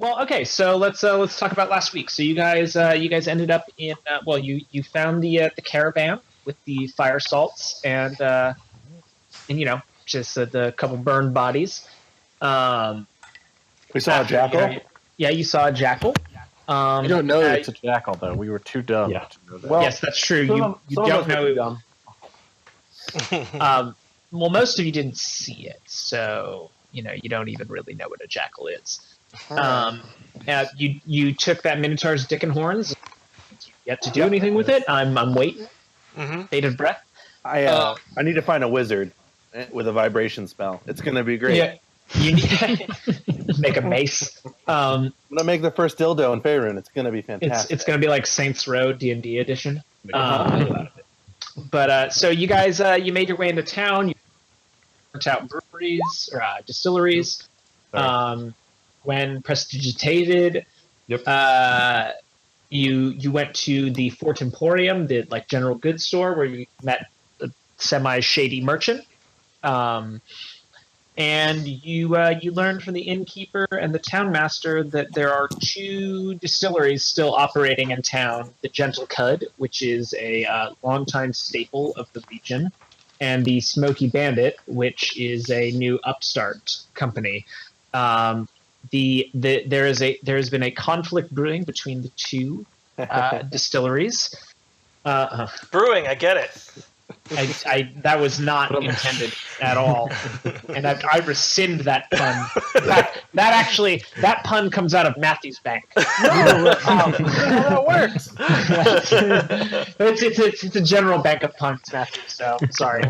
Well, okay, so let's talk about last week. So you guys ended up in you found the caravan with the fire salts and just the couple burned bodies. We saw a jackal. You saw a jackal. I don't know it's a jackal though. We were too dumb to know that. Well, yes, that's true. You don't know. Dumb. Well, most of you didn't see it, so you don't even really know what a jackal is. You took that Minotaur's dick and horns. You have to do anything with it. I'm waiting. Bated breath. I need to find a wizard with a vibration spell. It's gonna be great. Yeah, you need make a mace. I'm gonna make the first dildo in Faerun. It's gonna be fantastic. It's gonna be like Saints Row D&D edition. But so you guys you made your way into town. You went out breweries or distilleries. When prestigitated, you went to the Fort Emporium, the general goods store where you met a semi-shady merchant, and you learned from the innkeeper and the townmaster that there are 2 distilleries still operating in town: the Gentle Cud, which is a longtime staple of the region, and the Smoky Bandit, which is a new upstart company. There has been a conflict brewing between the 2 distilleries. Brewing, I get it. That was not intended at all, and I rescind that pun. In fact, that pun comes out of Matthew's bank. That works. It's a general bank of puns, Matthew. So sorry.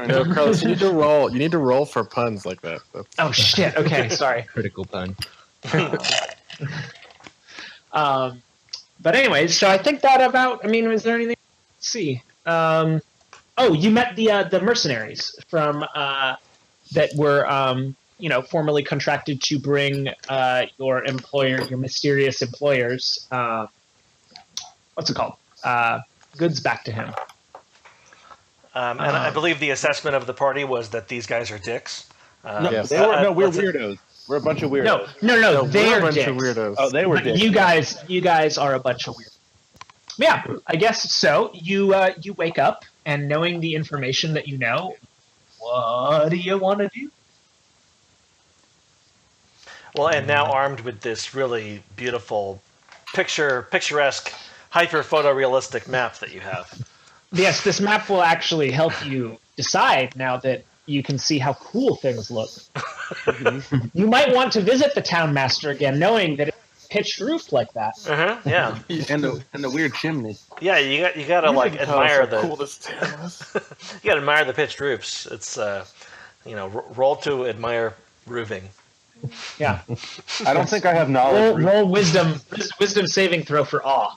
No, Carlos, you need to roll. You need to roll for puns like that. Oh shit! Okay, sorry. Critical pun. But anyways, so I think that about. I mean, was there anything? Let's see. You met the mercenaries from that were formerly contracted to bring your mysterious employer's what's it called? Goods back to him. And I believe the assessment of the party was that these guys are dicks. We're weirdos. We're a bunch of weirdos. No, they're a bunch dicks. of weirdos. Oh, they were dicks. You guys are a bunch of weirdos. Yeah, I guess so. You wake up, and knowing the information that you know, what do you want to do? Well, and now armed with this really beautiful, picturesque, hyper-photorealistic map that you have. Yes, this map will actually help you decide now that you can see how cool things look. You might want to visit the townmaster again, knowing that it's pitched roof like that. Yeah. and the weird chimney. Yeah, you gotta admire the coolest. you gotta admire the pitched roofs. It's roll to admire roofing. Yeah. I don't think I have knowledge. Roll wisdom saving throw for awe.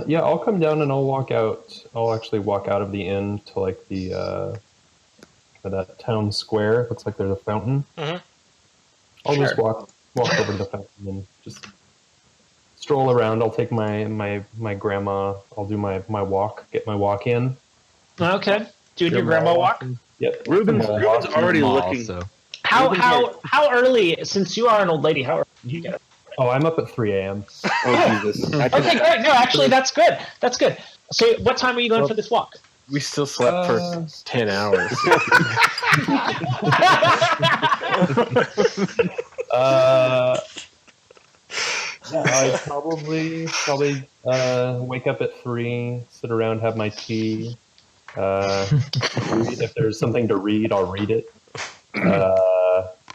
Yeah, I'll come down and I'll walk out. I'll actually walk out of the inn to that town square. Looks like there's a fountain. I'll just walk over to the fountain and just stroll around. I'll take my grandma. I'll do my walk. Get my walk in. Okay, doing your grandma walk. Yep. Ruben's already looking. So. How early? Since you are an old lady, how early do you get up? Oh, I'm up at 3 a.m. Oh Jesus! Okay, great. No, actually, that's good. That's good. So, what time are you going for this walk? We still slept for 10 hours. I'd probably wake up at 3, sit around, have my tea. Read. If there's something to read, I'll read it.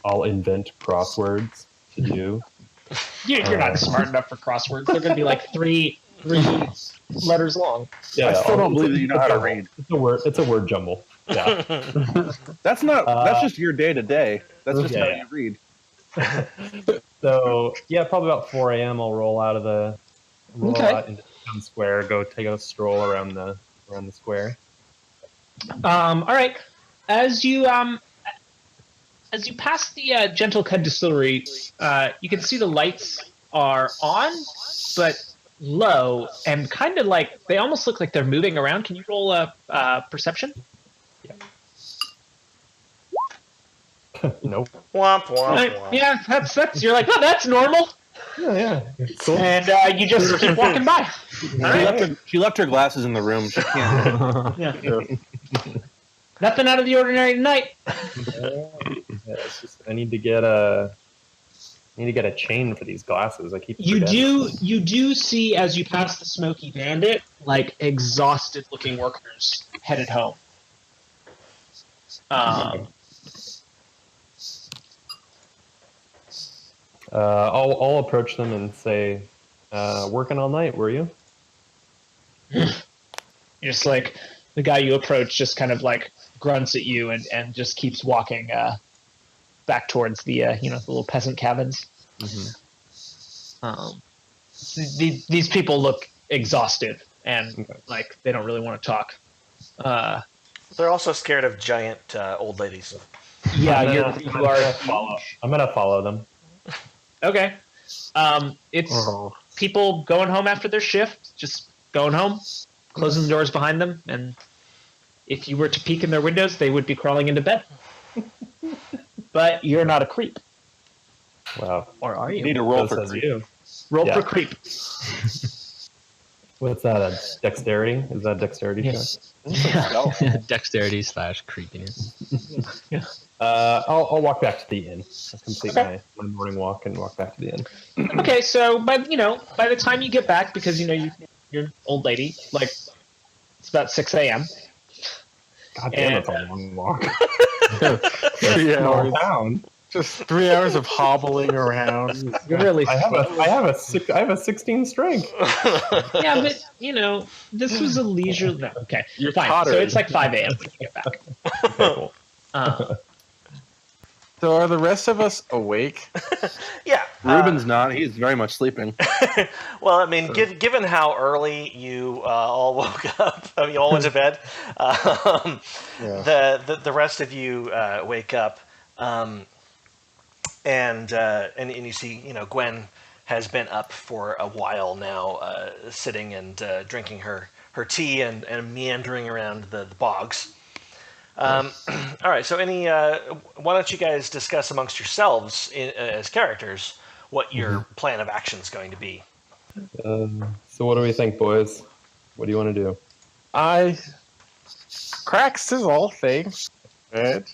I'll invent crosswords to do. You're not smart enough for crosswords. They're going to be like three letters long. Yeah, I still don't believe that you know how to read. It's a word jumble. Yeah. That's just your day to day. That's just how you read. So yeah, probably about 4 a.m. I'll roll out into the town square, go take a stroll around the square. All right. As you pass the Gentle Cud distillery, you can see the lights are on, but low, and kind of they almost look like they're moving around. Can you roll a perception? Yeah. Nope. Womp womp womp. Yeah, that's. You're like, oh, that's normal, Yeah. Cool. and you just keep walking by. She left her glasses in the room. She can't. Yeah. Nothing out of the ordinary tonight. It's just I need to get a chain for these glasses. I keep forgetting. You do see as you pass the Smoky Bandit, like exhausted looking workers headed home. I'll approach them and say, "Working all night, were you?" You're just like the guy you approach, just kind of like grunts at you and just keeps walking back towards the the little peasant cabins. Mm-hmm. These people look exhausted and like they don't really want to talk. They're also scared of giant old ladies. Yeah, I'm gonna follow them. Okay. It's people going home after their shift, just going home, closing the doors behind them, and if you were to peek in their windows, they would be crawling into bed. But you're not a creep. Wow. Or are you? You need to roll for you. Roll for creep. What's that? A dexterity? Is that a dexterity check? Dexterity / creepiness. I'll walk back to the inn. I'll complete my morning walk and walk back to the inn. Okay, so by the time you get back, because you're an old lady, like it's about 6 a.m. God damn, it's a long walk. 3 hours. Town. Just 3 hours of hobbling around. You're really. I have a 16 strength. Yeah, but this was a leisure. No, okay, You're fine. tottering. So it's like 5 a.m. when you get back. Okay, cool. So are the rest of us awake? Yeah. Ruben's not. He's very much sleeping. Well, I mean, given how early you all woke up, you all went to bed. The rest of you wake up, and you see, Gwen has been up for a while now, sitting and drinking her tea and meandering around the bogs. All right. So, why don't you guys discuss amongst yourselves as characters what your plan of action is going to be? So what do we think, boys? What do you want to do? I crack sizzle thing. Right.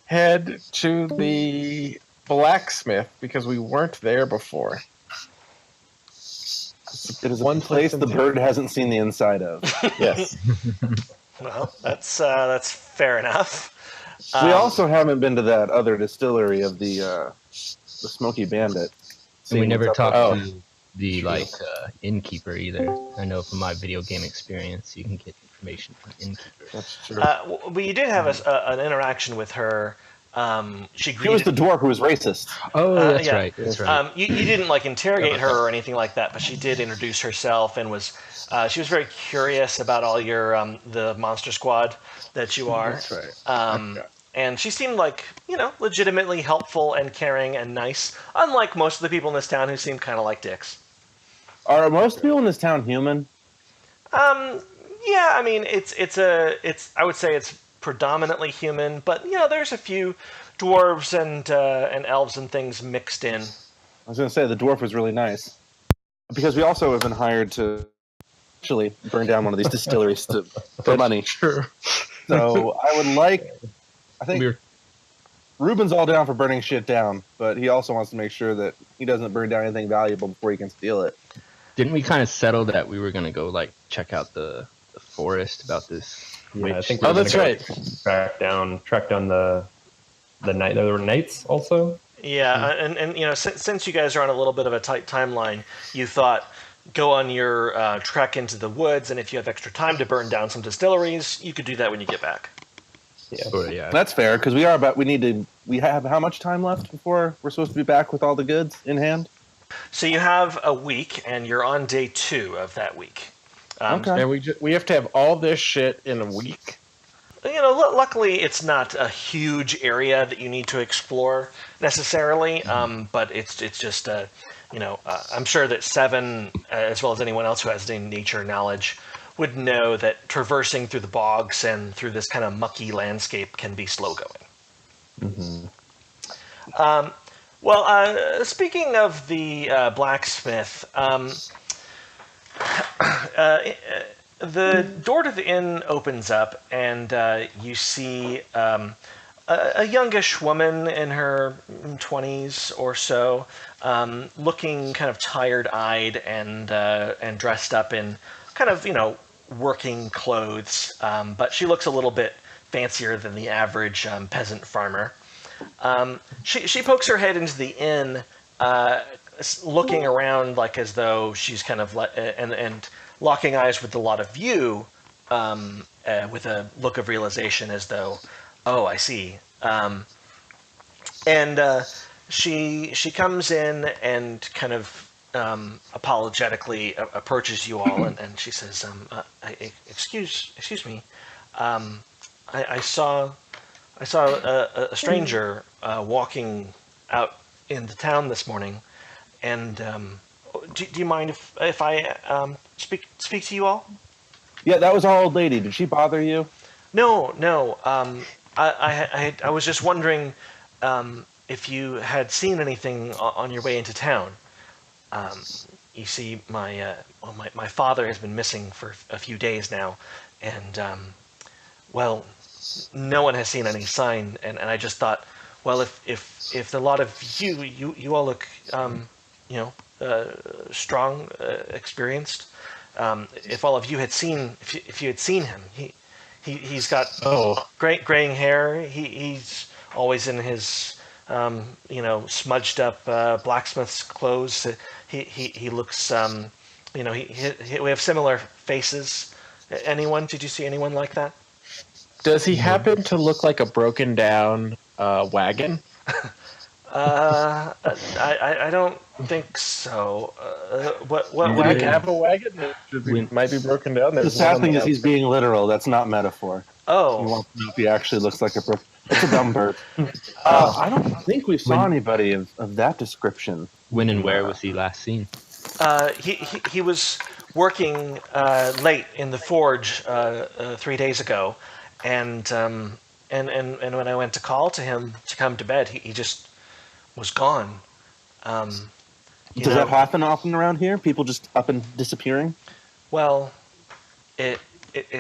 Head to the blacksmith because we weren't there before. It is one place the bird hasn't seen the inside of. Yes. Well, that's fair enough. We also haven't been to that other distillery of the Smoky Bandit. We never talked to to the innkeeper either. I know from my video game experience, you can get information from innkeepers. That's true. Well, you did have an interaction with her. She was the dwarf who was racist. Oh, that's yeah. right. That's right. You didn't interrogate her or anything like that, but she did introduce herself and she was very curious about all your the Monster Squad that you are. That's right. And she seemed legitimately helpful and caring and nice, unlike most of the people in this town who seem kind of like dicks. Are most people in this town human? Yeah, I mean it's I would say it's predominantly human, but there's a few dwarves and elves and things mixed in. I was going to say the dwarf was really nice because we also have been hired to actually burn down one of these distilleries for money. True. So I think Ruben's all down for burning shit down, but he also wants to make sure that he doesn't burn down anything valuable before he can steal it. Didn't we kind of settle that we were going to go check out the forest about this? Yeah, I think Oh, that's right. Track down the night. There were knights also. Yeah, and since you guys are on a little bit of a tight timeline, you thought go on your trek into the woods, and if you have extra time to burn down some distilleries, you could do that when you get back. Yeah. That's fair because we have how much time left before we're supposed to be back with all the goods in hand? So you have a week, and you're on day 2 of that week. Okay. And we have to have all this shit in a week. Luckily, it's not a huge area that you need to explore necessarily, but it's just I'm sure that Seven, as well as anyone else who has any nature knowledge, would know that traversing through the bogs and through this kind of mucky landscape can be slow going. Mm-hmm. Well, speaking of the blacksmith, the door to the inn opens up, and you see a youngish woman in her 20s or so, looking kind of tired-eyed and dressed up in kind of, working clothes, but she looks a little bit fancier than the average peasant farmer. She pokes her head into the inn, looking around like as though she's kind of and locking eyes with a lot of you, with a look of realization as though, oh, I see. And she comes in and kind of apologetically approaches you all, and she says, "Excuse me, I saw a stranger walking out in the town this morning, and do you mind if I speak to you all?" Yeah, that was our old lady. Did she bother you? No. I was just wondering if you had seen anything on your way into town. You see, my father has been missing for a few days now, and well, no one has seen any sign. And I just thought, well, if a lot of you all look, strong, experienced. If all of you had seen, if you had seen him, he's got great graying hair. He's always in his smudged up blacksmith's clothes. He looks we have similar faces. Did you see anyone like that? Does he happen to look like a broken down wagon? I don't think so. What Would wagon? he have a wagon that might be broken down? The sad thing is he's being literal. That's not metaphor. Oh. You won't know if he actually looks like a broken... It's a dumb bird. I don't think we saw anybody of that description. When and where was he last seen? He was working late in the forge 3 days ago, and when I went to call to him to come to bed, he just was gone. Does that happen often around here? People just up and disappearing? Well, it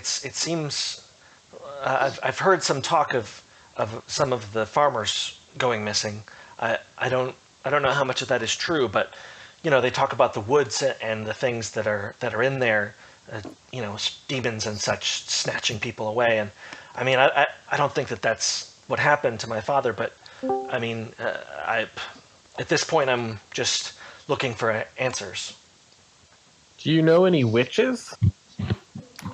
seems I've heard some talk of some of the farmers going missing. I don't know how much of that is true, but they talk about the woods and the things that are in there, demons and such snatching people away. And I mean, I don't think that's what happened to my father, but I mean, at this point, I'm just looking for answers. Do you know any witches?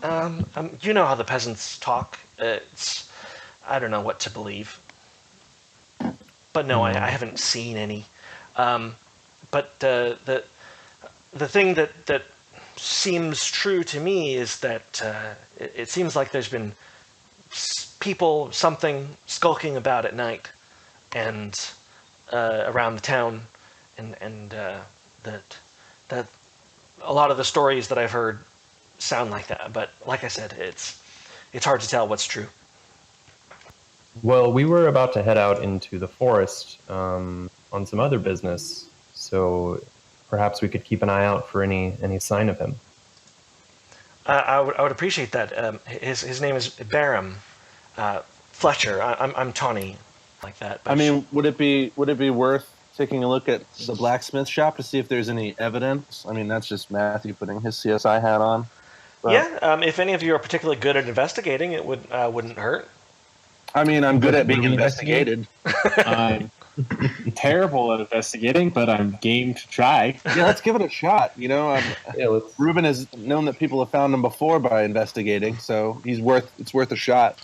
You know how the peasants talk. I don't know what to believe. But no, I haven't seen any. But the thing that seems true to me is that it seems like there's been something skulking about at night and around the town, and that a lot of the stories that I've heard sound like that. But like I said, it's hard to tell what's true. Well, we were about to head out into the forest on some other business, so perhaps we could keep an eye out for any sign of him. I would appreciate that. His name is Barham Fletcher. I'm Tawny, like that. I mean, would it be worth taking a look at the blacksmith shop to see if there's any evidence? I mean, that's just Matthew putting his CSI hat on. But, yeah, if any of you are particularly good at investigating, it wouldn't hurt. I mean, I'm good at being investigated. I'm terrible at investigating, but I'm game to try. Yeah, let's give it a shot. Ruben has known that people have found him before by investigating, so it's worth a shot.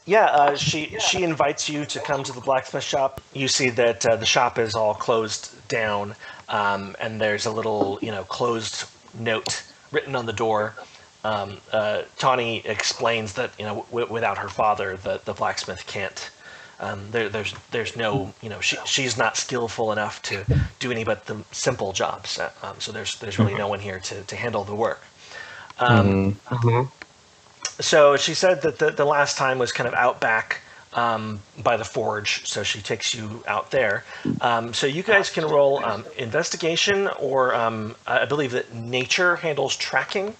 Yeah, she invites you to come to the blacksmith shop. You see that the shop is all closed down, and there's a little closed note written on the door. Tawny explains that without her father, the blacksmith can't. There's no she's not skillful enough to do any but the simple jobs. So there's really no one here to handle the work. So she said that the last time was kind of out back by the forge, so she takes you out there. So you guys can roll investigation, or I believe that nature handles tracking.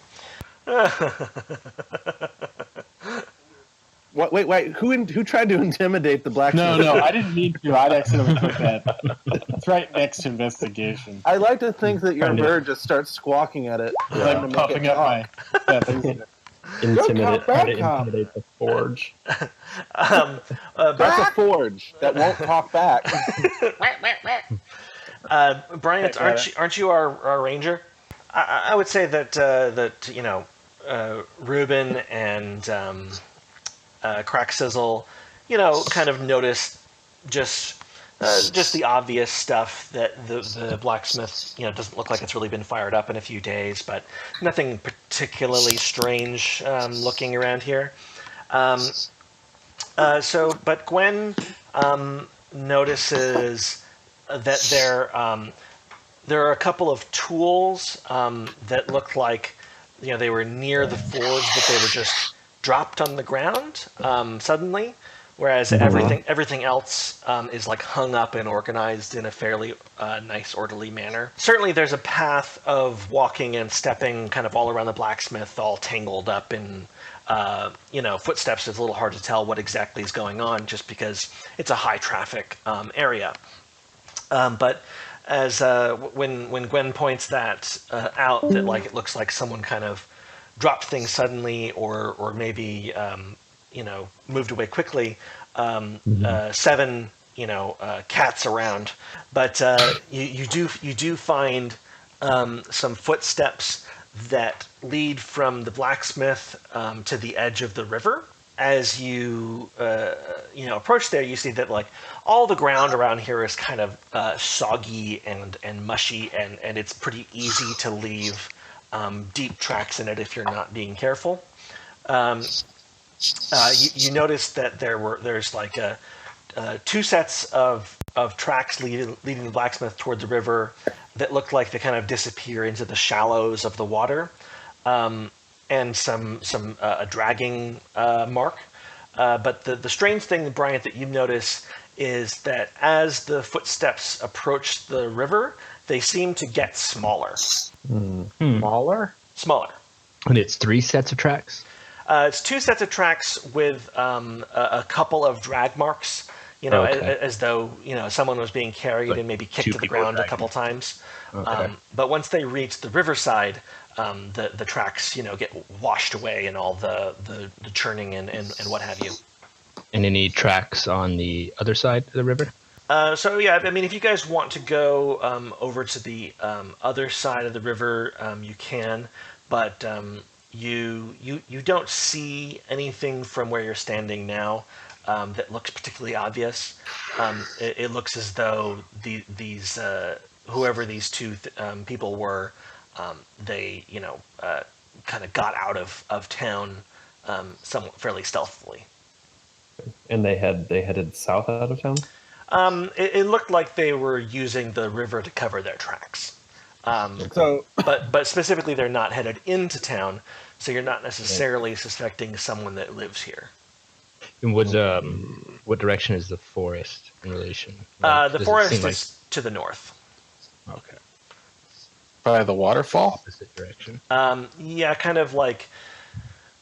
What? Wait. Who tried to intimidate the blacksmith? No, I didn't mean to. I'd accidentally put that. It's right next to investigation. I like to think that your bird just starts squawking at it. Like to make puffing it up talk. my. Yeah, Intimidate the forge. That's a forge that won't talk back. Bryant, aren't you our ranger? I would say that Ruben and Crack Sizzle, kind of noticed just the obvious stuff that the blacksmith, doesn't look like it's really been fired up in a few days, but nothing particularly strange looking around here. But Gwen notices that there are a couple of tools that look like they were near the forge, but they were just dropped on the ground suddenly, whereas everything else is like hung up and organized in a fairly nice, orderly manner. Certainly, there's a path of walking and stepping kind of all around the blacksmith, all tangled up in footsteps. It's a little hard to tell what exactly is going on, just because it's a high traffic area. But as when Gwen points that out, that like it looks like someone kind of dropped things suddenly, or maybe moved away quickly. 7 cats around, but you do find some footsteps that lead from the blacksmith to the edge of the river. As you approach there, you see that like all the ground around here is kind of soggy and mushy, and it's pretty easy to leave deep tracks in it if you're not being careful. You notice that there's like two sets of tracks leading the blacksmith toward the river that look like they kind of disappear into the shallows of the water, and a dragging mark. But the strange thing, Bryant, that you notice is that as the footsteps approach the river, they seem to get smaller. Smaller. And it's 3 sets of tracks? It's 2 sets of tracks with a couple of drag marks, as though someone was being carried and maybe kicked to the ground a couple times. Okay. But once they reach the riverside, the tracks get washed away in all the churning and what have you. And any tracks on the other side of the river? If you guys want to go over to the other side of the river, you can, but you don't see anything from where you're standing now that looks particularly obvious. It looks as though these whoever these 2 people were, they kind of got out of town somewhat fairly stealthily. And they headed south out of town? It looked like they were using the river to cover their tracks. But specifically, they're not headed into town, so you're not necessarily suspecting someone that lives here. And what direction is the forest in relation? The forest is to the north. Okay. By the waterfall? Opposite direction. Kind of like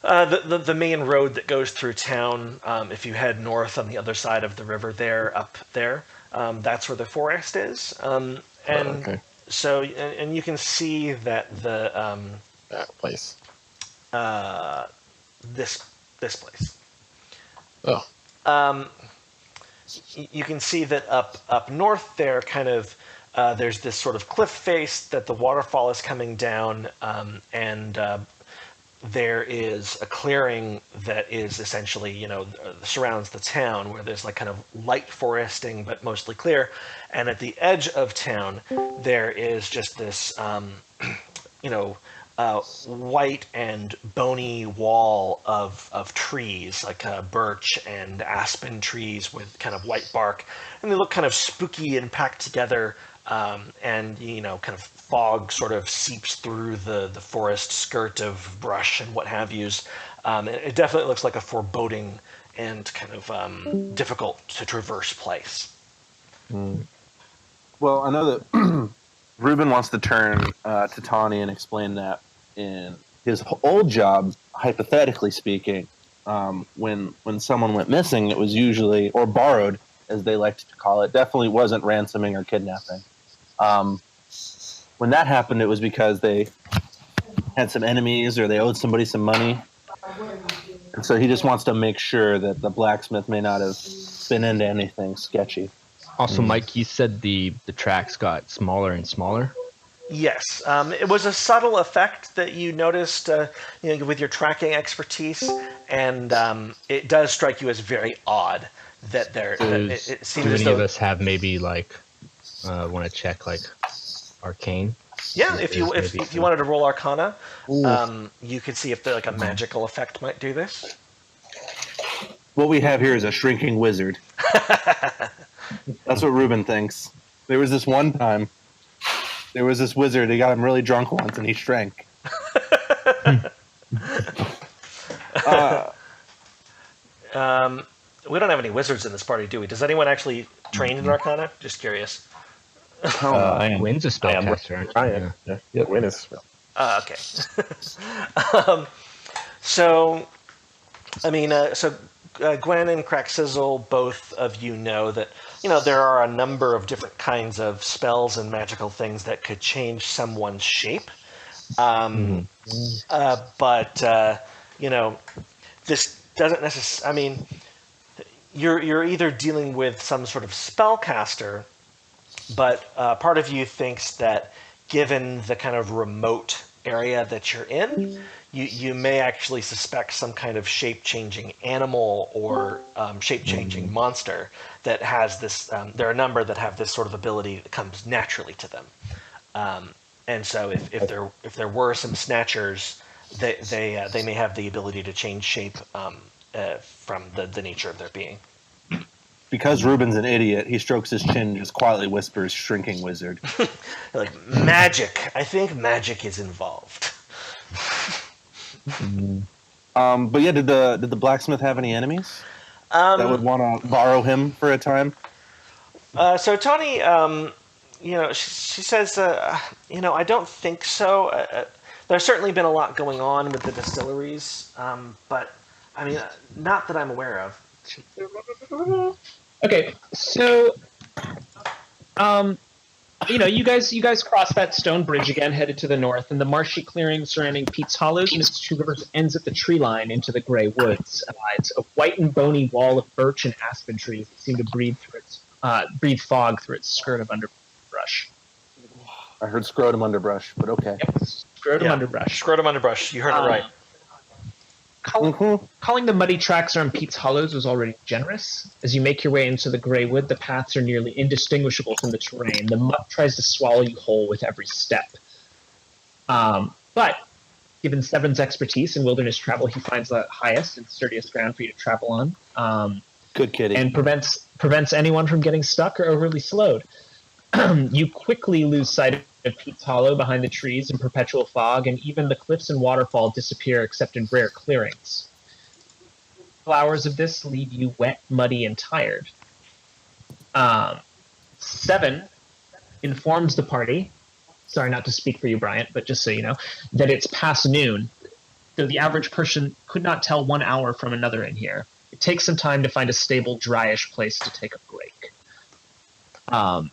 the main road that goes through town. If you head north on the other side of the river, up there, that's where the forest is. So, and you can see that that place. This place. Oh. You can see that up north there, kind of, there's this sort of cliff face that the waterfall is coming down, and there is a clearing that is essentially, surrounds the town, where there's like kind of light foresting, but mostly clear. And at the edge of town, there is just this, white and bony wall of trees, like birch and aspen trees with kind of white bark, and they look kind of spooky and packed together. And kind of fog sort of seeps through the forest skirt of brush and what have yous. It definitely looks like a foreboding and kind of difficult to traverse place. Well, I know that Ruben wants to turn to Tawny and explain that in his old job, hypothetically speaking, when someone went missing, it was usually, or borrowed, as they liked to call it, definitely wasn't ransoming or kidnapping. When that happened, it was because they had some enemies or they owed somebody some money. And so he just wants to make sure that the blacksmith may not have been into anything sketchy. Also, Mike, you said the tracks got smaller and smaller. Yes, it was a subtle effect that you noticed with your tracking expertise, and it does strike you as very odd that there. It seems do as any though, of us have maybe like want to check like arcane? yeah, if you wanted to roll Arcana, you could see if like a magical effect might do this. What we have here is a shrinking wizard. That's what Ruben thinks. There was this one time, there was this wizard, he got him really drunk once and he shrank. We don't have any wizards in this party, do we? Does anyone actually train in Arcana? Just curious. I am. Wynn's a spellcaster, aren't you? Yeah, Wynn is. Okay. So Gwen and Crack-Sizzle, both of you know that there are a number of different kinds of spells and magical things that could change someone's shape. But this doesn't necessarily. I mean, you're either dealing with some sort of spellcaster, but part of you thinks that given the kind of remote area that you're in, you may actually suspect some kind of shape-changing animal or shape-changing monster that has this. There are a number that have this sort of ability that comes naturally to them, and so if there were some snatchers, they may have the ability to change shape from the nature of their being. Because Ruben's an idiot, he strokes his chin and just quietly whispers, "Shrinking wizard." Like, magic. I think magic is involved. But yeah, did the blacksmith have any enemies that would want to borrow him for a time? So Tawny, she says, I don't think so. There's certainly been a lot going on with the distilleries, but I mean, not that I'm aware of. Okay, so, you guys cross that stone bridge again, headed to the north, and the marshy clearing surrounding Pete's Hollows and its two rivers ends at the tree line into the gray woods. It's a white and bony wall of birch and aspen trees that seem to breathe fog through its skirt of underbrush. I heard scrotum underbrush, but okay. Yep, scrotum underbrush. Scrotum underbrush. You heard it right. Calling the muddy tracks around Pete's Hollows was already generous. As you make your way into the gray wood, the paths are nearly indistinguishable from the terrain. The muck tries to swallow you whole with every step. But given Severn's expertise in wilderness travel, he finds the highest and sturdiest ground for you to travel on. Good kitty. And prevents anyone from getting stuck or overly slowed. You quickly lose sight of Pete's Hollow behind the trees in perpetual fog, and even the cliffs and waterfall disappear except in rare clearings. Hours of this leave you wet, muddy, and tired. Seven informs the party, sorry not to speak for you, Bryant, but just so you know, that it's past noon, though the average person could not tell 1 hour from another in here. It takes some time to find a stable, dryish place to take a break.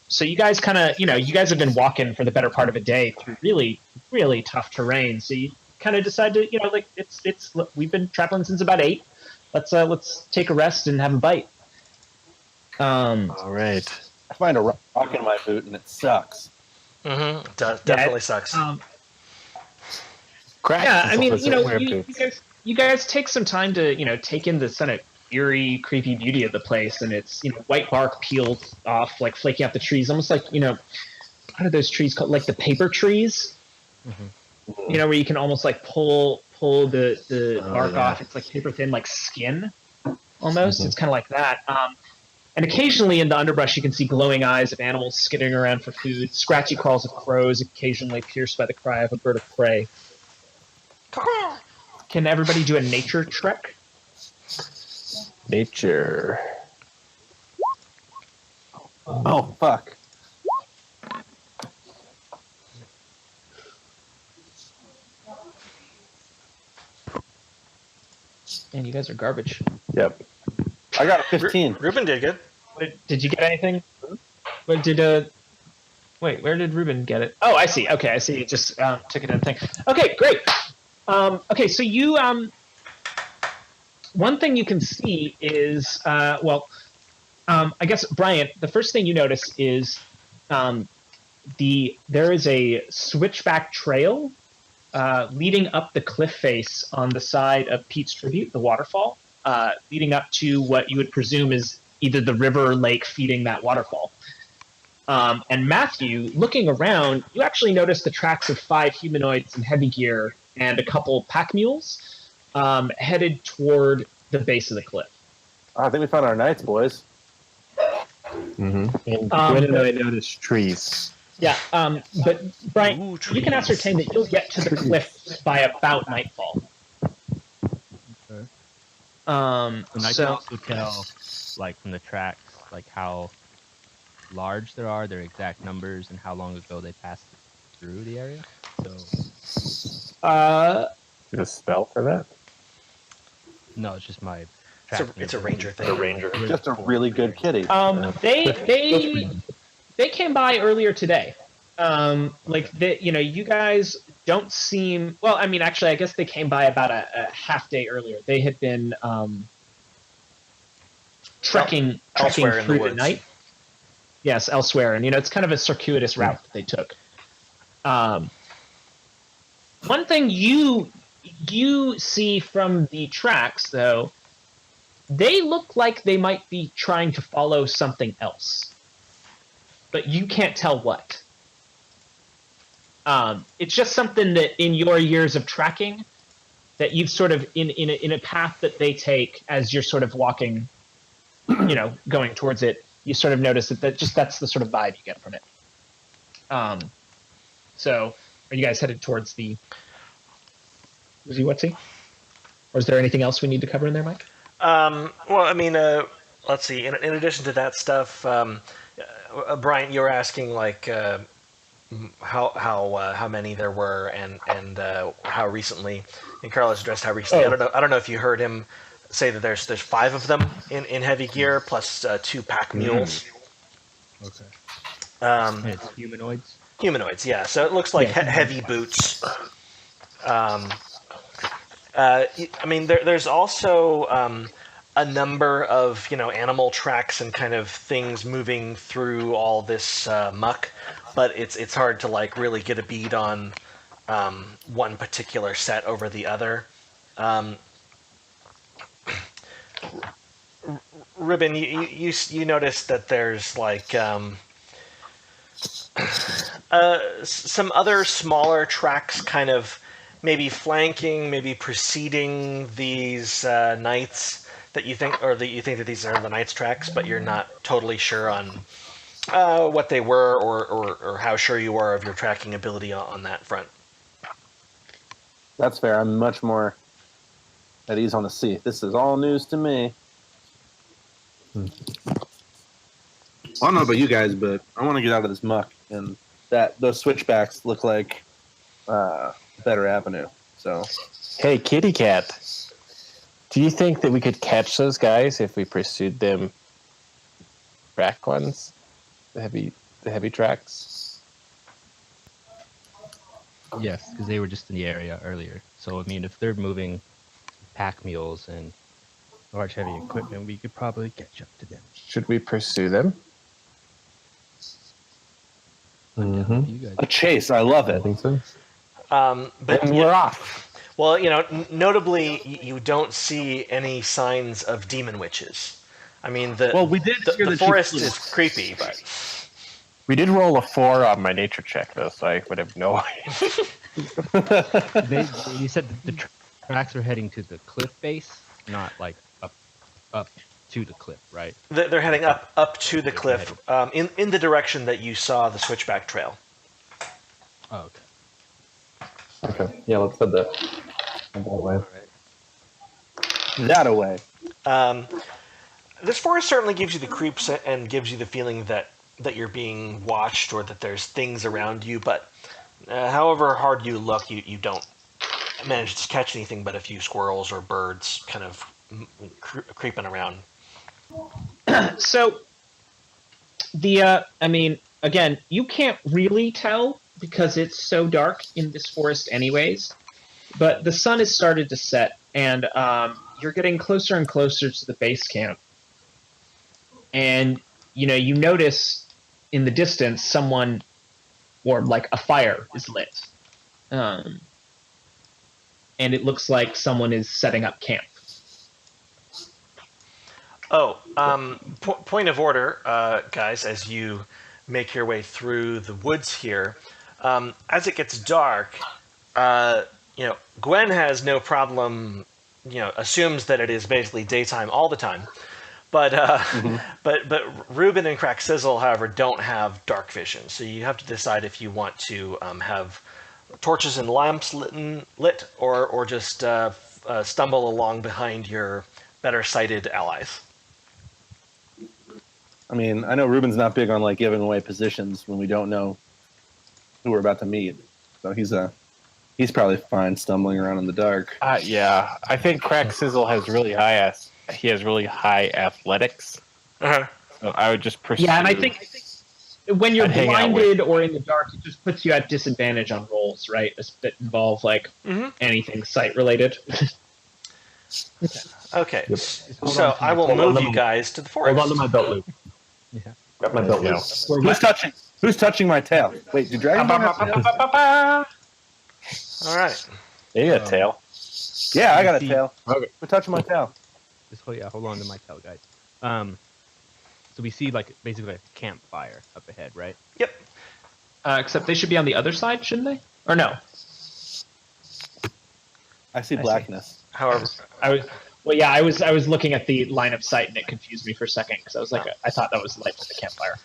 So you guys kind of, you guys have been walking for the better part of a day through really, really tough terrain. So you kind of decide to, we've been traveling since about 8. Let's take a rest and have a bite. All right. I find a rock in my boot and it sucks. Mm-hmm. Definitely sucks. I mean, you guys take some time to, take in the kind of eerie, creepy beauty of the place, and it's white bark peeled off, like flaking off the trees, almost like what are those trees called? Like the paper trees, where you can almost like pull the bark off. It's like paper thin, like skin, almost. It's kind of like that. And occasionally in the underbrush, you can see glowing eyes of animals skittering around for food, scratchy calls of crows, occasionally pierced by the cry of a bird of prey. Can everybody do a nature trek? Nature. Oh, fuck. Man, you guys are garbage. Yep. I got a 15. Ruben did good. Did you get anything? What did Wait, where did Ruben get it? Oh, I see. Okay, I see. You just took it in the thing. Okay, great. Okay, so you one thing you can see is I guess Brian, the first thing you notice is there is a switchback trail leading up the cliff face on the side of Pete's Tribute, the waterfall, leading up to what you would presume is either the river or lake feeding that waterfall. And Matthew, looking around, you actually notice the tracks of 5 humanoids in heavy gear and a couple pack mules headed toward the base of the cliff. I think we found our knights, boys. And Gwen and I noticed trees. Yeah, but Brian, Ooh, you can ascertain that you'll get to the cliff by about nightfall. Okay. And I can also tell, like from the tracks, like how large there are, their exact numbers, and how long ago they passed through the area. So, Is a spell for that? no, it's just my. It's a ranger thing. Just a really good kitty. They came by earlier today. You guys don't seem well. I mean, actually, I guess they came by about a half day earlier. They had been trekking elsewhere through in the the night. Yes, elsewhere, and it's kind of a circuitous route that they took. One thing you see from the tracks, though, they look like they might be trying to follow something else, but you can't tell what. It's just something that in your years of tracking that you've sort of in a path that they take as you're sort of walking, going towards it, you sort of notice that's the sort of vibe you get from it. So are you guys headed towards the what's he? Or is there anything else we need to cover in there, Mike? Well, I mean, let's see. In addition to that stuff, Brian, you were asking like how many there were and how recently. And Carlos addressed how recently. I don't know if you heard him say that there's 5 of them in heavy gear plus 2 pack mules. Okay. And it's humanoids. Humanoids, yeah. So it looks like heavy boots. I mean, there's also a number of animal tracks and kind of things moving through all this muck, but it's hard to like really get a bead on one particular set over the other. Ribbon, you noticed that there's like some other smaller tracks kind of maybe flanking, maybe preceding these knights that you think that these are the knights tracks, but you're not totally sure on what they were or how sure you are of your tracking ability on that front. That's fair. I'm much more at ease on the sea. This is all news to me. Well, I don't know about you guys, but I want to get out of this muck, and those switchbacks look like a better avenue. So, Hey, kitty cat. Do you think that we could catch those guys if we pursued them? Track ones, the heavy tracks. Yes, because they were just in the area earlier. So I mean, if they're moving pack mules and large heavy equipment, we could probably catch up to them. Should we pursue them? You guys. a chase. I love I it. think so. But And we're off. well, notably, you don't see any signs of demon witches. I mean, We did hear the that she forest flew. is creepy, but We did roll a 4 on my nature check, though, so I would have no idea. You said the tracks are heading to the cliff base, not like up to the cliff, right? they're heading up to the cliff in the direction that you saw the switchback trail. Oh, okay. Okay, yeah, let's head that way. That away. This forest certainly gives you the creeps and gives you the feeling that you're being watched or that there's things around you. But however hard you look, you don't manage to catch anything but a few squirrels or birds kind of creeping around. So I mean, again, you can't really tell because it's so dark in this forest, anyways. But the sun has started to set, and you're getting closer and closer to the base camp. And you notice in the distance someone, or like a fire is lit, and it looks like someone is setting up camp. Oh, point of order, guys, as you make your way through the woods here. As it gets dark, Gwen has no problem, assumes that it is basically daytime all the time. But but Reuben and Crack Sizzle, however, don't have dark vision. So you have to decide if you want to have torches and lamps lit or just stumble along behind your better sighted allies. I mean, I know Ruben's not big on like giving away positions when we don't know who we're about to meet, so he's probably fine stumbling around in the dark. Yeah, I think Crack Sizzle has really high athletics. Uh-huh. So I would just pursue. Yeah, and I think when you're I'd hang out blinded or in the dark, it just puts you at disadvantage on rolls, right? That involve like anything sight related. Okay, Hold so on to I will hold on move to you my- guys to the forest. Hold on to my belt loop. Yeah. Got my belt loop. Who's touching my tail? Wait, do dragons have tails? All right. You got a tail. Yeah, I got a tail. Okay. Who's touching my tail? Just hold on to my tail, guys. So we see like basically a campfire up ahead, right? Yep. Except they should be on the other side, shouldn't they? Or no? I see blackness. However, I was looking at the line of sight and it confused me for a second because I was like, I thought that was the light from the campfire.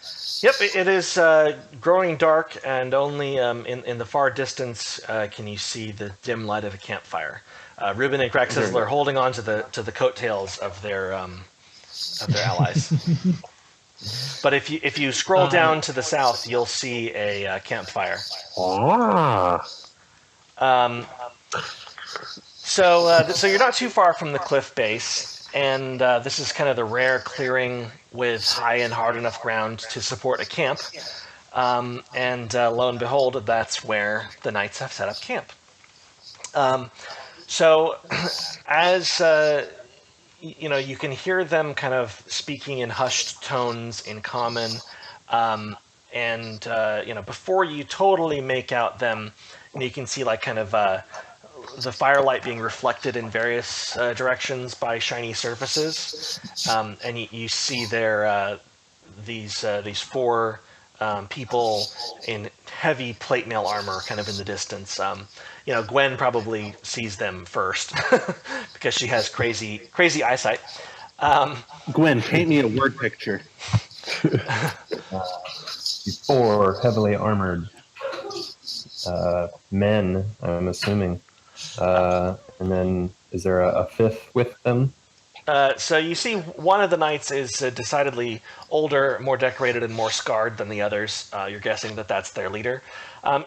yep, it is growing dark, and only in the far distance can you see the dim light of a campfire. Reuben and Crack Sizzle are holding on to the coattails of their allies. But if you scroll down to the south, you'll see a campfire. So you're not too far from the cliff base, and this is kind of the rare clearing with high and hard enough ground to support a camp. And lo and behold, that's where the knights have set up camp. So as you can hear them kind of speaking in hushed tones in common, and before you totally make out them, you can see like kind of the firelight being reflected in various directions by shiny surfaces, and you see there these four people in heavy plate mail armor kind of in the distance. Gwen probably sees them first because she has crazy eyesight. Gwen, paint me a word picture. These four heavily armored men, I'm assuming. And then is there a fifth with them? So you see one of the knights is decidedly older, more decorated, and more scarred than the others. You're guessing that that's their leader.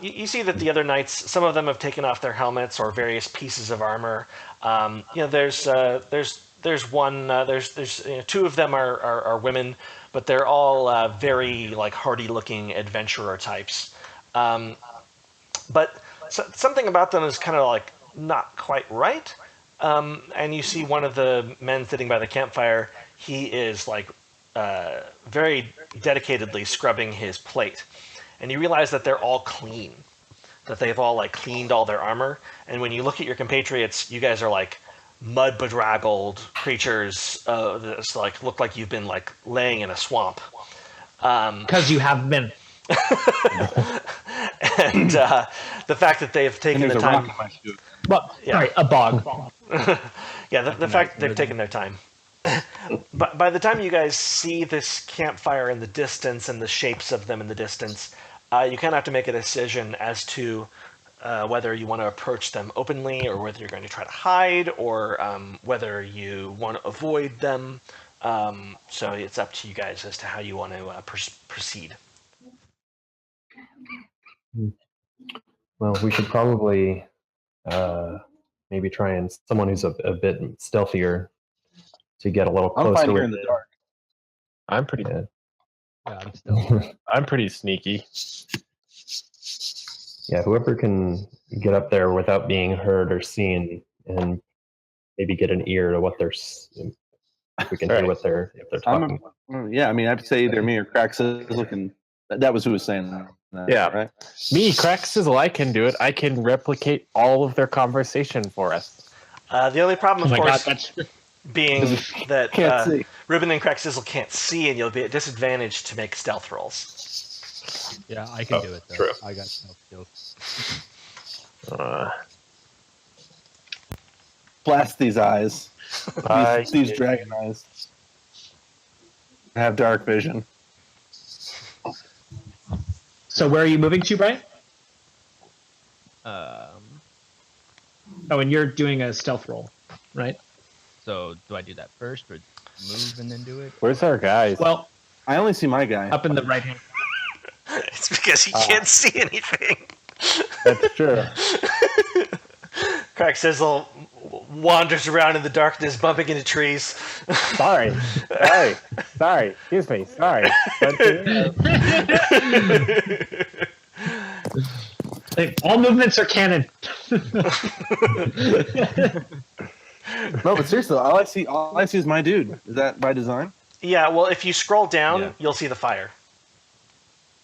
You see that the other knights, some of them have taken off their helmets or various pieces of armor. There's one, there's two of them are women, but they're all very like hardy-looking adventurer types. But something about them is kind of like not quite right. And you see one of the men sitting by the campfire. He is like very dedicatedly scrubbing his plate, and you realize that they're all clean, that they've all like cleaned all their armor. And when you look at your compatriots, you guys are like mud bedraggled creatures that like look like you've been like laying in a swamp. Because you have been. And the fact that they've taken the time. Well, Yeah. sorry, a bog. Yeah, the fact that they've taken their time. But by the time you guys see this campfire in the distance and the shapes of them in the distance, you kind of have to make a decision as to whether you want to approach them openly or whether you're going to try to hide or whether you want to avoid them. So it's up to you guys as to how you want to proceed. Well, we should probably maybe try and someone who's a bit stealthier to get a little I'm closer fine here with in the it. dark. I'm pretty. Yeah. Yeah, I'm still. I'm pretty sneaky. Yeah, whoever can get up there without being heard or seen, and maybe get an ear to what they're. If we can hear Right. what they're if they're I'm talking. yeah, I mean, I'd say either me or Crack Sizzle can. That was who was saying that. Yeah. Right. Me, Crack Sizzle, I can do it. I can replicate all of their conversation for us. The only problem, Oh of my god, course, that's being that Can't see. Ruben and Crack Sizzle can't see, and you'll be at disadvantage to make stealth rolls. Yeah, I can Oh, do it though. true. I got stealth skills. Blast these eyes. I These dragon eyes. I have dark vision. so. Where are you moving to, Brian? Um, Oh, and you're doing a stealth roll, right? so do I do that first or move and then do it? Where's our guys? Well, I only see my guy. up in the right hand. It's because he can't see anything. That's true. Crack Sizzle wanders around in the darkness, bumping into trees. Sorry. Excuse me. Sorry. Like, all movements are canon. No, but seriously, all I see is my dude. Is that by design? Yeah, well, if you scroll down, Yeah. you'll see the fire.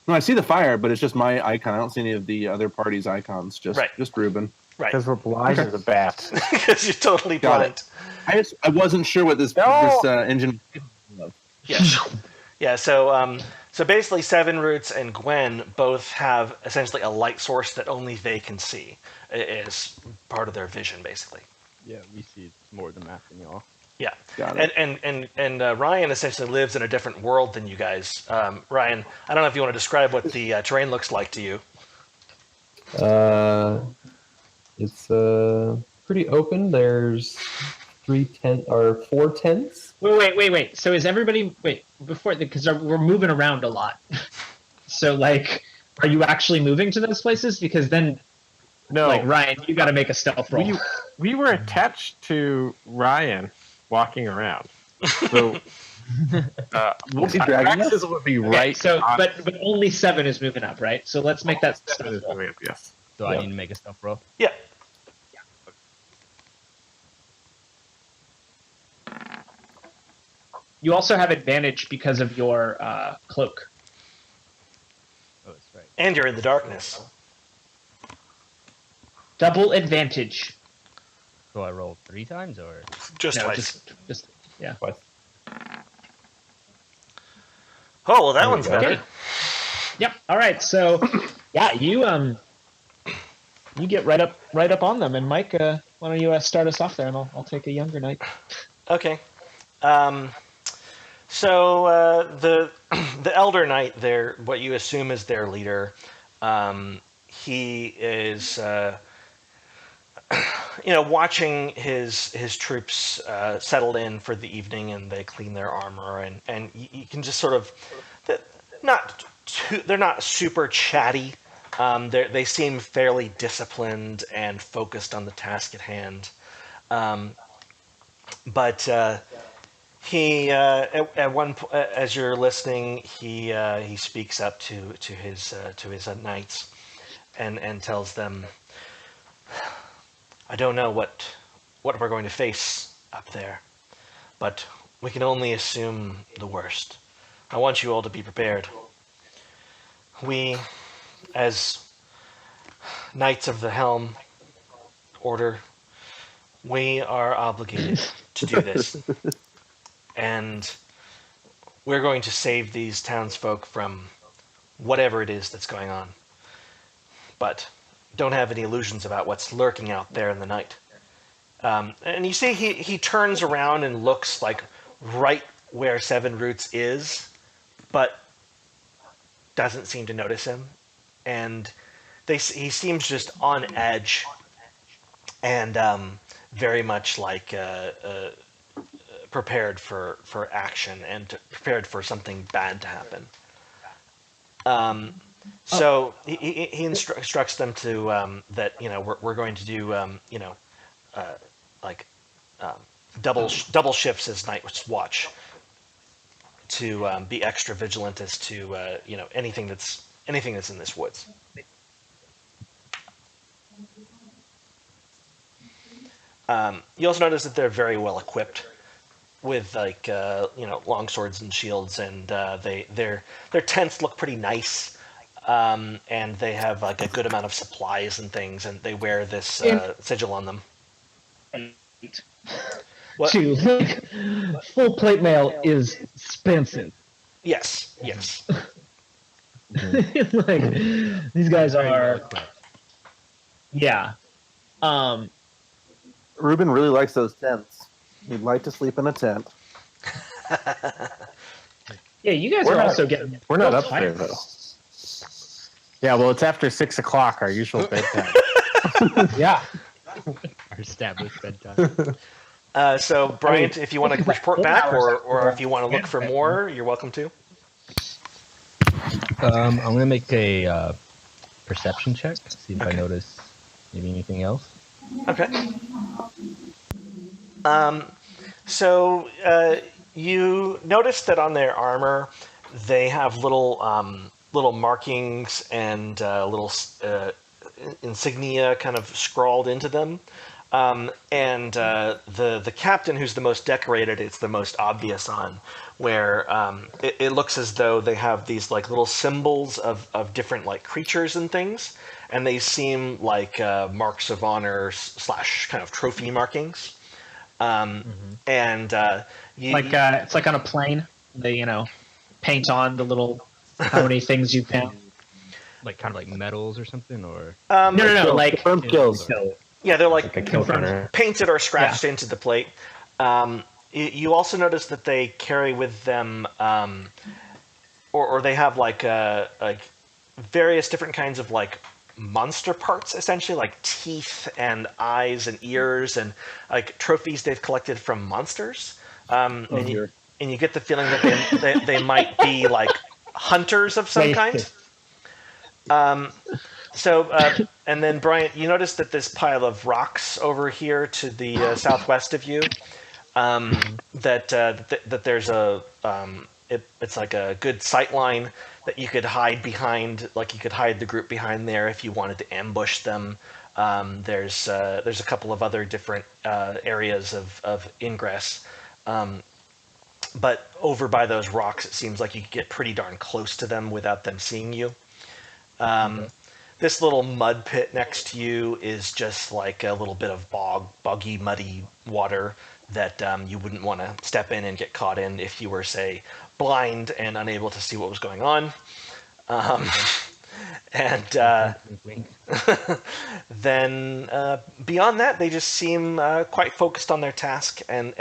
No, I see the fire, but it's just my icon. I don't see any of the other parties' icons. Just Right. just Ruben. Right. Because we're blind as a bat. Because you're totally Got blind. I wasn't sure what this No! engine. Yeah. Yeah, so basically Seven Roots and Gwen both have essentially a light source that only they can see. It is part of their vision, basically. Yeah, we see more of the map than y'all. Yeah. Got it. And Ryan essentially lives in a different world than you guys. Ryan, I don't know if you want to describe what the terrain looks like to you. It's pretty open. There's 4 tents. Wait. So is everybody before because we're moving around a lot? So like, are you actually moving to those places? Because then, No. like Ryan, you got to make a stealth roll. We were attached to Ryan walking around. So What's he dragging us? Crack Sizzle would be Okay, right. so on- but only 7 is moving up, right? So let's make that stealth Seven is roll. moving up, yes. So I need to make a stealth roll. Yeah. You also have advantage because of your cloak. Oh, that's right. And you're in the darkness. Double advantage. So I rolled 3 times or Just No, twice. just yeah. Oh, well, that one's go. better. Yep. All right. So, yeah, you get right up on them. And Mike, why don't you start us off there, and I'll take a younger knight. Okay. So the Elder Knight, there, what you assume is their leader, he is, watching his troops settled in for the evening, and they clean their armor, and you can just sort of, they're not super chatty. They seem fairly disciplined and focused on the task at hand. But he, at one point, as you're listening, he speaks up to his knights, and tells them, "I don't know what we're going to face up there, but we can only assume the worst. I want you all to be prepared. We, as Knights of the Helm Order, we are obligated to do this. And we're going to save these townsfolk from whatever it is that's going on. But don't have any illusions about what's lurking out there in the night." And you see he turns around and looks like right where Seven Roots is, but doesn't seem to notice him. And he seems just on edge and very much like prepared for action and prepared for something bad to happen. So he instructs them to that we're going to do like double shifts as night watch to be extra vigilant as to anything that's in this woods. You also notice that they're very well equipped with long swords and shields, and their tents look pretty nice, and they have like a good amount of supplies and things, and they wear this sigil on them. What? Too. Full plate mail is expensive. Yes. Like, these guys Very well are. equipped. Yeah. Ruben really likes those tents. He'd like to sleep in a tent. Yeah, you guys We're are not- also getting. We're not real up there, tired. though. Yeah, well, it's after 6 o'clock, our usual bedtime. Yeah. Our established bedtime. So, Bryant, if you want to report back, or if you want to look for Yeah. more, you're welcome to. I'm gonna make a perception check. See if I notice maybe anything else. Okay. So you notice that on their armor, they have little markings and little insignia kind of scrawled into them. And the captain, who's the most decorated, it's the most obvious on, where it looks as though they have these like little symbols of different like creatures and things, and they seem like marks of honor / kind of trophy markings. And It's like on a plane. They paint on the little how many things you count. Like kind of like medals or something, or No, like Confirmed kills. yeah, they're like Like a kill counter. painted or scratched into the plate. You also notice that they carry with them, or they have like various different kinds of like monster parts, essentially like teeth and eyes and ears, and like trophies they've collected from monsters. And you get the feeling that they might be like hunters of some kind. And then Bryant, you notice that this pile of rocks over here to the southwest of you, that there's it's like a good sight line that you could hide behind, like you could hide the group behind there if you wanted to ambush them. There's a couple of other different areas of ingress. But over by those rocks, it seems like you could get pretty darn close to them without them seeing you. This little mud pit next to you is just like a little bit of boggy, muddy water that you wouldn't want to step in and get caught in if you were, say, blind and unable to see what was going on. wink. Then beyond that, they just seem quite focused on their task and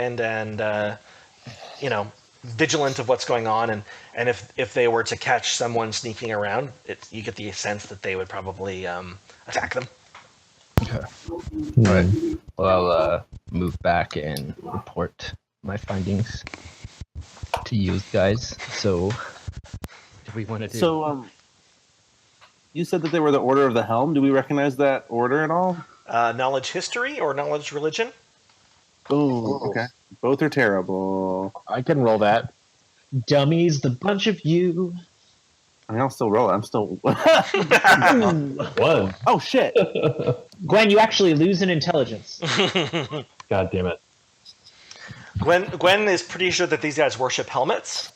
vigilant of what's going on. And if they were to catch someone sneaking around, you get the sense that they would probably attack them. Right. Well, I'll move back and report my findings to you guys. So, do we want to do? So, you said that they were the Order of the Helm. Do we recognize that order at all? Knowledge history or knowledge religion? Oh, okay. Both are terrible. I can roll that. dummies, the bunch of you. I mean, I'll still roll it. I'm still. One. Oh shit! Gwen, you actually lose in intelligence. God damn it. Gwen is pretty sure that these guys worship helmets.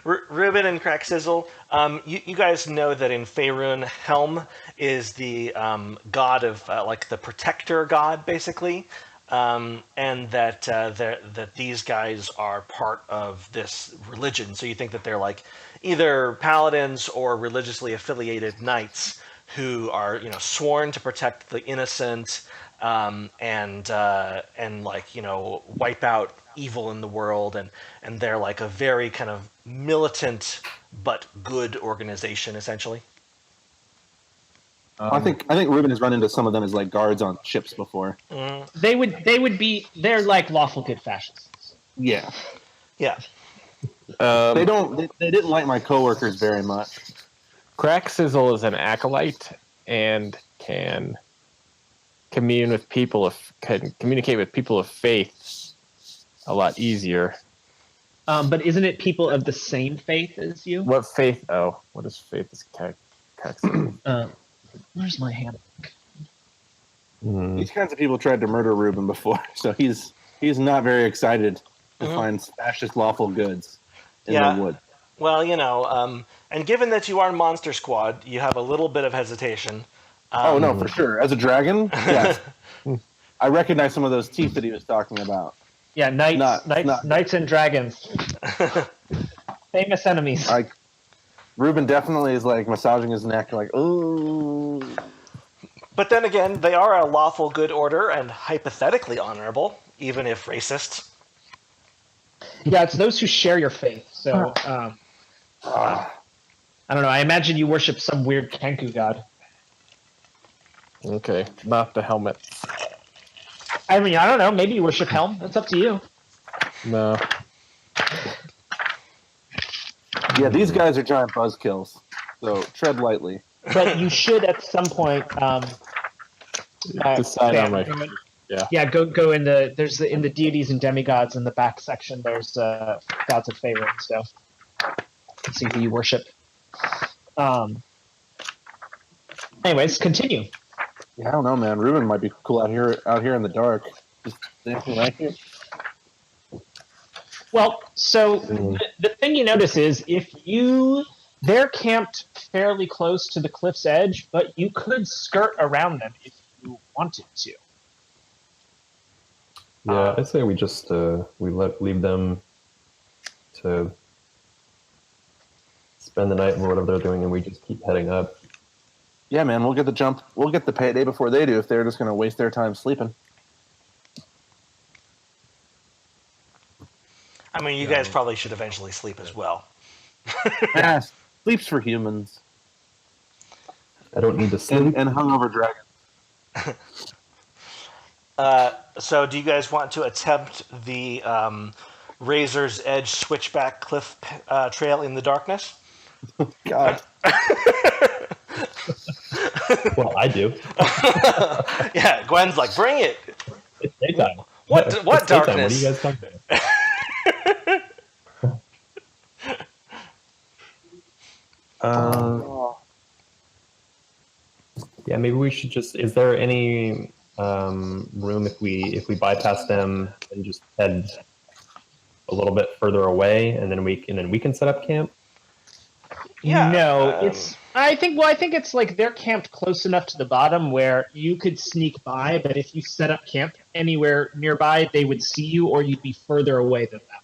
Ruben and Crack Sizzle, you guys know that in Faerun, Helm is the god of like the protector god, basically, and that these guys are part of this religion. So you think that they're like either paladins or religiously affiliated knights who are sworn to protect the innocent. And like wipe out evil in the world, and they're like a very kind of militant but good organization, essentially. I think Ruben has run into some of them as like guards on ships before. They're like lawful good fascists. Yeah, Yeah. they didn't like my coworkers very much. Crack Sizzle is an acolyte and can communicate with people of faith a lot easier. But isn't it people of the same faith as you? What faith? Oh, what is faith? Is Crack Sizzle? Where's my hand? These kinds of people tried to murder Ruben before, so he's not very excited to find fascist lawful goods in the wood. Well, and given that you are Monster Squad, you have a little bit of hesitation. Oh no, for sure. As a dragon, yes. I recognize some of those teeth that he was talking about. Yeah, knights and dragons. Famous enemies. Like Ruben definitely is like massaging his neck, like, ooh. But then again, they are a lawful good order and hypothetically honorable, even if racist. Yeah, it's those who share your faith. So, I don't know. I imagine you worship some weird Kenku god. Okay, not the helmet. I mean, I don't know. Maybe you worship Helm. That's up to you. No. Yeah, these guys are giant buzzkills, so tread lightly. But you should at some point Decide on my. Yeah, go in in the deities and demigods in the back section. There's gods of favor and stuff. See who you worship. Anyways, continue. Yeah, I don't know, man. Ruben might be cool out here in the dark. Just dancing right here. Well, so the thing you notice is they're camped fairly close to the cliff's edge, but you could skirt around them if you wanted to. Yeah, I say we just leave them to spend the night and whatever they're doing, and we just keep heading up. Yeah, man, we'll get the payday before they do if they're just going to waste their time sleeping. I mean, you guys probably should eventually sleep as well. Sleep's for humans. I don't need to sleep. And hungover dragons. So do you guys want to attempt the Razor's Edge switchback cliff trail in the darkness? God. Well, I do. Yeah, Gwen's like, bring it. It's daytime. What It's darkness? daytime. What are you guys talking about? Yeah, maybe we should just. Is there any room if we bypass them and just head a little bit further away, and then we can set up camp? Yeah. No, I think it's like they're camped close enough to the bottom where you could sneak by, but if you set up camp anywhere nearby, they would see you, or you'd be further away than them.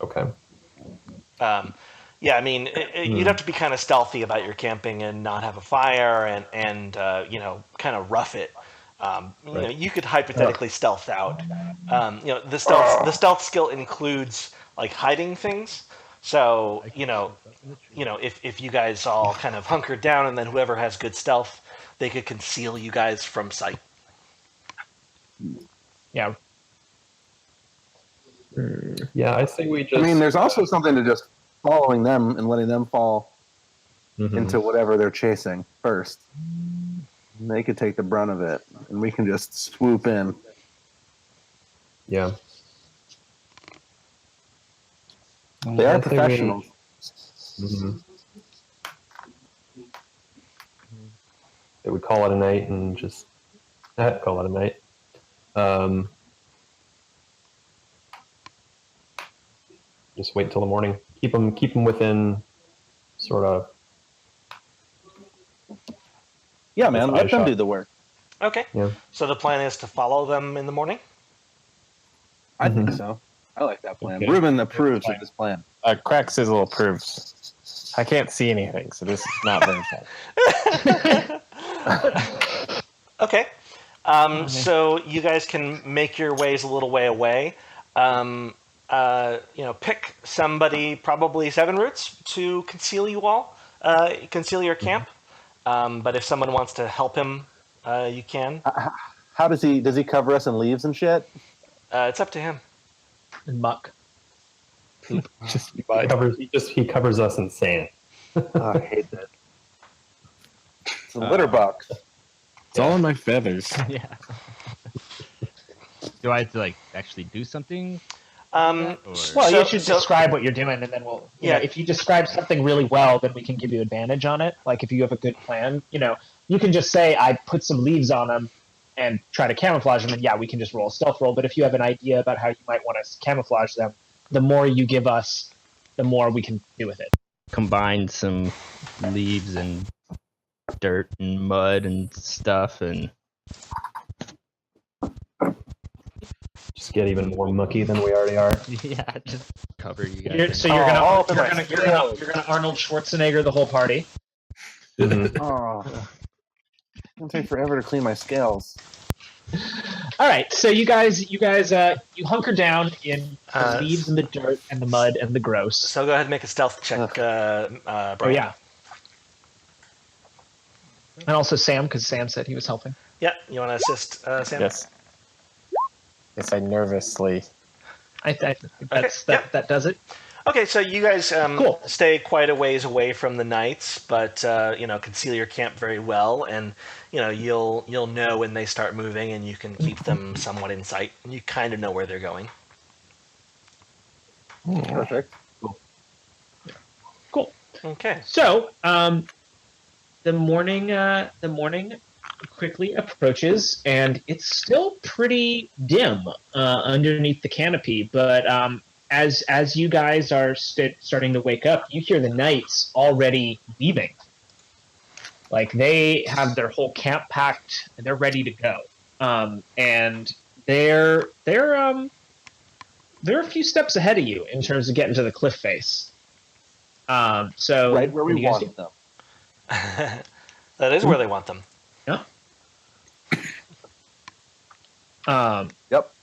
Okay. Yeah, I mean, you'd have to be kind of stealthy about your camping and not have a fire and kind of rough it. Right. You could hypothetically stealth out. The stealth skill includes like hiding things. So if you guys all kind of hunkered down and then whoever has good stealth, they could conceal you guys from sight. Yeah. Yeah, I say we just. I mean, there's also something to just following them and letting them fall into whatever they're chasing first. And they could take the brunt of it, and we can just swoop in. Yeah. They are professionals. They would call it a night and just call it a night. Just wait until the morning. Keep them within sort of. Yeah, man, let them do the work. Okay. Yeah. So the plan is to follow them in the morning? I think so. I like that plan. Okay. Ruben approves of this plan. Crack Sizzle approves. I can't see anything, so this is not very fun. Okay. So you guys can make your ways a little way away. Pick somebody, probably Seven Roots, to conceal you all, conceal your camp. But if someone wants to help him, you can. How does he cover us in leaves and shit? It's up to him. And muck. Just He covers us in sand. Oh, I hate that. It's a litter box. It's all in my feathers. Yeah. Do I have to like actually do something? Um, Or... Well, So- you should so- describe what you're doing, and then we'll. Yeah. If you describe something really well, then we can give you advantage on it. Like if you have a good plan, you can just say, "I put some leaves on them," and try to camouflage them, and yeah, we can just roll a stealth roll. But if you have an idea about how you might want to camouflage them, the more you give us, the more we can do with it. Combine some leaves and dirt and mud and stuff, and Just get even more mucky than we already are. yeah, just cover you guys. You're, so in- you're gonna Oh, you're gonna you're gonna you're gonna Arnold Schwarzenegger the whole party. Mhm. Oh, it's gonna take forever to clean my scales. All right, so you guys you hunker down in the Uh, leaves and the dirt and the mud and the gross. So go ahead and make a stealth check, Brian. Oh yeah. And also Sam, because Sam said he was helping. Yeah, you want to assist Sam? Yes. Yes, I nervously. That does it. Okay, so you guys Cool. stay quite a ways away from the knights, but conceal your camp very well, and you'll know when they start moving, and you can keep them somewhat in sight, and you kind of know where they're going. Perfect. Cool. Okay. So, the morning quickly approaches, and it's still pretty dim underneath the canopy. But as you guys are starting to wake up, you hear the knights already leaving. Like they have their whole camp packed, and they're ready to go. And they're a few steps ahead of you in terms of getting to the cliff face. So Right where what do we you guys do? want them. That is where they want them. Yeah. Yep.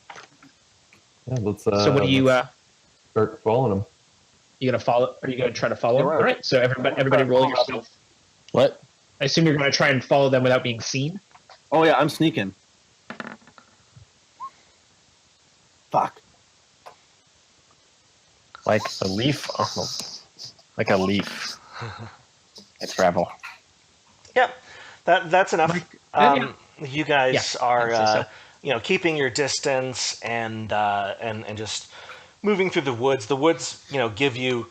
Yeah, let's. So what do you? Start following them. You gonna follow? Are you gonna try to follow? Yeah, Them? right. All right. So everybody roll yourself. What? I assume you're gonna try and follow them without being seen. Oh yeah, I'm sneaking. Fuck. Like a leaf? Oh, like a leaf. I travel. Yeah, that's enough. Yeah. You guys Yeah, I'd say are, keeping your distance and just moving through the woods. The woods, give you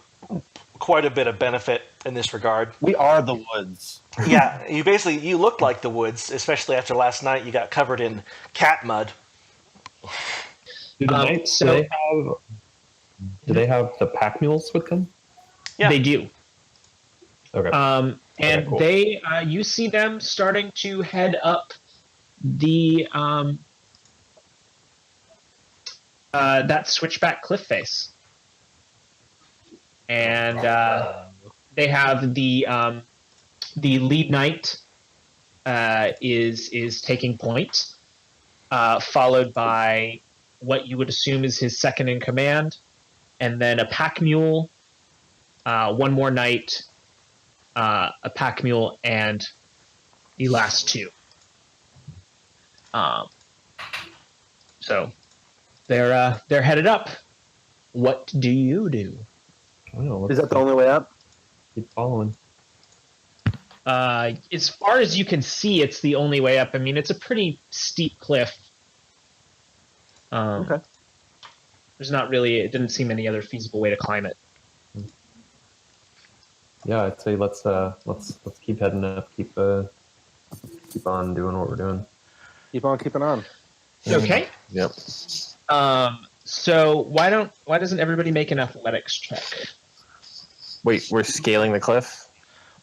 quite a bit of benefit in this regard. We are the woods. Yeah, you look like the woods, especially after last night. You got covered in cat mud. Do the knights? so- Do they have the pack mules with them? Yeah. They do. Okay. And Okay, cool. they, you see them starting to head up the that switchback cliff face, and they have the lead knight is taking point, followed by what you would assume is his second in command, and then a pack mule, one more knight, a pack mule, and the last two. So they're headed up. What do you do? I don't know. Is that the only way up? Keep following? As far as you can see, it's the only way up. I mean, it's a pretty steep cliff. Okay. There's not really. It didn't seem any other feasible way to climb it. Yeah, I'd say let's keep heading up. Keep on doing what we're doing. Keep on keeping on. Okay. Yep. So why doesn't everybody make an athletics check? Wait, we're scaling the cliff?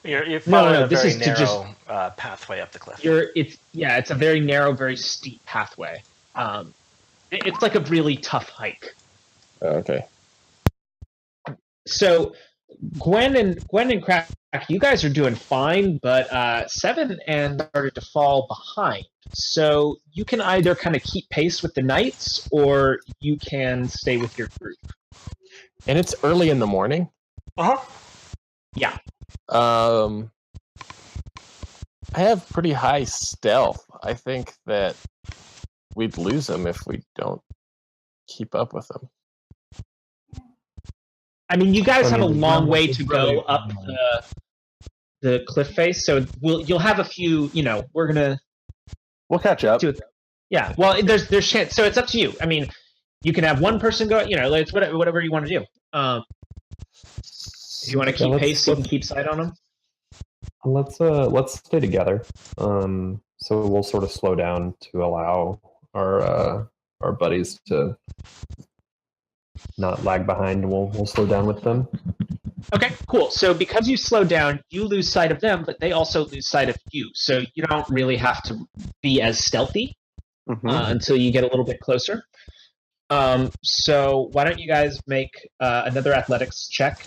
You're following a this very is to narrow pathway up the cliff. It's a very narrow, very steep pathway. It's like a really tough hike. Oh, okay. So Gwen and Crack, you guys are doing fine, but Seven and started to fall behind. So you can either kind of keep pace with the knights, or you can stay with your group. And it's early in the morning? Uh huh. Yeah. I have pretty high stealth. I think that we'd lose them if we don't keep up with them. I mean, you guys have a long way it's to really go up the cliff face, so you'll have a few. We'll catch up. Yeah. Well, there's chance. So it's up to you. I mean, you can have one person go. It's whatever you want to do. If you want to keep pace, you can keep sight on them. Let's stay together. So we'll sort of slow down to allow our buddies to not lag behind. We'll slow down with them. Okay, cool. So because you slow down, you lose sight of them, but they also lose sight of you. So you don't really have to be as stealthy until you get a little bit closer. So why don't you guys make another athletics check?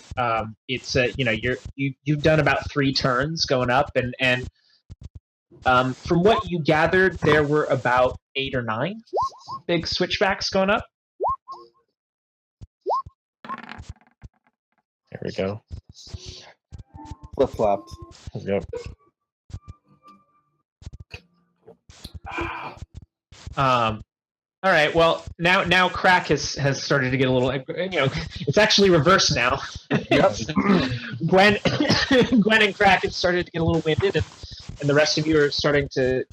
It's you've done about 3 turns going up, and from what you gathered, there were about 8 or 9 big switchbacks going up. There we go. Flip flopped. Yep. All right. Well, now crack has started to get a little. It's actually reversed now. Yep. Gwen and crack have started to get a little winded, and the rest of you are starting to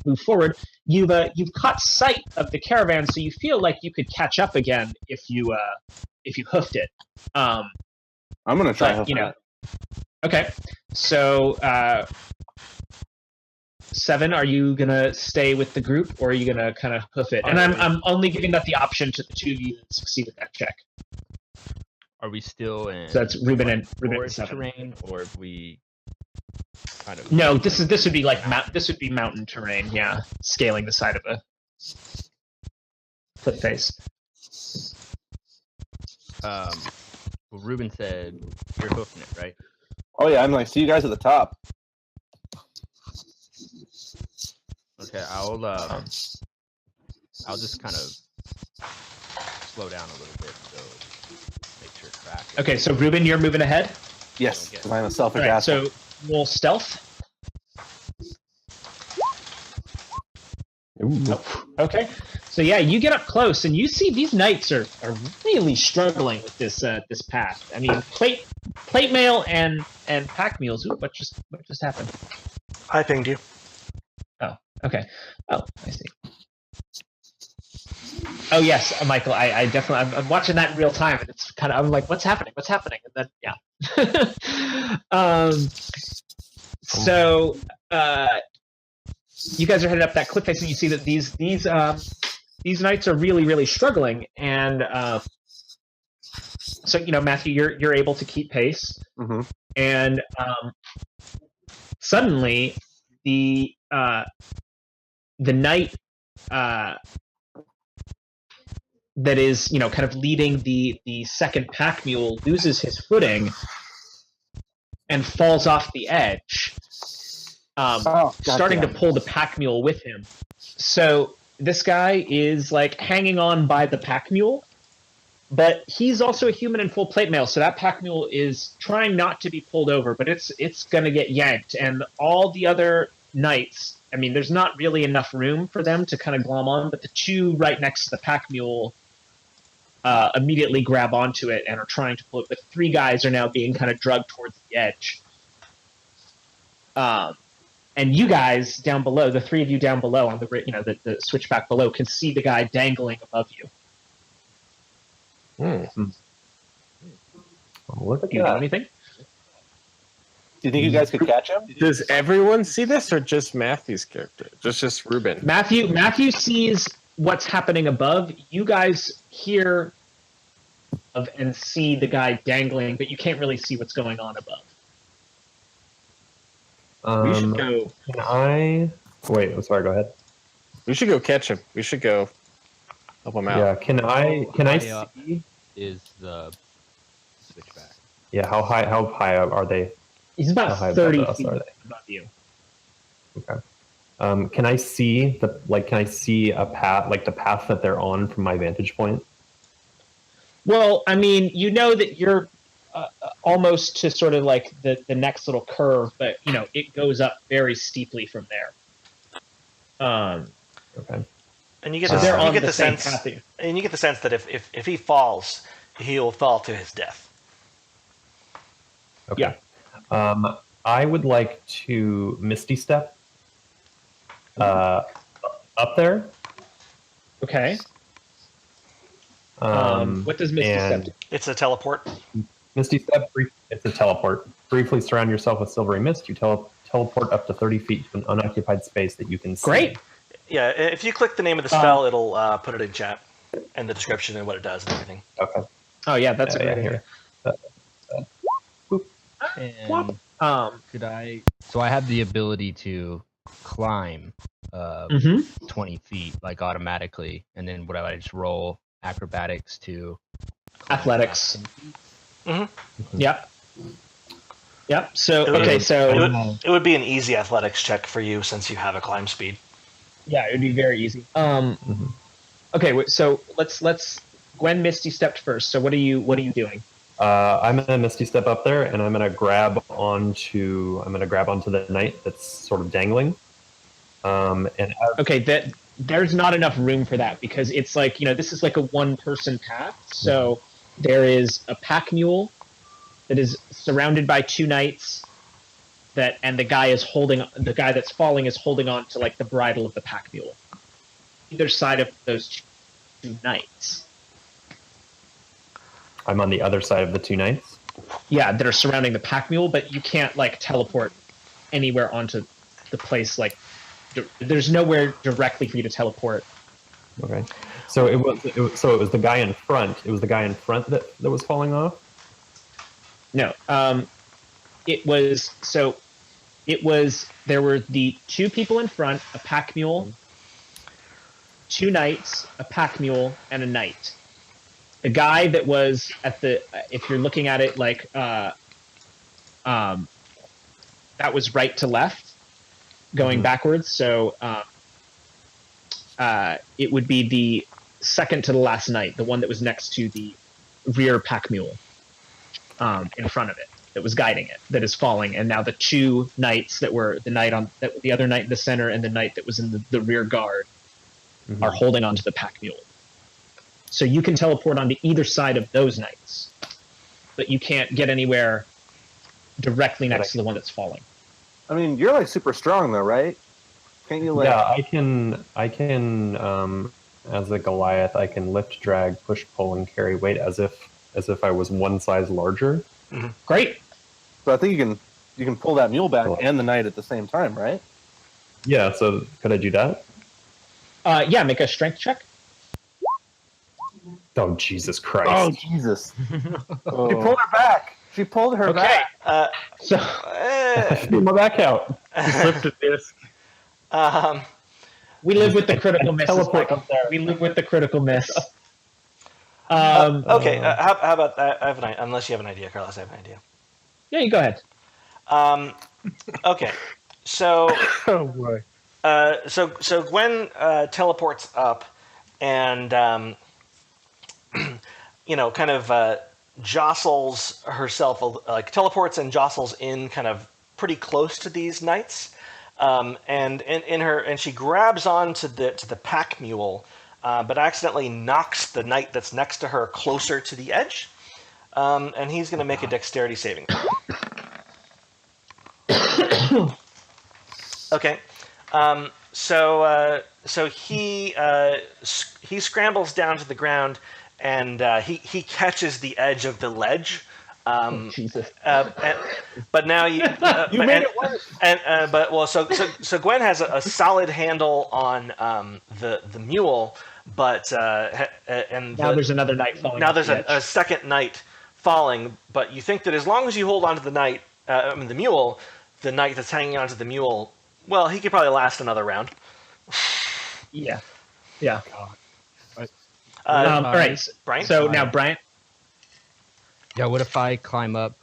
move forward. You've caught sight of the caravan, so you feel like you could catch up again if you hoofed it. I'm gonna try. But, okay. So 7, are you gonna stay with the group, or are you gonna kind of hoof it? And I'm only giving that the option to the 2 of you that succeed at that check. Are we still in? So that's Ruben and forest 7. terrain, or if we kind of? No, this would be like this would be mountain terrain. Yeah, scaling the side of a cliff face. Well, Ruben said you're hoofing it, right? Oh yeah, I'm like, see you guys at the top. Okay, I'll just kind of slow down a little bit so make sure track. Okay, so Ruben, you're moving ahead. Yes, because I'm a All selfish right, asshole. so roll stealth. Ooh. Okay, so yeah, you get up close and you see these knights are really struggling with this this path. I mean, plate mail and pack mules. Ooh, what just happened? I pinged you. Oh, okay. Oh, I see. Oh yes, Michael. I definitely. I'm watching that in real time, and it's kind of. I'm like, what's happening? What's happening? And then yeah. So you guys are headed up that cliff face, and you see that these knights are really struggling, and so Matthew, you're able to keep pace, and suddenly the knight that is kind of leading the second pack mule loses his footing and falls off the edge, starting to pull the pack mule with him. So this guy is like hanging on by the pack mule, but he's also a human in full plate mail, so that pack mule is trying not to be pulled over, but it's gonna get yanked. And all the other knights, I mean, there's not really enough room for them to kind of glom on, but the 2 right next to the pack mule immediately grab onto it and are trying to pull it. But 3 guys are now being kind of drugged towards the edge. And you guys down below, the 3 of you down below on the switchback below, can see the guy dangling above you. Look at Do you do that. anything? Do you think you guys could catch him? Does everyone see this, or just Matthew's character? Just Ruben? Matthew sees what's happening above. You guys hear and see the guy dangling, but you can't really see what's going on above. We should go. Can I? Wait, I'm sorry. Go ahead. We should go catch him. We should go help him out. Yeah. Can I high up see? is the switchback? Yeah. How high up are they? He's How about high above 30 us feet are they? above you. Okay. Can I see Can I see a path, like the path that they're on, from my vantage point? Well, I mean, you know that you're almost to sort of like the next little curve, but it goes up very steeply from there. Okay. And you get So the, they're you on get the the same sense, path. and you get the sense that if he falls, he'll fall to his death. Okay. I would like to Misty Step up there. Okay. What does Misty Step do? It's a teleport. Misty Step, it's a teleport. Briefly surround yourself with silvery mist. You teleport up to 30 feet to an unoccupied space that you can see. Great. Yeah, if you click the name of the spell, it'll put it in chat and the description and what it does and everything. Okay. Oh yeah, that's a great idea. And could I? So I have the ability to climb 20 feet like automatically, and then would I just roll acrobatics to climb Athletics. Mhm. Yep. So It would be an easy athletics check for you since you have a climb speed. yeah, it would be very easy. Okay, so let's. Gwen Misty stepped first. So what are you doing? I'm gonna Misty Step up there, and I'm gonna grab onto the knight that's sort of dangling. Okay, there's not enough room for that because it's like this is like a one-person path. So there is a pack mule that is surrounded by two knights. And the guy that's falling is holding on to like the bridle of the pack mule. Either side of those two knights. I'm on the other side of the two knights. Yeah, that are surrounding the pack mule, but you can't like teleport anywhere onto the place. Like, there's nowhere directly for you to teleport. Okay, so it was the guy in front. It was the guy in front that was falling off. No, there were the two people in front, a pack mule, two knights, a pack mule, and a knight. The guy that was if you're looking at it like, that was right to left, going backwards. So, it would be the second to the last knight, the one that was next to the rear pack mule, in front of it, that was guiding it, that is falling. And now the two knights that were the other knight in the center and the knight that was in the rear guard are holding onto the pack mule. So you can teleport onto either side of those knights, but you can't get anywhere directly next to the one that's falling. I mean, you're like super strong though, right? Can't you like? Yeah, I can. As a Goliath, I can lift, drag, push, pull, and carry weight as if I was one size larger. Mm-hmm. Great. So I think you can pull that mule back and the knight at the same time, right? Yeah. So could I do that? Yeah. Make a strength check. Oh Jesus Christ! Oh Jesus! She pulled her back. She pulled her back. So Threw my back out. Slipped a disc. we live with the critical miss. Teleport up there. We live with the critical miss. Okay, how about that? I have an idea. Unless you have an idea, Carlos, I have an idea. Yeah, you go ahead. Okay, so Oh boy. so Gwen teleports up and kind of jostles herself, like teleports and jostles in kind of pretty close to these knights, and she grabs onto the pack mule, but accidentally knocks the knight that's next to her closer to the edge, and he's going to make a dexterity saving throw. Okay, so he scrambles down to the ground, and he catches the edge of the ledge. Jesus. But now you made it worse. So Gwen has a solid handle on the mule, but Now there's another knight falling. now off there's the a edge. second knight falling. But you think that as long as you hold onto the knight, the mule, the knight that's hanging onto the mule, well, he could probably last another round. Yeah. All right, Brian. So now Brian. Yeah, what if I climb up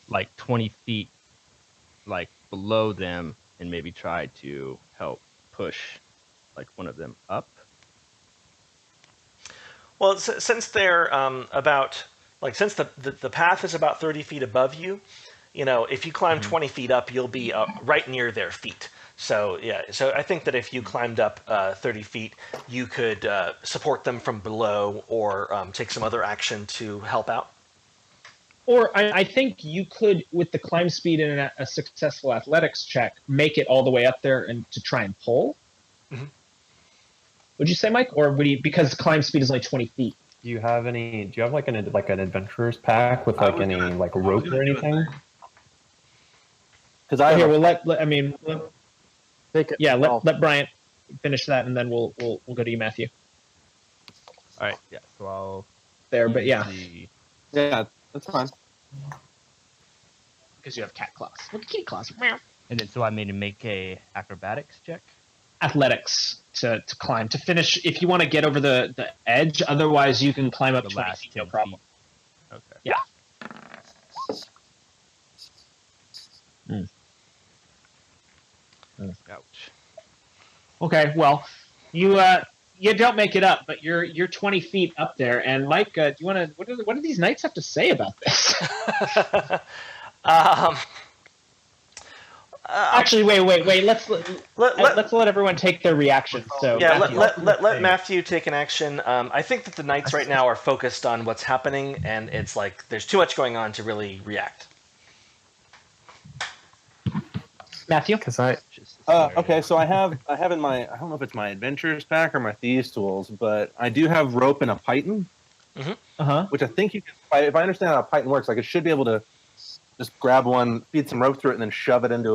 like 20 feet like below them and maybe try to help push like one of them up? Well, since they're since the path is about 30 feet above you, if you climb 20 feet up, you'll be right near their feet. So yeah, so I think that if you climbed up 30 feet, you could support them from below or take some other action to help out. Or I think you could, with the climb speed and a successful athletics check, make it all the way up there and to try and pull. Mm-hmm. Would you say, Mike, or would you, because climb speed is only 20 feet? Do you have like an adventurer's pack with like any like rope or anything? Because I Here, have we'll let let Bryant finish that, and then we'll go to you, Matthew. All right. Yeah. So I'll There, but yeah, yeah, that's fine. because you have cat claws. Look at kitty claws. and then so I made him make a acrobatics check. Athletics to climb to finish. If you want to get over the edge, otherwise you can climb up The 20 last feet, no 10 problem. feet. Okay. Yeah. Ouch. Okay, well, you don't make it up, but you're 20 feet up there. And Mike, do you want to? What do these knights have to say about this? Actually, wait. Let's let everyone take their reaction. So Yeah, Matthew. let Matthew take an action. I think that the knights right now are focused on what's happening, and it's like there's too much going on to really react. Matthew. Because I Okay, so I have in my, I don't know if it's my adventurers pack or my thieves tools, but I do have rope and a python, which I think you can. If I understand how a python works, like it should be able to just grab one, feed some rope through it, and then shove it into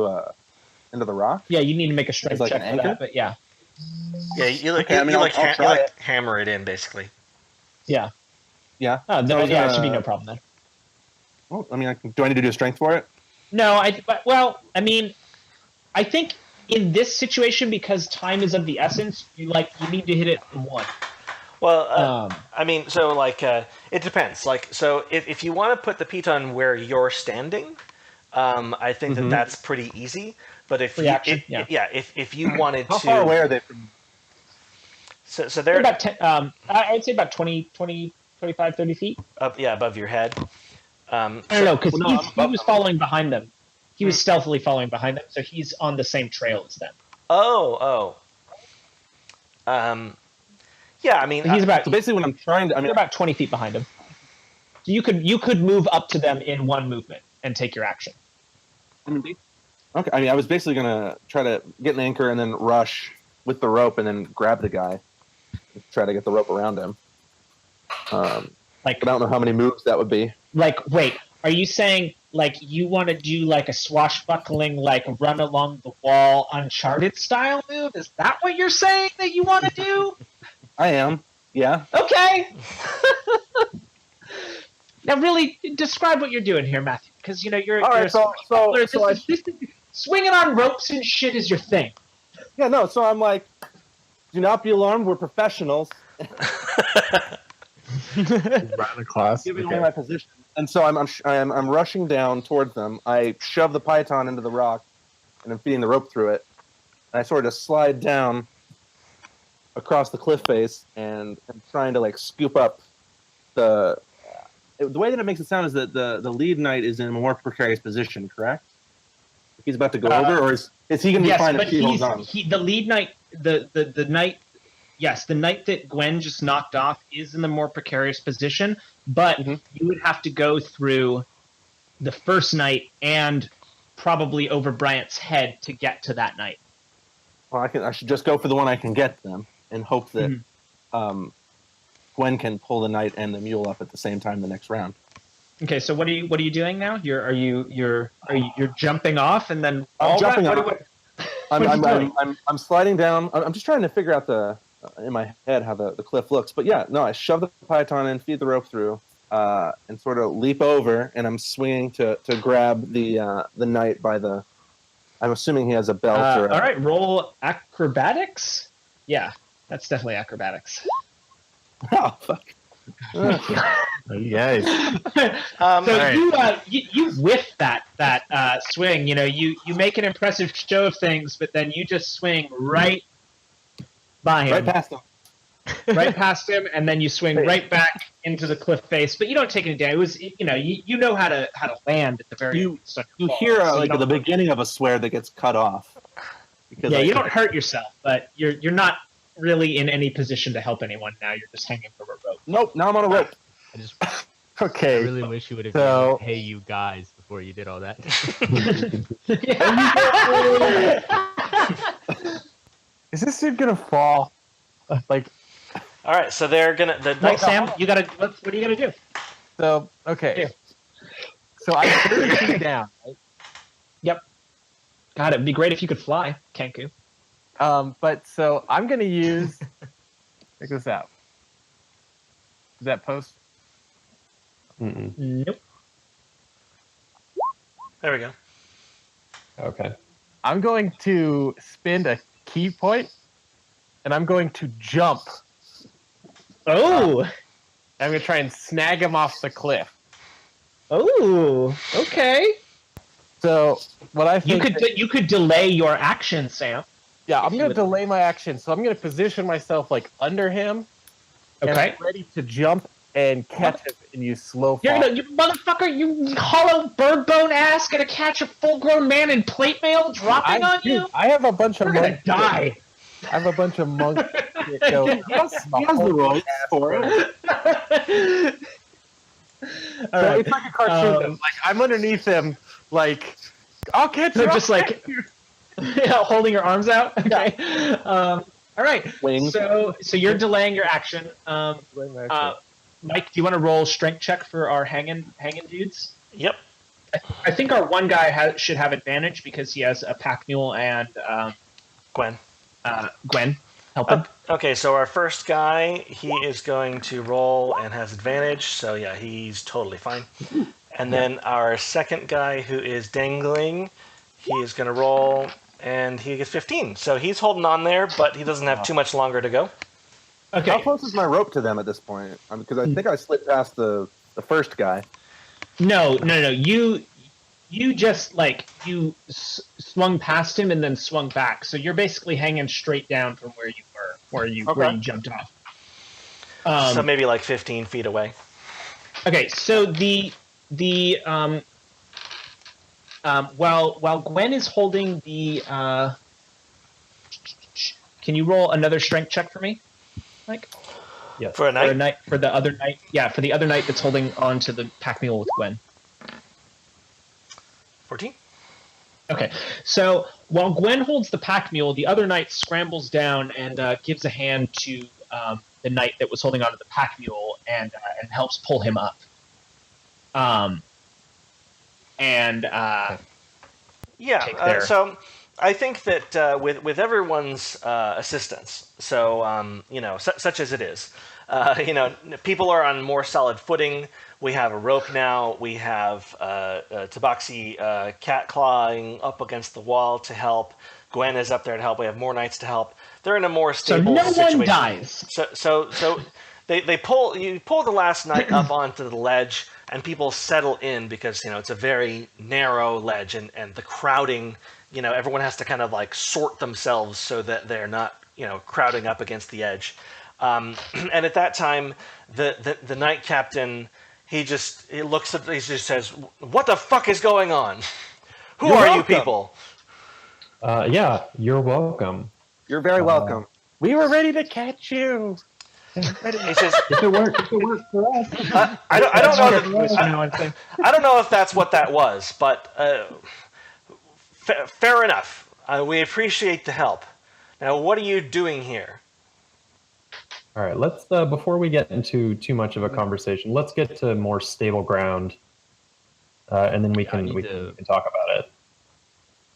the rock. Yeah, you need to make a strength Like check an for anchor? that, but yeah. Yeah, you Okay, I mean, I'll try it. hammer it in basically. Yeah. Yeah. Oh, So no, I was yeah, it gonna- should be no problem then. Well, I mean, do I need to do a strength for it? No, I think in this situation, because time is of the essence, you need to hit it from one. Well, I mean, so like it depends. Like, so if you want to put the piton where you're standing, I think that that's pretty easy. But if Reaction, if you wanted How to, far away are they from? They're so they're about 10. I'd say about 20, 25, 30 feet. above your head. I don't know, because Well, no, I'm he above was them. following behind them. He was stealthily following behind them, so he's on the same trail as them. Yeah, I mean, So he's about So basically, when I'm trying to, I mean, you're about 20 feet behind him. So you could move up to them in one movement and take your action. okay. I mean, I was basically gonna try to get an anchor and then rush with the rope and then grab the guy, and try to get the rope around him. Like, But I don't know how many moves that would be. wait, are you saying like you want to do like a swashbuckling, like run along the wall, Uncharted style move? Is that what you're saying that you want to do? I am. Yeah. Okay. Now, really describe what you're doing here, Matthew, because you're. All right. you're a So swashbuckler. I, This is- swinging on ropes and shit is your thing. yeah, no. So I'm like, do not be alarmed. We're professionals. right across. Giving away my position. And so I'm rushing down towards them. I shove the python into the rock, and I'm feeding the rope through it. And I sort of slide down across the cliff face, and I'm trying to like scoop up the way that it makes it sound is that the lead knight is in a more precarious position, correct? He's about to go over, or is he going to be fine but if he holds on? the lead knight, the knight. Yes, the knight that Gwen just knocked off is in the more precarious position, but you would have to go through the first knight and probably over Bryant's head to get to that knight. Well, I should just go for the one I can get then, and hope that Gwen can pull the knight and the mule up at the same time the next round. Okay, so what are you doing now? You're jumping off and then I'm jumping what- off. what- what are you doing? I'm sliding down. I'm just trying to figure out in my head how the cliff looks. But yeah, no, I shove the python in, feed the rope through, and sort of leap over, and I'm swinging to grab the knight by the. I'm assuming he has a belt. All right, roll acrobatics. Yeah, that's definitely acrobatics. Oh fuck! You guys. So you whiff that swing. You make an impressive show of things, but then you just swing right by him. Right past him. right past him, and then you swing right back into the cliff face. But you don't take any damage. It was, you know how to land at the very You start. you hear like at the beginning of a swear that gets cut off. Because Yeah, you don't hurt yourself, but you're not really in any position to help anyone now. You're just hanging from a rope. Nope. Now I'm on a rope. I Okay. really wish you would have So- yelled, "Hey, you guys!" before you did all that. Is this dude gonna fall? Like, All right, so they're gonna Right, Sam, you gotta. What are you gonna do? so okay. Here. So I'm 30 feet down. Right? God, it'd be great if you could fly, Kenku. But so I'm gonna use. Check this out. Is that post? Mm-mm. Nope. There we go. Okay. I'm going to spend a key point, and I'm going to jump. Oh. I'm gonna try and snag him off the cliff. Oh. Okay. So what I You think could delay your action, Sam. yeah, I'm if you gonna would- delay my action. So I'm gonna position myself like under him, and Okay. I'm ready to jump and catch him and use slow fall. You motherfucker, you hollow bird bone ass, gonna catch a full-grown man in plate mail dropping on you? I have a bunch of You're gonna monks. die. I have a bunch of monks. that go, He has the roids for it. All So right. it's like a cartoon. though. Like I'm underneath him, like I'll catch you. So just I'll like- catch you. Yeah, holding your arms out. Okay. All right. Wings. So you're delaying your action. Mike, do you want to roll strength check for our hanging dudes? Yep. I think our one guy should have advantage because he has a pack mule and Gwen. Gwen helping. Okay, so our first guy, he is going to roll and has advantage, so yeah, he's totally fine. And then our second guy, who is dangling, he is going to roll, and he gets 15. So he's holding on there, but he doesn't have too much longer to go. Okay. How close is my rope to them at this point? Because I think I slipped past the first guy. No. You just swung past him and then swung back. So you're basically hanging straight down from where you were, where you jumped off. So maybe like 15 feet away. Okay, so while Gwen is holding the can you roll another strength check for me, Mike? Yes. For a night? For the other knight. Yeah, for the other knight that's holding on to the pack mule with Gwen. 14? Okay, so while Gwen holds the pack mule, the other knight scrambles down and gives a hand to the knight that was holding onto the pack mule and helps pull him up. Yeah, take their- so I think that with everyone's assistance, so such as it is, people are on more solid footing. We have a rope now. We have Tabaxi cat clawing up against the wall to help. Gwen is up there to help. We have more knights to help. They're in a more stable so no situation. one dies. So they pull the last knight up onto the ledge, and people settle in because it's a very narrow ledge, and the crowding. Everyone has to kind of like sort themselves so that they're not crowding up against the edge. And at that time, the knight captain he just says, "What the fuck is going on? Who You're are you welcome. people?" Yeah, you're welcome. You're very welcome. We were ready to catch you. He says, If it worked for us. I don't know. I don't know if that's what that was, but fair enough. We appreciate the help. Now, what are you doing here? All right, let's before we get into too much of a conversation, let's get to more stable ground, and then we I can need we to- can talk about it.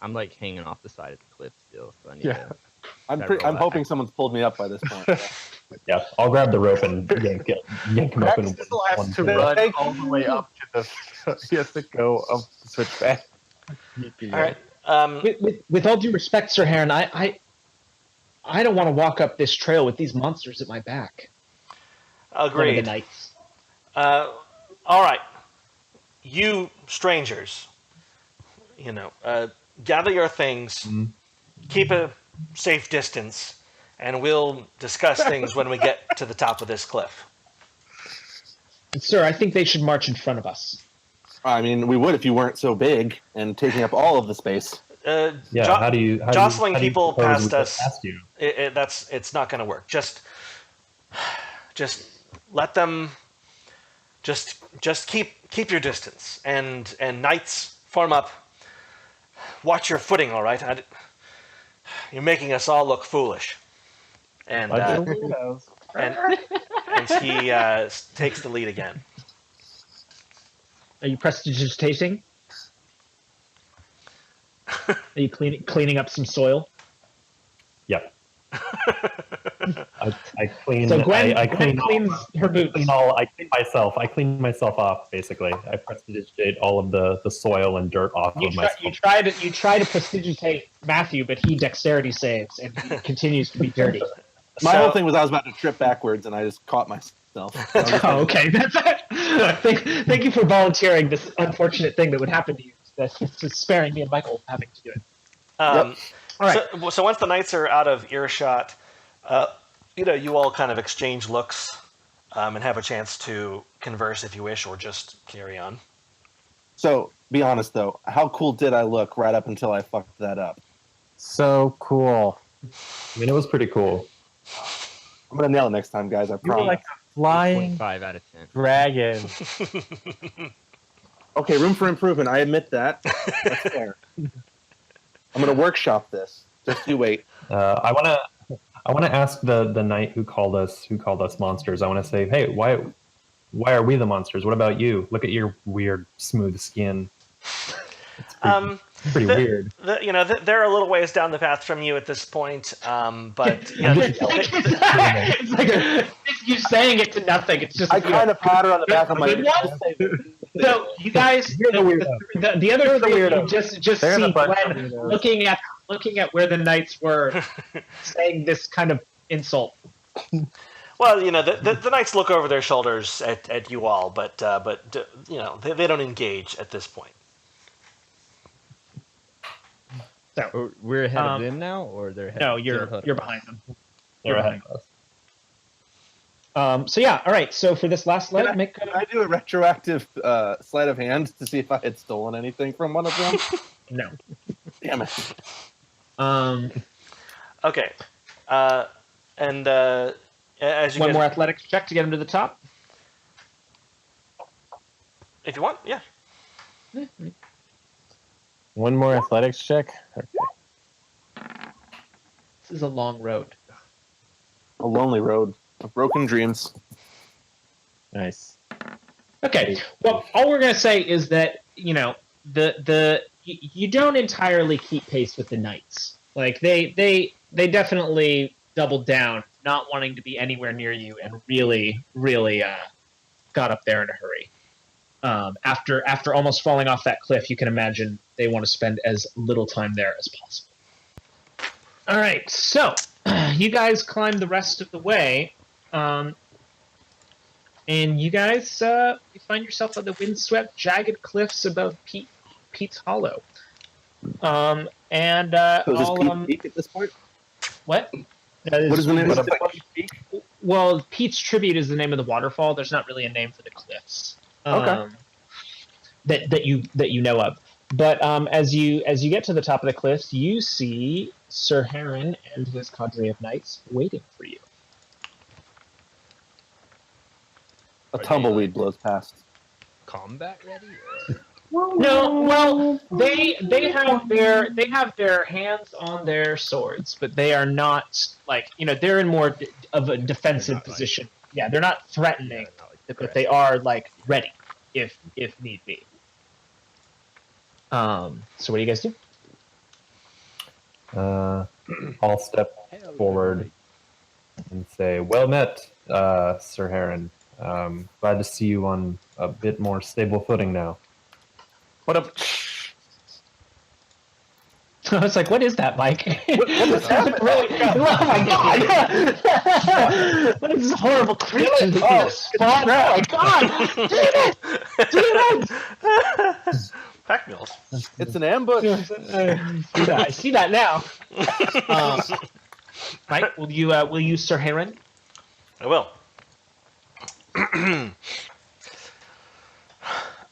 I'm like hanging off the side of the cliff still, so I need Yeah. to. I'm hoping someone's pulled me up by this point. Yeah, I'll grab the rope and yank him up in Still has one to swing. run all the way up to the. He has to go up the switchback. All right. With all due respect, Sir Heron, I don't want to walk up this trail with these monsters at my back. One of the Agreed. knights. All right, you strangers. Gather your things, keep a safe distance, and we'll discuss things when we get to the top of this cliff. Sir, I think they should march in front of us. I mean, we would if you weren't so big and taking up all of the space. How do you jostling people propose we past get us? past you? It's not going to work. Just let them. Just keep your distance, and knights form up. Watch your footing, all right? You're making us all look foolish. And and he takes the lead again. Are you prestidigitating? Are you cleaning up some soil? Yep. I clean. So Gwen, I clean cleans her boots. I clean myself. I clean myself off. Basically, I prestidigitate all of the soil and dirt off of myself. You try to prestidigitate Matthew, but he dexterity saves and he continues to be dirty. My whole thing was I was about to trip backwards and I just caught myself. Oh, okay. Thank you for volunteering this unfortunate thing that would happen to you. That's just sparing me and Michael having to do it. All right. So once the knights are out of earshot, you all kind of exchange looks and have a chance to converse if you wish, or just carry on. So, be honest though, how cool did I look right up until I fucked that up? So cool. I mean, it was pretty cool. I'm gonna nail it next time, guys. I You were promise. like a flying 5 out of 10. dragon. Okay, room for improvement. I admit that. That's fair. I'm gonna workshop this. Just you wait. I want to ask the knight who called us monsters. I want to say, hey, why are we the monsters? What about you? Look at your weird smooth skin. It's pretty weird. They're a little ways down the path from you at this point, but It's like you saying it to nothing. It's just I kind of pat her on the back of my head. So you guys, the other three of you just They're the see bunch of Gwen weirdos. looking at where the knights were, saying this kind of insult. well, the knights look over their shoulders at you all, but they don't engage at this point. So We're ahead of them now, or they're ahead? no, they're you're behind them. They're ahead of us. So yeah, all right. So for this last slide, Can I do a retroactive sleight of hand to see if I had stolen anything from one of them? no. Damn it. Okay, and as you One guys, more athletics check to get him to the top. if you want, yeah. One more athletics check. Okay. This is a long road. A lonely road of broken dreams. Nice. Okay. Well, all we're gonna say is that you don't entirely keep pace with the knights. Like they definitely doubled down, not wanting to be anywhere near you, and really got up there in a hurry. After almost falling off that cliff, you can imagine they want to spend as little time there as possible. All right, so you guys climb the rest of the way, and you guys you find yourself on the windswept, jagged cliffs above Pete's Hollow. So is this Pete's Peak at this point? What? What is the name of the peak? Well, Pete's Tribute is the name of the waterfall. There's not really a name for the cliffs. Okay. That you know of. But as you get to the top of the cliffs, you see Sir Heron and his cadre of knights waiting for you. A tumbleweed blows past. Combat ready? No, well, they have their hands on their swords, but they are not they're in more of a defensive position. Yeah, they're not threatening, but they are ready if need be. So what do you guys do? I'll step forward and say, "Well met, Sir Heron. Glad to see you on a bit more stable footing now." What up? I was like, what is that, Mike? What is happening? Oh my god! What is this horrible creature? Oh my god! Damn it! Pack mules. It's an ambush. I see that now. Right? Will you, Sir Heron? I will.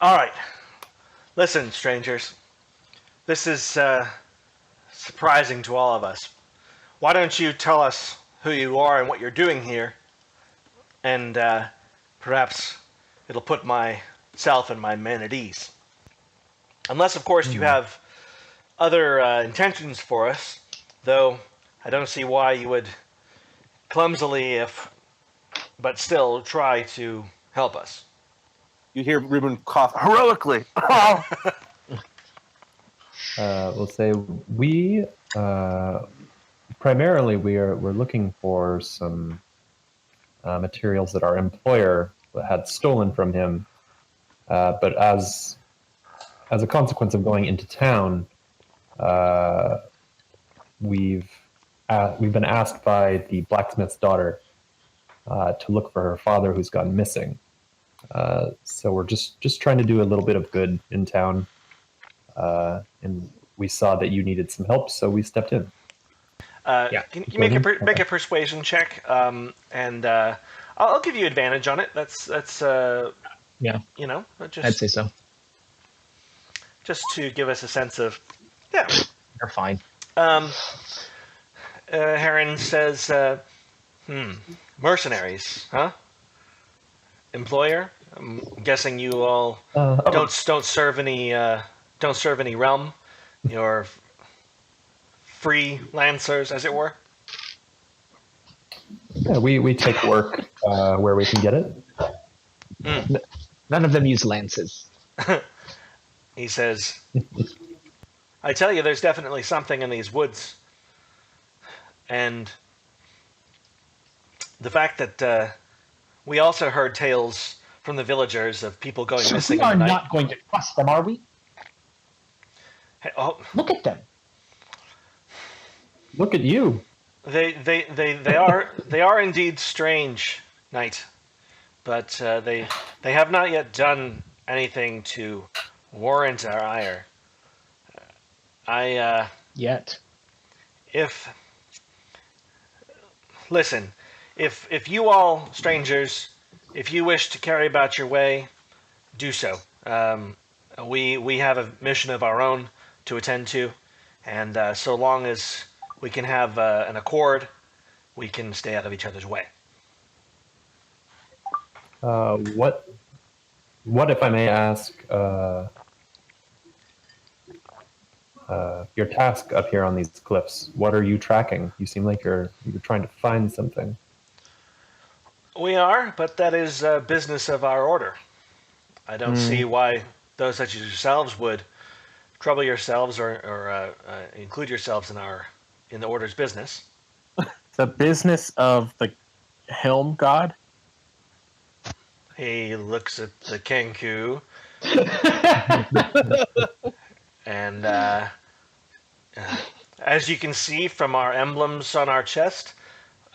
All right. Listen, strangers. This is surprising to all of us. Why don't you tell us who you are and what you're doing here? And perhaps it'll put myself and my men at ease. Unless, of course, you have other intentions for us, though I don't see why you would clumsily, but still try to help us. You hear Reuben cough heroically. We'll say we primarily we're looking for some materials that our employer had stolen from him, but as a consequence of going into town, we've been asked by the blacksmith's daughter to look for her father who's gone missing. So we're just trying to do a little bit of good in town, and we saw that you needed some help, so we stepped in. Can you make a persuasion check? And I'll give you advantage on it. That's Yeah. You know, I'd say so. Just to give us a sense of You're fine. Heron says, mercenaries, huh? Employer? I'm guessing you all don't serve any realm. You're freelancers, as it were. Yeah, we take work where we can get it. None of them use lances. He says, I tell you, there's definitely something in these woods. And the fact that we also heard tales from the villagers of people going missing We in are the night. not going to trust them, are we? Hey, oh, Look at them. Look at you. they are indeed strange, Knight, but they have not yet done anything to warrant our ire. Yet. If you all strangers, if you wish to carry about your way, do so. We have a mission of our own to attend to, and so long as we can have an accord, we can stay out of each other's way. What if I may ask, your task up here on these cliffs? What are you tracking? You seem like you're trying to find something. We are, but that is business of our order. I don't see why those such as yourselves would trouble yourselves or include yourselves in the order's business. The business of the Helm God? He looks at the Kenku, and as you can see from our emblems on our chest,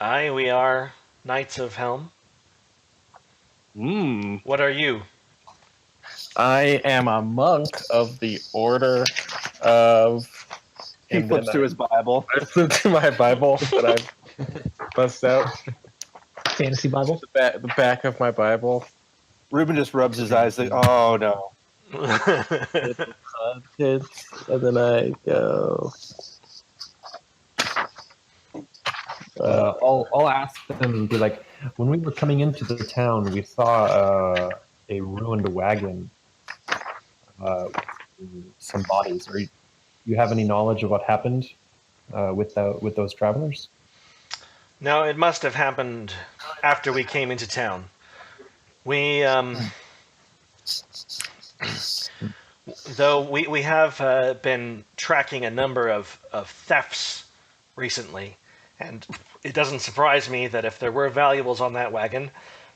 we are Knights of Helm. What are you? I am a monk of the Order of... He flips through his Bible. I flip through my Bible that I bust out. Fantasy Bible? The back of my Bible. Reuben just rubs his eyes like, oh no. And then I go... I'll ask them and be like, when we were coming into the town, we saw a ruined wagon with some bodies. Do you have any knowledge of what happened with those travelers? No, it must have happened after we came into town. We, though we have been tracking a number of thefts recently, and it doesn't surprise me that if there were valuables on that wagon,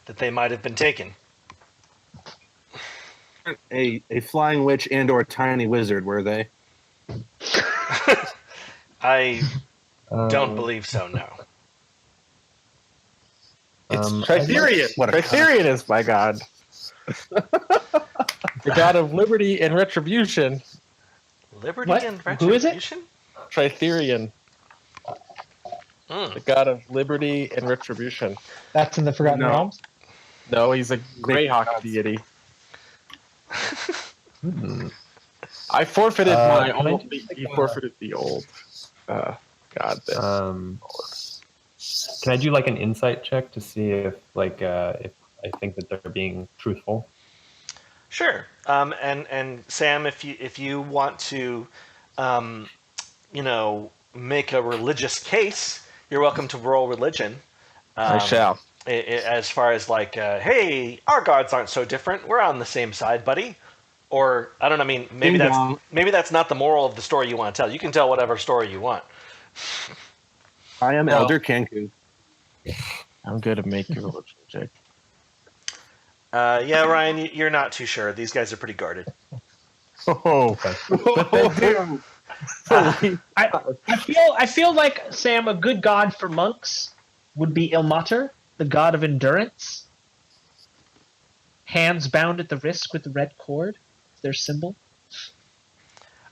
that they might have been taken. A flying witch and or tiny wizard, were they? I don't believe so, no. It's Tritherian. Tritherian is my god. The god of liberty and retribution. Liberty What? and Who is it? retribution? Tritherian. the god of liberty and retribution. That's in the Forgotten No. Realms. No, he's a Greyhawk gods. deity. Hmm. I forfeited my can I old. just He forfeited the old god. Then. Can I do like an insight check to see if if I think that they're being truthful? Sure. And Sam, if you want to, make a religious case, you're welcome to roll religion. I shall. As far as hey, our gods aren't so different. We're on the same side, buddy. Or I don't know. I mean, maybe that's not the moral of the story you want to tell. You can tell whatever story you want. I am Elder Kenku. I'm good at making a religion check. Yeah, Ryan, you're not too sure. These guys are pretty guarded. Oh, I feel like, Sam, a good god for monks would be Ilmater, the god of endurance. Hands bound at the wrist with the red cord, their symbol.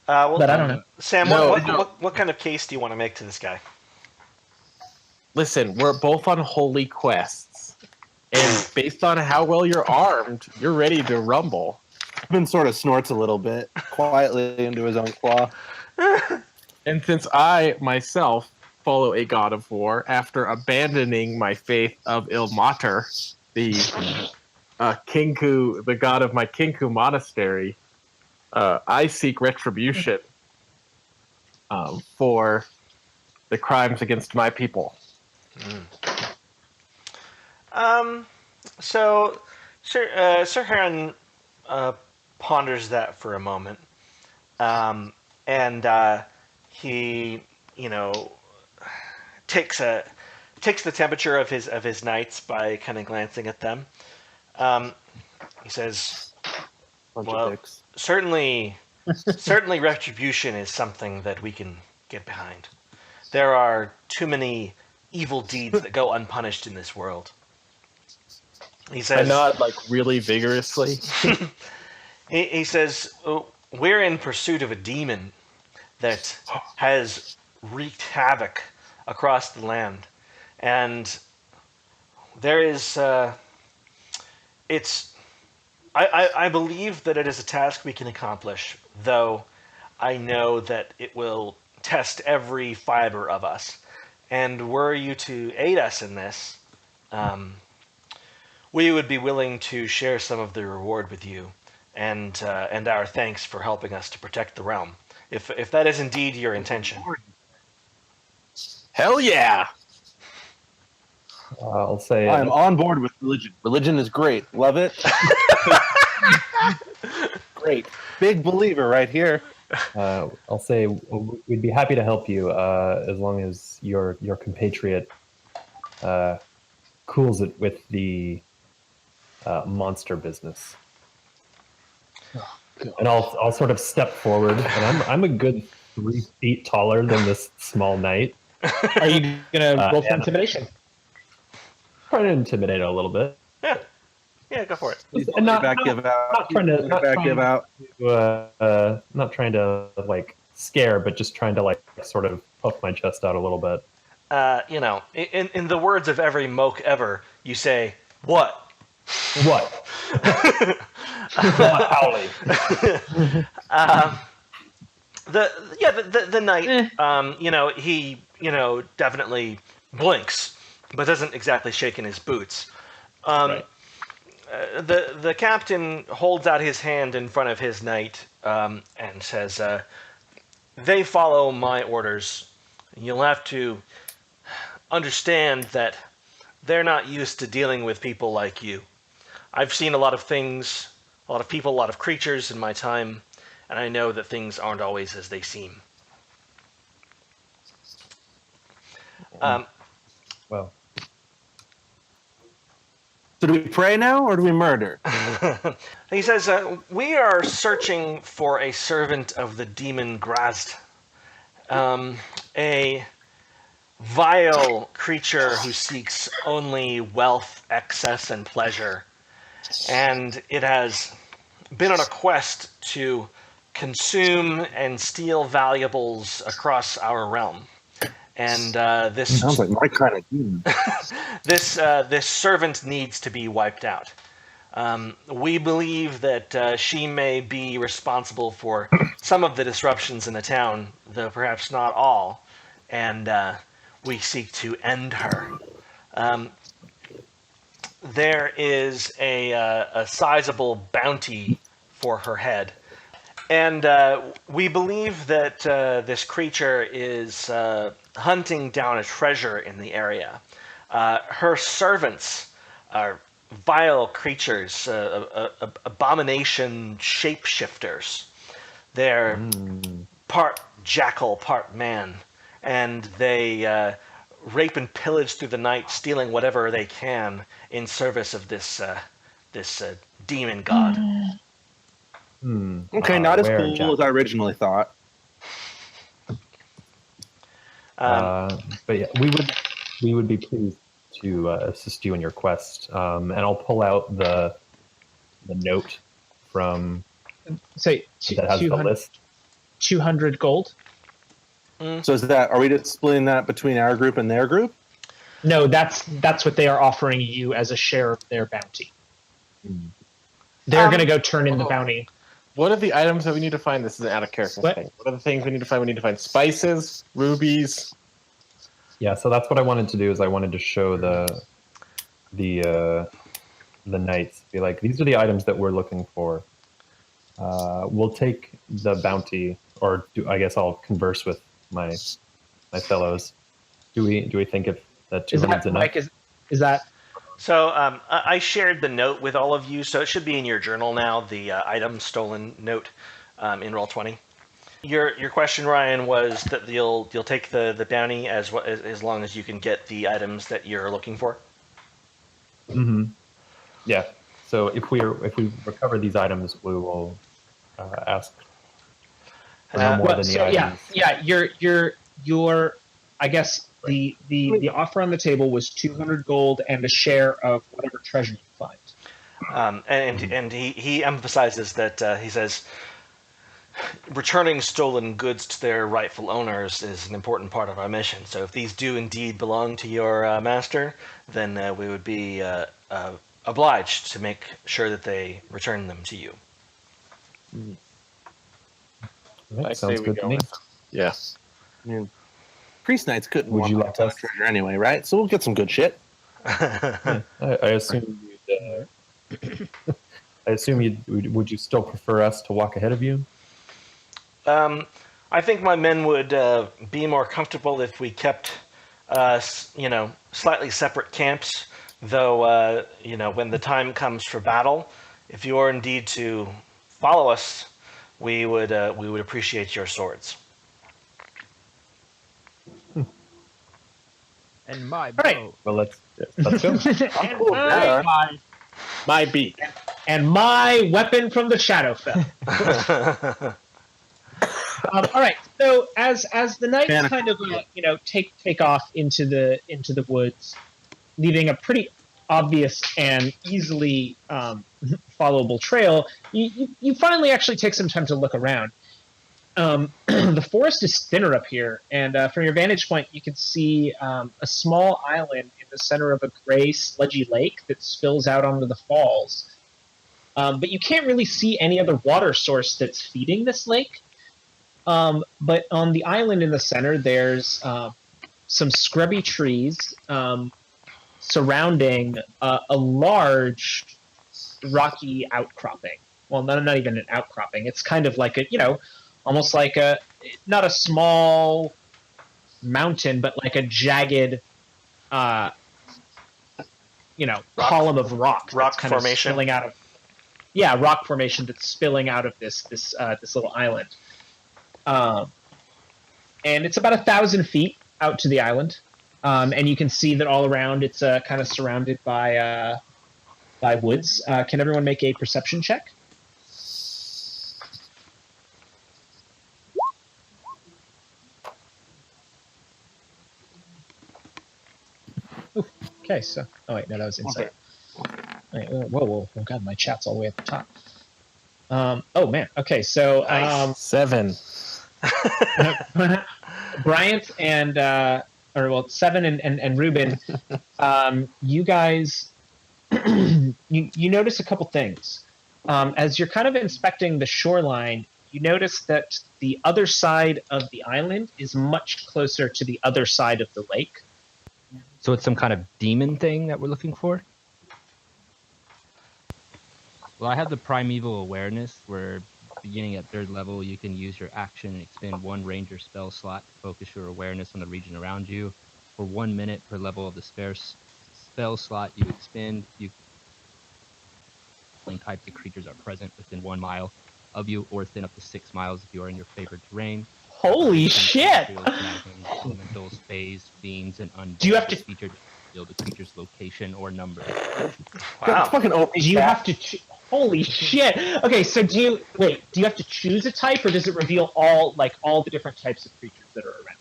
But I don't know. Sam, No, what kind of case do you want to make to this guy? Listen, we're both on holy quests, and based on how well you're armed, you're ready to rumble. Ruben sort of snorts a little bit quietly into his own claw. And since I myself follow a god of war after abandoning my faith of Ilmater, the Kinku, the god of my Kinku monastery, I seek retribution for the crimes against my people. So Sir Heron ponders that for a moment, and he, takes the temperature of his knights by kind of glancing at them. He says, "Well, certainly retribution is something that we can get behind. There are too many evil deeds that go unpunished in this world." He says, I nod really vigorously. he says, "We're in pursuit of a demon that has wreaked havoc across the land, and there is I believe that it is a task we can accomplish, though I know that it will test every fiber of us. And were you to aid us in this, we would be willing to share some of the reward with you, and our thanks for helping us to protect the realm, if that is indeed your intention." Hell yeah! I'll say I'm on board with religion. Religion is great. Love it. Great. Big believer right here. I'll say we'd be happy to help you as long as your compatriot cools it with the monster business. And I'll sort of step forward, and I'm a good 3 feet taller than this small knight. Are you gonna roll for intimidation? Trying to intimidate a little bit. Yeah, go for it. And Not trying to scare, but just trying to sort of puff my chest out a little bit. In the words of every moke ever, you say, "What?" What? Howley. The knight, he definitely blinks, but doesn't exactly shake in his boots. Right. The captain holds out his hand in front of his knight and says, "They follow my orders. You'll have to understand that they're not used to dealing with people like you. I've seen a lot of things, a lot of people, a lot of creatures in my time, and I know that things aren't always as they seem." Well, So do we pray now or do we murder? He says, "We are searching for a servant of the demon Grazd, a vile creature who seeks only wealth, excess, and pleasure. And it has been on a quest to consume and steal valuables across our realm. and this Sounds like my kind of demon. this servant needs to be wiped out. We believe that she may be responsible for some of the disruptions in the town, though perhaps not all, and we seek to end her. There is a sizable bounty for her head, and we believe that this creature is hunting down a treasure in the area. Her servants are vile creatures, abomination shapeshifters. They're part jackal, part man, and they rape and pillage through the night, stealing whatever they can in service of this demon god. Okay, not as Where, cool Jack? as I originally thought. But yeah, we would be pleased to assist you in your quest. And I'll pull out the note from Say that has the 200, list. 200 gold. So are we just splitting that between our group and their group? No, that's what they are offering you as a share of their bounty. They're going to go turn in the bounty. What are the items that we need to find? This is an out of character thing. What are the things we need to find? We need to find spices, rubies. Yeah, so that's what I wanted to do. Is I wanted to show the knights. Be like, these are the items that we're looking for. We'll take the bounty, or I guess I'll converse with my fellows. Do we think if that 200 is enough? Mike, is that? So I shared the note with all of you, so it should be in your journal now. The item stolen note in Roll20. Your question, Ryan, was that you'll take the bounty as long as you can get the items that you're looking for. Mm-hmm. Yeah. So if we recover these items, we will ask for no more than the items. Yeah. Your I guess the offer on the table was 200 gold and a share of whatever treasure you find. And he emphasizes that he says returning stolen goods to their rightful owners is an important part of our mission. So if these do indeed belong to your master, then we would be obliged to make sure that they return them to you. That sounds good to me. Yeah. I mean, Priest Knights couldn't Would want you that like ton of us- treasure anyway, right? So we'll get some good shit. I assume would you still prefer us to walk ahead of you? I think my men would be more comfortable if we kept, slightly separate camps. Though, when the time comes for battle, if you are indeed to follow us, we would appreciate your swords. And my All right. bow. Well, let's go. and, My beat. and my weapon from the Shadowfell. All right. So as the knights kind of take off into the woods, leaving a pretty obvious and easily followable trail, you finally actually take some time to look around. The forest is thinner up here, and from your vantage point, you can see a small island in the center of a gray, sludgy lake that spills out onto the falls. But you can't really see any other water source that's feeding this lake. But on the island in the center, there's some scrubby trees surrounding a large rocky outcropping. Well, not even an outcropping. It's kind of like almost like not a small mountain, but like a jagged, column of rock. Rock kind of formation. spilling out of. Yeah, rock formation that's spilling out of this little island. And it's about 1,000 feet out to the island, and you can see that all around it's kind of surrounded by woods. Can everyone make a perception check? Ooh, okay, so no, that was inside. Wait, whoa! Oh god, my chat's all the way at the top. Oh man. Okay, so Nice. 7. Bryant and Seven and Ruben, you guys, you notice a couple things. As you're kind of inspecting the shoreline, you notice that the other side of the island is much closer to the other side of the lake. So it's some kind of demon thing that we're looking for? Well, I have the primeval awareness where beginning at 3rd level, you can use your action and expend 1 ranger spell slot to focus your awareness on the region around you. For 1 minute per level of the spell slot you expend, types of creatures are present within 1 mile of you, or within up to 6 miles if you are in your favored terrain. Holy shit! Dragons, elementals, fays, fiends, and undead. Do you have to feature reveal the creature's location or number? That's fucking OP. Do you have to? Holy shit! Okay, so do you have to choose a type, or does it reveal all the different types of creatures that are around?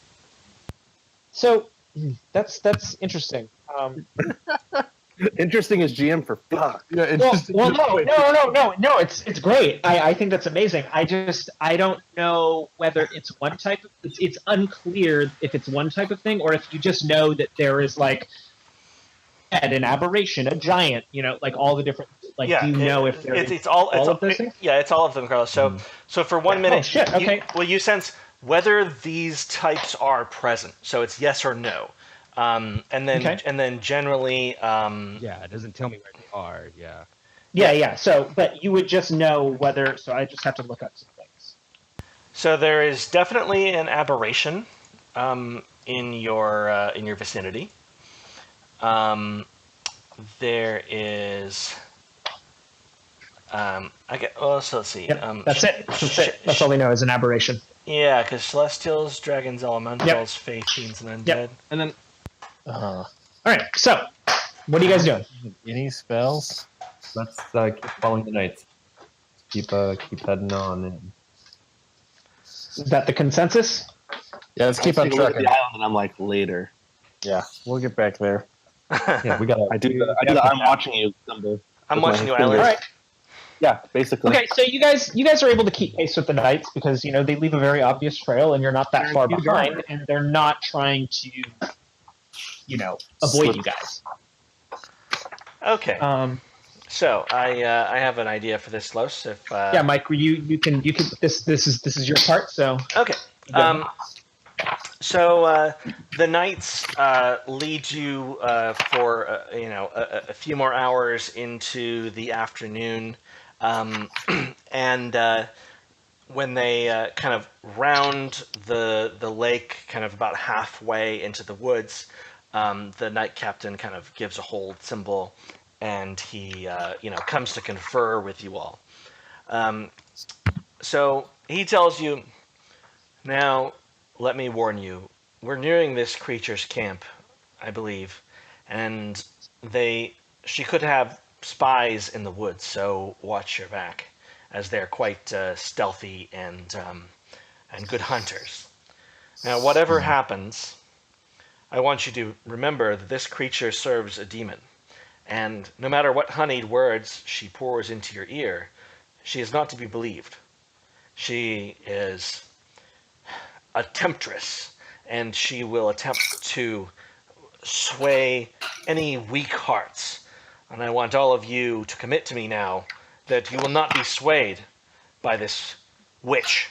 So that's interesting. Interesting as GM for fuck. Yeah, Well, no. It's great. I think that's amazing. I don't know whether it's one type. It's unclear if it's one type of thing or if you just know that there is an aberration, a giant. All the different. Do you know if it's all of those things? Yeah, it's all of them, Carlos. So for 1 minute, shit. Okay. You sense whether these types are present. So it's yes or no. And then generally, yeah, it doesn't tell me where they are. Yeah. Yeah. So, but you would just know whether. So I just have to look up some things. So there is definitely an aberration in your vicinity. There is. So let's see. Yep, that's it. That's all we know is an aberration. Yeah, because celestials, dragons, elementals, fae, fiends, and undead. Yep. And then All right. So, what are you guys doing? Any spells? Let's keep following the knights. Keep heading on in. Is that the consensus? Yeah, let's keep on take a look at trucking. the island, and I'm like later. Yeah, we'll get back there. Yeah, we got. I do the I'm watching you symbol. I'm with watching my you, fingers. Eileen. All right. Yeah, basically. Okay, so you guys are able to keep pace with the knights because they leave a very obvious trail, and you're not that far behind, and they're not trying to, avoid you guys. Okay. So I have an idea for this, Los. If yeah, Mike, you can this is your part. So okay. So the knights lead you for a few more hours into the afternoon, and when they kind of round the lake, kind of about halfway into the woods, the knight captain kind of gives a hold symbol, and he comes to confer with you all. So he tells you, now let me warn you, we're nearing this creature's camp, I believe, and she could have spies in the woods, so watch your back, as they're quite stealthy and good hunters. Now, whatever happens, I want you to remember that this creature serves a demon, and no matter what honeyed words she pours into your ear, she is not to be believed. She is a temptress, and she will attempt to sway any weak hearts. And I want all of you to commit to me now that you will not be swayed by this witch.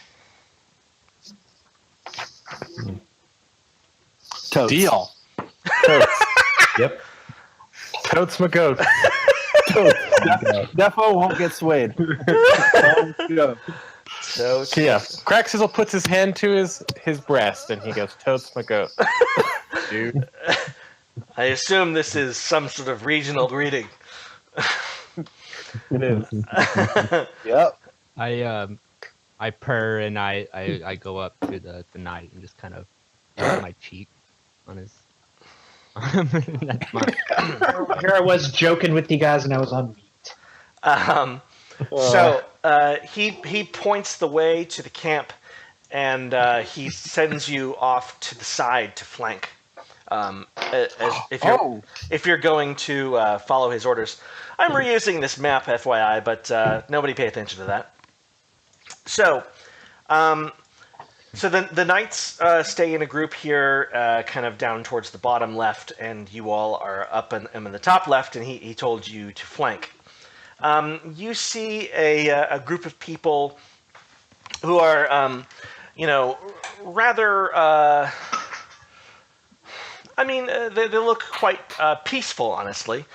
Totes. Deal. Totes. Yep. Totes my goat. Defo won't get swayed. So Yeah, Craxizzle puts his hand to his breast and he goes, "Totes my goat." Dude. I assume this is some sort of regional greeting. It is. Yep. I purr and I go up to the knight and just kind of rub my cheek on his. That's my. here I was joking with you guys, and I was on mute. So he points the way to the camp, and he sends you off to the side to flank. If you're going to follow his orders, I'm reusing this map, FYI, but nobody pay attention to that. So So the knights stay in a group here, kind of down towards the bottom left, and you all are up in the top left, and he told you to flank. You see a group of people who are, rather... they look quite peaceful, honestly.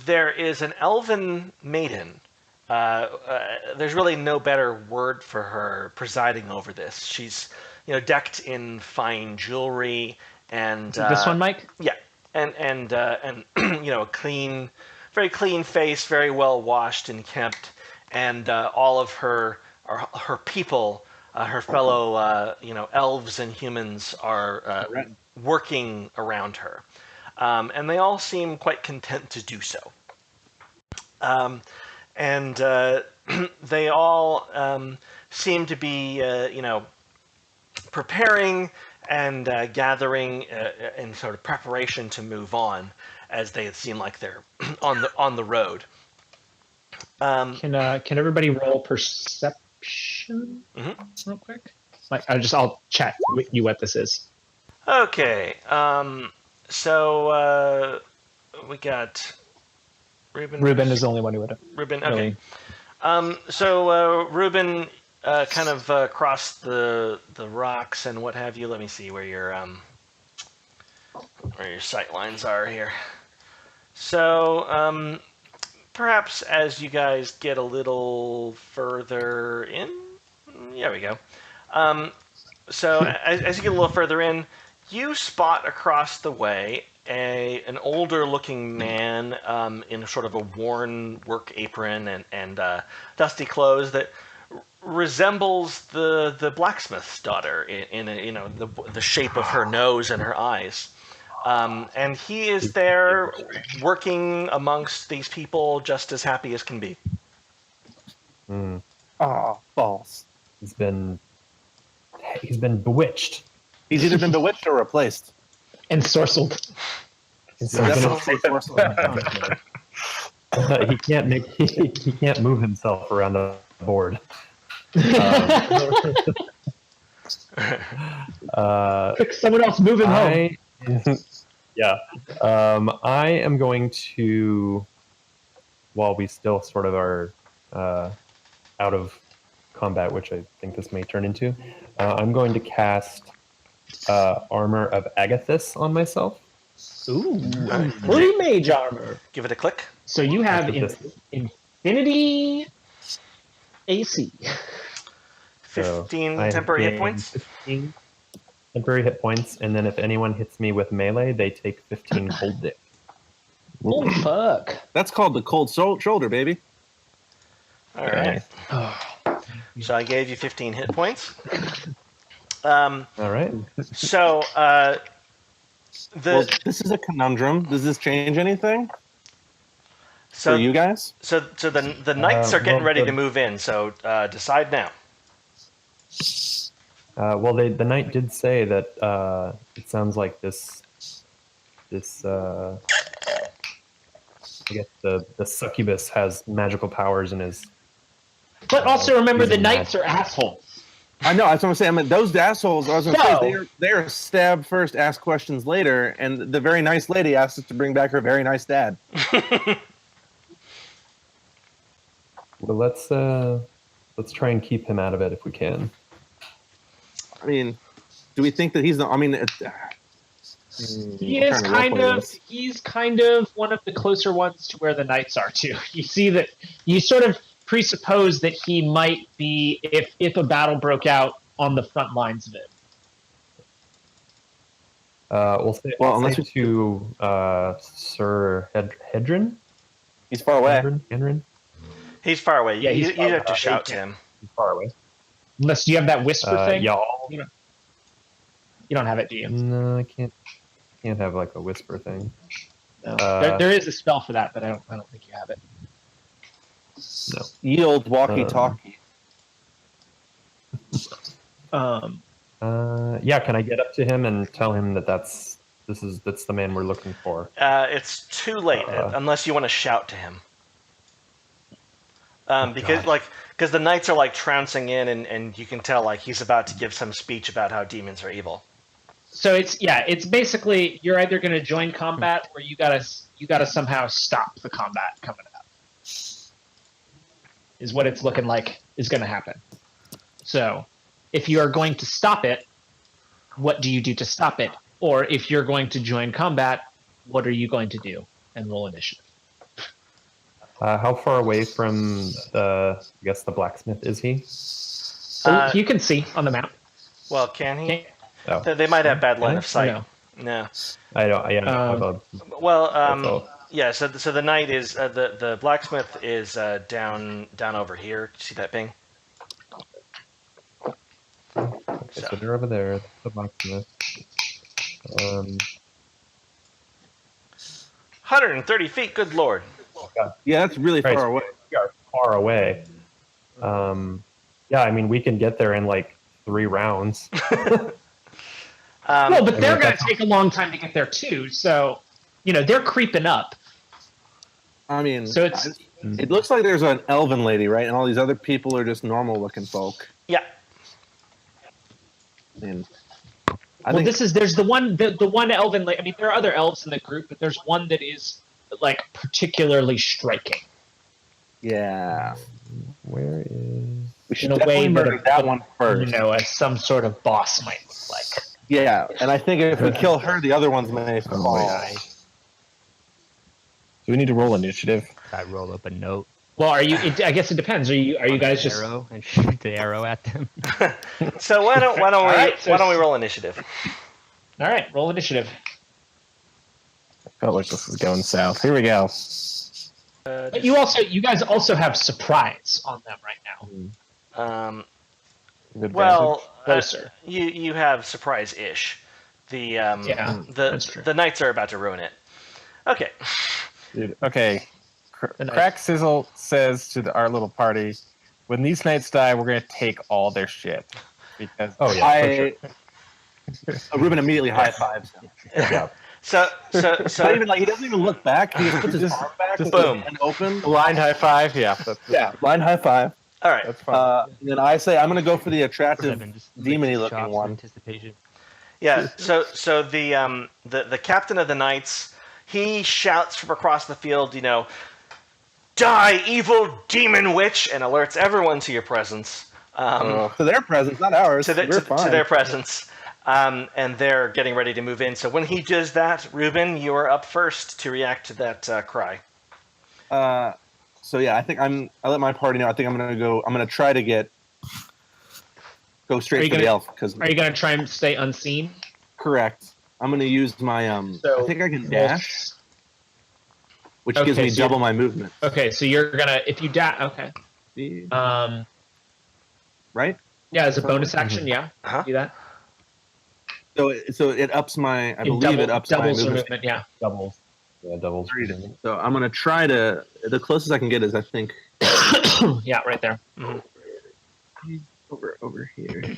There is an elven maiden. There's really no better word for her presiding over this. She's, decked in fine jewelry and This one, Mike? yeah, and a clean, very clean face, very well washed and kept, and all of her people, her fellow elves and humans are working around her, and they all seem quite content to do so. And they all seem to be, preparing and gathering in sort of preparation to move on, as they seem like they're on the road. Can everybody roll perception real quick? Like, I'll chat with you what this is. Okay. So we got Ruben. Ruben is the only one who would have. Ruben. Okay. Really. So Ruben kind of crossed the rocks and what have you. Let me see where your sight lines are here. So perhaps as you guys get a little further in, there we go. So as you get a little further in, you spot across the way an older-looking man in sort of a worn work apron and dusty clothes that resembles the blacksmith's daughter in the shape of her nose and her eyes. And he is there working amongst these people just as happy as can be. False. He's been bewitched. He's either been bewitched or replaced. Ensorcelled. He can't move himself around the board. Someone else move him home. Yeah. I am going to, while we still sort of are out of combat, which I think this may turn into, I'm going to cast Armor of Agathis on myself. Ooh, fully mage armor. Give it a click. So you have infinity AC. 15 temporary hit points. 15 temporary hit points, and then if anyone hits me with melee, they take 15 cold damage. Oh fuck! That's called the cold shoulder, baby. All right. So I gave you 15 hit points. All right. So well, this is a conundrum. Does this change anything for you guys? So the knights are getting ready to move in. So decide now. Well, the knight did say that it sounds like this I guess the succubus has magical powers and is. But also remember, the knights are assholes. I know. That's what I'm saying. I mean, those assholes. I was going to say they're stab first, ask questions later, and the very nice lady asked us to bring back her very nice dad. Well, let's try and keep him out of it if we can. I mean, do we think that he's the? I mean, he's kind of one of the closer ones to where the knights are too. You see that you sort of presuppose that he might be if a battle broke out on the front lines of it. We'll say to Sir Hedrin. He's far away. Hedrin? He's far away. Yeah, you have to shout to him. He's far away. Unless you have that whisper thing. Y'all. You don't have it, do you? No, I can't have like a whisper thing. No. There is a spell for that, but I don't think you have it. No. Yield walkie-talkie. Yeah, can I get up to him and tell him that's the man we're looking for? It's too late unless you want to shout to him. because the knights are like trouncing in, and you can tell like he's about to give some speech about how demons are evil. So it's basically you're either going to join combat or you gotta somehow stop the combat coming up. Is what it's looking like is going to happen. So, if you are going to stop it, what do you do to stop it? Or if you're going to join combat, what are you going to do? And roll initiative. How far away from the blacksmith is he? So you can see on the map. Well, can he? Oh. They might have bad line of sight. No. I don't. Yeah. Yeah. So the knight is the blacksmith is down over here. See that ping? So they're over there. The blacksmith. 130 feet. Good lord. Yeah, that's really far away. We are far away. Yeah, I mean, we can get there in like 3 rounds. Well, but they're going to take a long time to get there too. So, they're creeping up. I mean, so it looks like there's an elven lady, right? And all these other people are just normal-looking folk. Yeah. I mean, there's the one elven lady. I mean, there are other elves in the group, but there's one that is like particularly striking. Yeah. Where is? We should in a way murder that one first. As some sort of boss might look like. Yeah, and I think if we kill her, the other ones may fall. Do we need to roll initiative? I roll up a note. Well, I guess it depends. Are you guys just arrow and shoot the arrow at them? So why don't we roll initiative? All right, roll initiative. I felt like this was going south. Here we go. But you guys also have surprise on them right now. Closer. You have surprise-ish. The knights are about to ruin it. Okay. Dude, okay. Crack Sizzle says to our little party, when these knights die, we're going to take all their shit. Because Ruben immediately high fives him. Yeah. So Not even he doesn't even look back. He just puts his arm back, boom, and open. blind high five. Yeah. Blind high five. All right. That's fine. Then I say I'm going to go for the attractive, Just demony shots looking of one. Anticipation. Yeah. So the captain of the knights, he shouts from across the field, "Die, evil demon witch!" and alerts everyone to your presence. To their presence, not ours. To their presence. And they're getting ready to move in. So when he does that, Ruben, you are up first to react to that cry. So yeah, I think I let my party know. I think I'm gonna try to go straight for the elf. Are you gonna try and stay unseen? Correct. I'm gonna use my I think I can dash, which gives me double my movement. Okay, so you're gonna if you dash. Okay. Right. Yeah, as a bonus action. Yeah. Uh-huh. Do that. So it ups my. I believe it ups my movement. Yeah. Doubles. Yeah, doubles. So I'm gonna try to. The closest I can get is I think. Yeah, right there. Mm-hmm. Over here.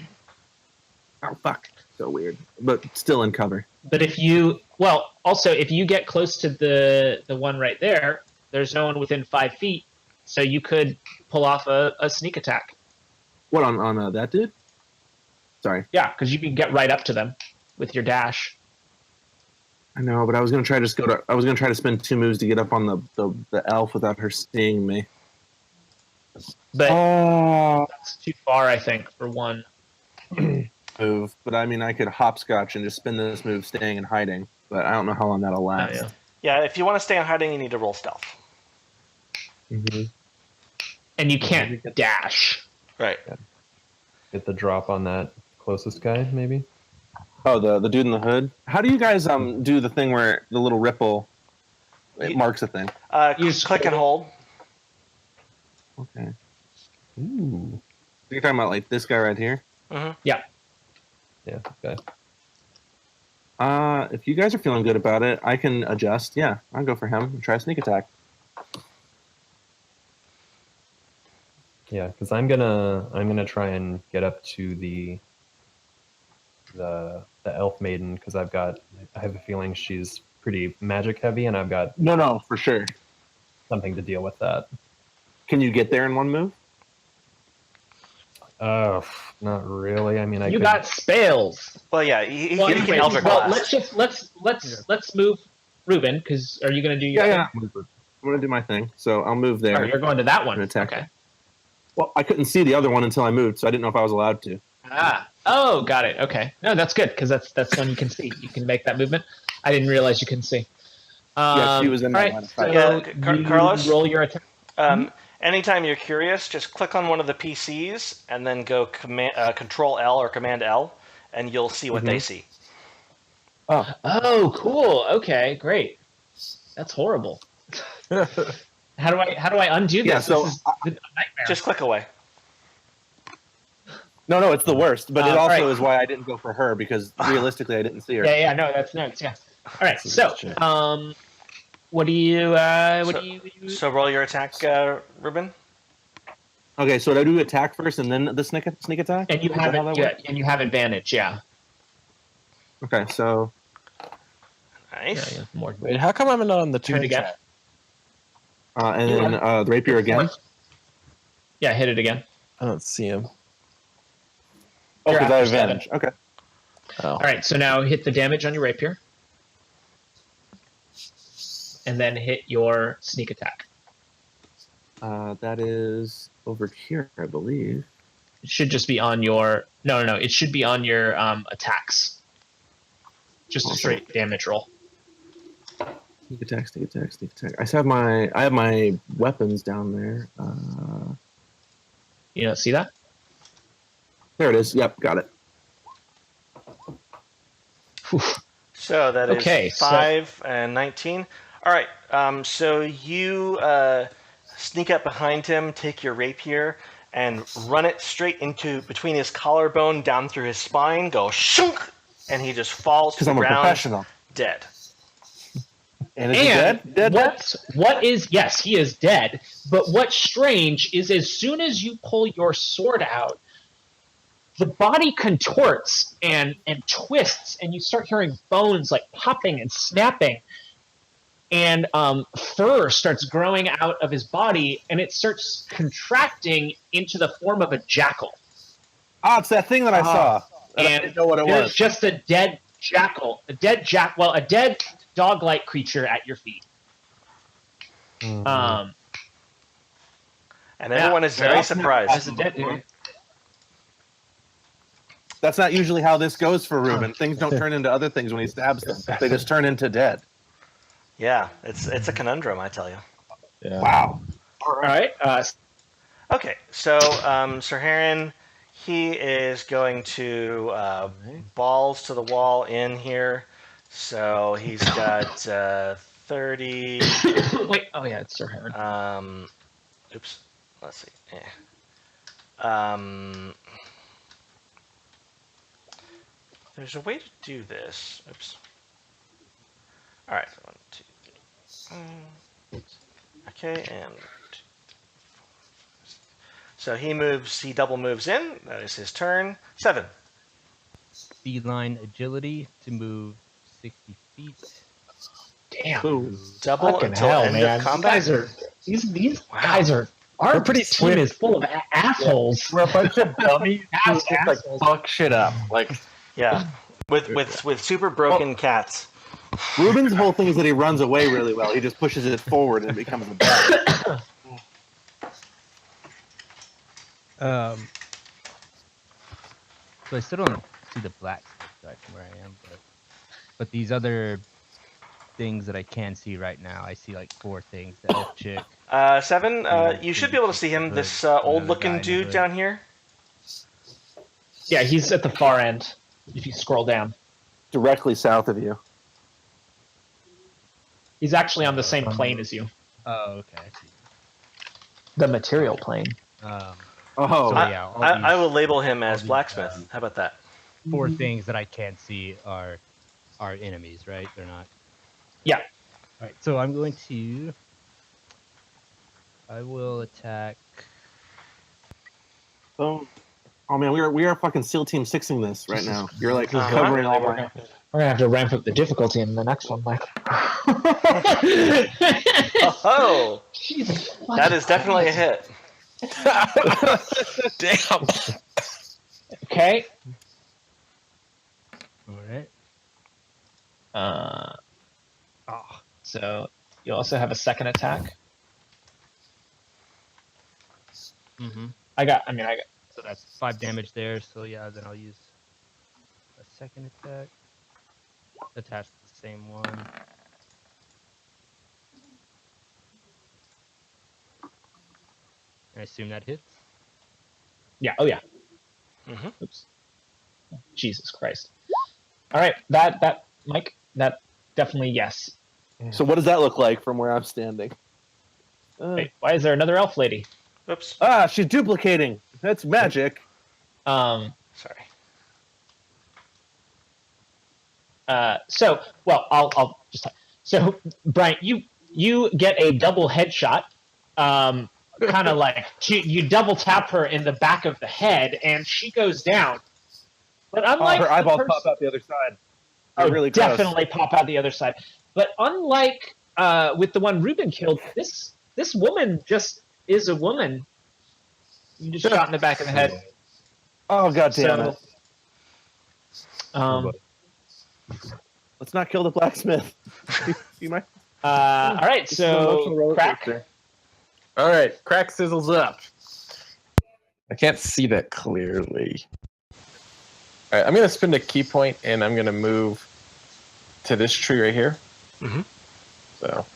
Oh fuck! So weird, but still in cover. But if you get close to the one right there, there's no one within 5 feet, so you could pull off a sneak attack. What on that dude? Sorry. Yeah, because you can get right up to them with your dash. I know, but I was gonna try to spend 2 moves to get up on the elf without her seeing me. But that's too far, I think, for one move. But I mean, I could hopscotch and just spin this move, staying and hiding. But I don't know how long that'll last. Yeah, if you want to stay in hiding, you need to roll stealth. Mm-hmm. And you can't dash. Right. Get the drop on that closest guy, maybe. Oh, the dude in the hood. How do you guys do the thing where the little ripple marks a thing? You just click and hold. Okay. Ooh. You're talking about like this guy right here? Mm-hmm. Yeah. Yeah. Okay. If you guys are feeling good about it, I can adjust. Yeah, I'll go for him and try a sneak attack. Yeah, because I'm gonna try and get up to the elf maiden because I have a feeling she's pretty magic heavy and I've got No, for sure. something to deal with that. Can you get there in one move? Not really. I mean, I You could. got spells. Well, yeah, he Well, can anyways, Eldritch well, Blast. let's move Ruben, because are you going to do your Yeah, thing? I'm going to do my thing. So I'll move there. Oh, you're going to that one. and attack. Okay. Well, I couldn't see the other one until I moved, so I didn't know if I was allowed to. Oh, got it. Okay. No, that's good, because that's when you can see. You can make that movement. I didn't realize you couldn't see. Yeah, she was in my right, line of sight. so Yeah, Carlos? roll your attack. Anytime you're curious, just click on one of the PCs and then go Control L or Command L, and you'll see what they see. Oh, cool. Okay, great. That's horrible. How do I undo this? Yeah, so this is a nightmare. Just click away. No, it's the worst. But it also right. is why I didn't go for her, because realistically, I didn't see her. Yeah, no, that's notes. Yeah. All right. So, what do you? So roll your attack, Ruben. Okay, so do I do attack first and then the sneak attack? And you Is have that how that works? and you have advantage. Yeah. Okay, so Nice. Yeah, more. Wait, how come I'm not on the Do it turn again. track? and then the rapier again. Yeah, hit it again. I don't see him. Oh, You're because I have after advantage. Okay. Oh. All right. So now hit the damage on your rapier, and then hit your sneak attack. That is over here, I believe. It should just be on your. No. It should be on your attacks. Just a straight damage roll. Sneak attack. I have my weapons down there. You don't see that? There it is. Yep, got it. So that is Okay, 5 and 19. All right. So you sneak up behind him, take your rapier, and run it straight into between his collarbone, down through his spine. Go shunk, and he just falls to Because the I'm a ground, professional. dead. And is he dead? Dead? What is yes, he is dead. But what's strange is as soon as you pull your sword out, the body contorts and twists, and you start hearing bones like popping and snapping. And fur starts growing out of his body, and it starts contracting into the form of a jackal. It's that thing that I saw. And I didn't know what it there's was. just a dead jackal, a dead dog-like creature at your feet. And everyone is very surprised. That's not usually how this goes for Ruben. Things don't turn into other things when he stabs them. They just turn into dead. Yeah, it's a conundrum, I tell you. Yeah. Wow. All right. Okay, so Sir Heron, he is going to balls to the wall in here. So he's got 30. Wait. Oh yeah, it's Sir Heron. Oops. Let's see. There's a way to do this. Oops. All right. 1, 2, 3. Okay, and so he double moves in. That is his turn. 7. Beeline agility to move 60 feet. Damn. Double Fucking until hell, end man. of combat. These guys are. Our pretty team is full of assholes. We're a bunch of dummies who just like Assholes. fuck shit up. Like Yeah, with super broken cats. Ruben's whole thing is that he runs away really well. He just pushes it forward and it becomes a bat. So I still don't see the black right from where I am, but these other things that I can see right now, I see like 4 things. The elf chick. 7. You should be able to see him. This old-looking dude down here. Yeah, he's at the far end. If you scroll down, Directly south of you. he's actually on the same plane as you. Oh, okay. I see. The material plane. Oh. So yeah, all I these will label him as blacksmith. How about that? 4 things that I can't see are enemies, right? They're not. Yeah. All right. So I'm going to. I will attack. So, Oh man, we are fucking SEAL Team 6ing this right now. You're like Uh-huh. covering all We're my. gonna have to ramp up the difficulty in the next one, Mike. Oh, Jesus, that is definitely a hit. Damn. Okay. All right. Oh. So you also have a second attack. Mm-hmm. I got. So that's 5 damage there. So yeah, then I'll use a second attack. Attach the same one. I assume that hits. Yeah. Oh yeah. Mm-hmm. Oops. Jesus Christ. All right. That Mike. That definitely yes. So what does that look like from where I'm standing? Wait, why is there another elf lady? Oops. She's duplicating. That's magic. Sorry. So well, I'll just. So Brian, you get a double headshot. Kind of like you double tap her in the back of the head, and she goes down. But unlike Her eyeballs the pop out the other side. Oh, They're really gross. definitely pop out the other side. But unlike with the one Ruben killed, this woman just is a woman. You just shot in the back of the head. Oh god damn it! Let's not kill the blacksmith. You might. All right, It's an emotional so roller crack. coaster. All right, crack sizzles up. I can't see that clearly. All right, I'm gonna spend a key point, and I'm gonna move to this tree right here. Mm-hmm. So,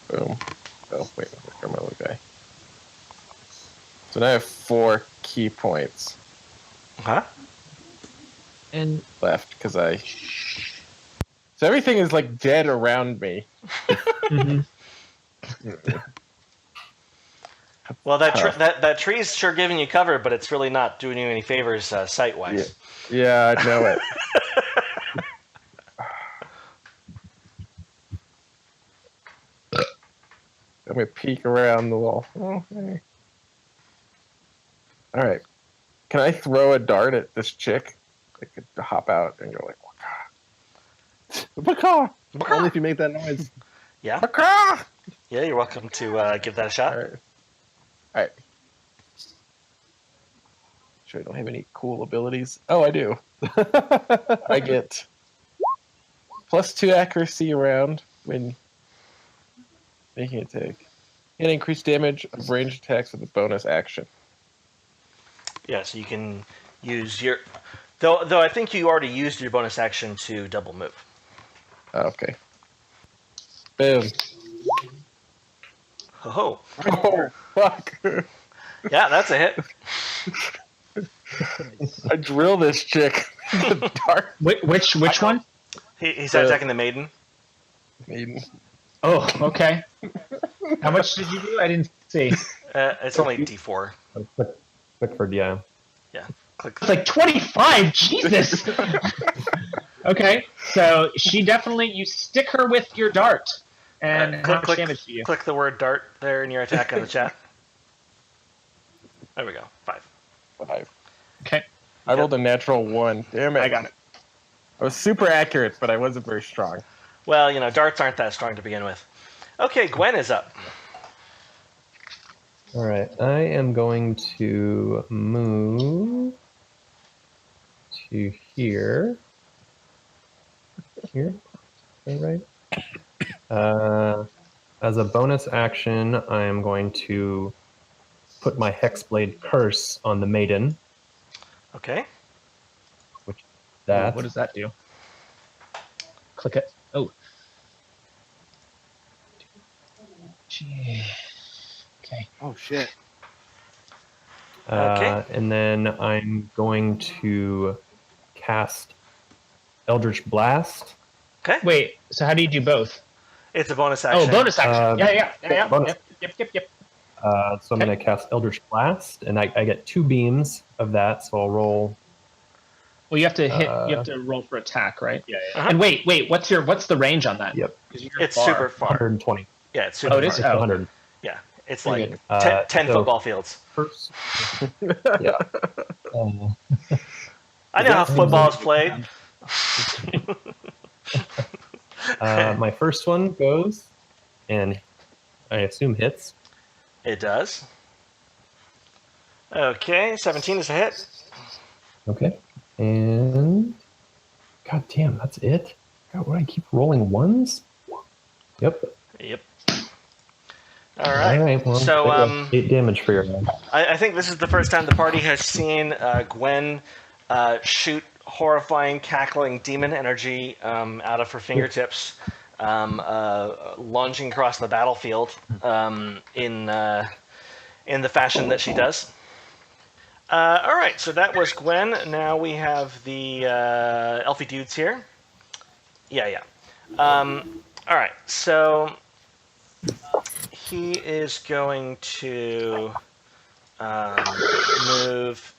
boom. Oh wait, where's my little guy? So now I have 4 key points Huh? And left because I. So everything is like dead around me. Well, that tree's sure giving you cover, but it's really not doing you any favors sight-wise. Yeah, I know it. I'm gonna peek around the wall. Oh, hey. All right. Can I throw a dart at this chick? I could hop out and go like, Baka! Only if you make that noise. Yeah. Waka! Yeah, you're welcome to give that a shot. All right. All right. Sure, I don't have any cool abilities. Oh, I do. I get +2 accuracy around when making a take. And increased damage of ranged attacks with a bonus action. Yeah, so you can use your... Though I think you already used your bonus action to double move. Okay. Boom. Oh, Oh, fuck. yeah, that's a hit. I drill this chick with a dart. which one? He's attacking the maiden. Maiden. Oh, okay. How much did you do? I didn't see. It's only D4. Clickford, yeah. Yeah. Click. It's like 25. Jesus. Okay, so she definitely you stick her with your dart, and how much damage do you? Click the word dart there in your attack in the chat. There we go. 5. 5. Okay, I rolled a natural 1. Damn it. I got it. I was super accurate, but I wasn't very strong. Well, darts aren't that strong to begin with. Okay, Gwen is up. All right, I am going to move to here. Here, all right. As a bonus action, I am going to put my Hexblade Curse on the maiden. Okay. What does that do? Click it. Oh. Gee. Okay. Oh shit. Okay. And then I'm going to cast Eldritch Blast. Okay. Wait. So how do you do both? It's a bonus action. Oh, bonus action. Yeah. Bonus. Yep. So I'm going to cast Eldritch Blast, and I get 2 beams of that. So I'll roll. Well, you have to hit. You have to roll for attack, right? Yeah. Uh-huh. And wait. What's the range on that? Yep. 'Cause you're It's far. super far. 120. Yeah, it's super Oh, it is? far. Oh. 100. Yeah. It's Bring like it. 10 so football fields. First, yeah. I know how that football is played. my first one goes, and I assume hits. It does. Okay, 17 is a hit. Okay. And god damn, that's it? God, what, I keep rolling ones? Yep. Yep. All right. Alright, well, So, there you go. 8 damage for your round. I think this is the first time the party has seen Gwen shoot horrifying, cackling demon energy out of her fingertips, launching across the battlefield in the fashion that she does. All right, so that was Gwen. Now we have the elfie dudes here. Yeah. All right, so he is going to move.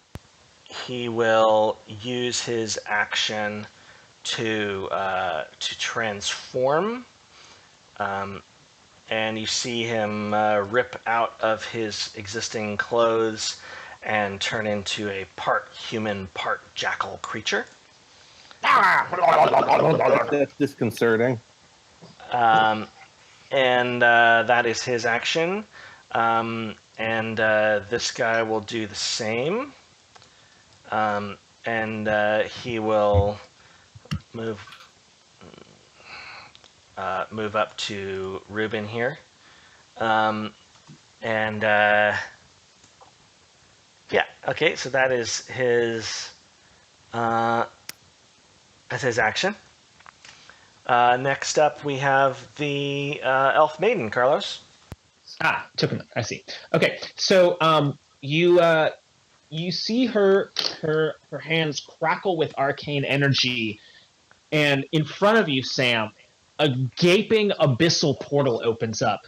He will use his action to transform, and you see him rip out of his existing clothes and turn into a part human, part jackal creature. That's disconcerting. And that is his action. And this guy will do the same. And he will move up to Ruben here. Yeah, okay, so that is his that's his action. Next up, we have the elf maiden, Carlos. Took him. I see. Okay, so you see her hands crackle with arcane energy, and in front of you, Sam, a gaping abyssal portal opens up,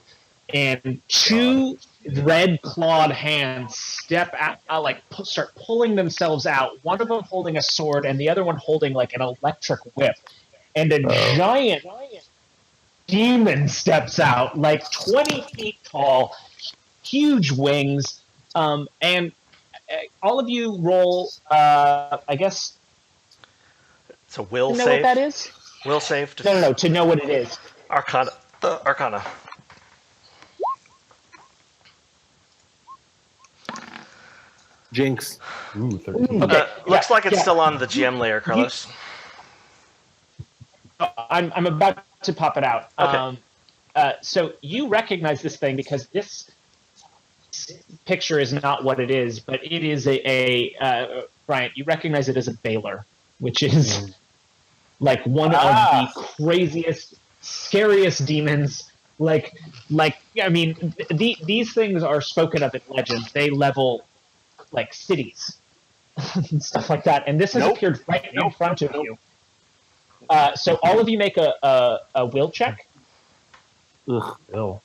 and two red clawed hands step out, start pulling themselves out. One of them holding a sword, and the other one holding like an electric whip. And a giant demon steps out, like 20 feet tall, huge wings, and all of you roll. I guess. It's a will You know save. what that is? Will save. No. To know what it is. Arcana. Arcana. Jinx. Ooh, 13. Okay. Looks like it's still on the GM layer, Carlos. I'm about to pop it out. Okay. So you recognize this thing because this picture is not what it is, but it is Brian, you recognize it as a Baylor, which is like one of the craziest, scariest demons. Like I mean, these things are spoken of in legends. They level like cities and stuff like that. And this has appeared right in front of you. So all of you make a will check. Ugh. Will.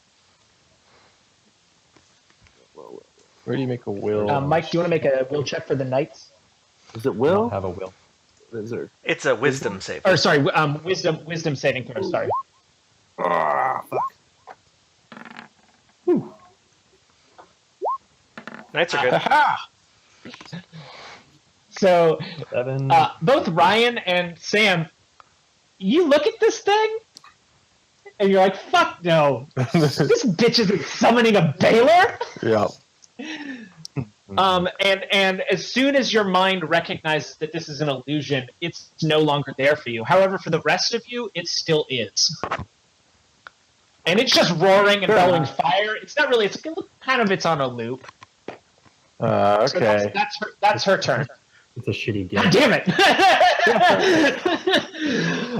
Where do you make a will? Mike, do you want to make a will check for the knights? Is it I Will? don't have a will. Is there? It's a wisdom save. Or sorry, wisdom saving throw. Sorry. Fuck. Knights are good. So 7. both Ryan and Sam, you look at this thing, and you're like, "Fuck no! This bitch isn't summoning a Baylor." Yeah. And as soon as your mind recognizes that this is an illusion, it's no longer there for you. However, for the rest of you, it still is. And it's just roaring and bellowing fire. It's not really. It's kind of. It's on a loop. Okay. So that's her turn. It's a shitty game. God damn it!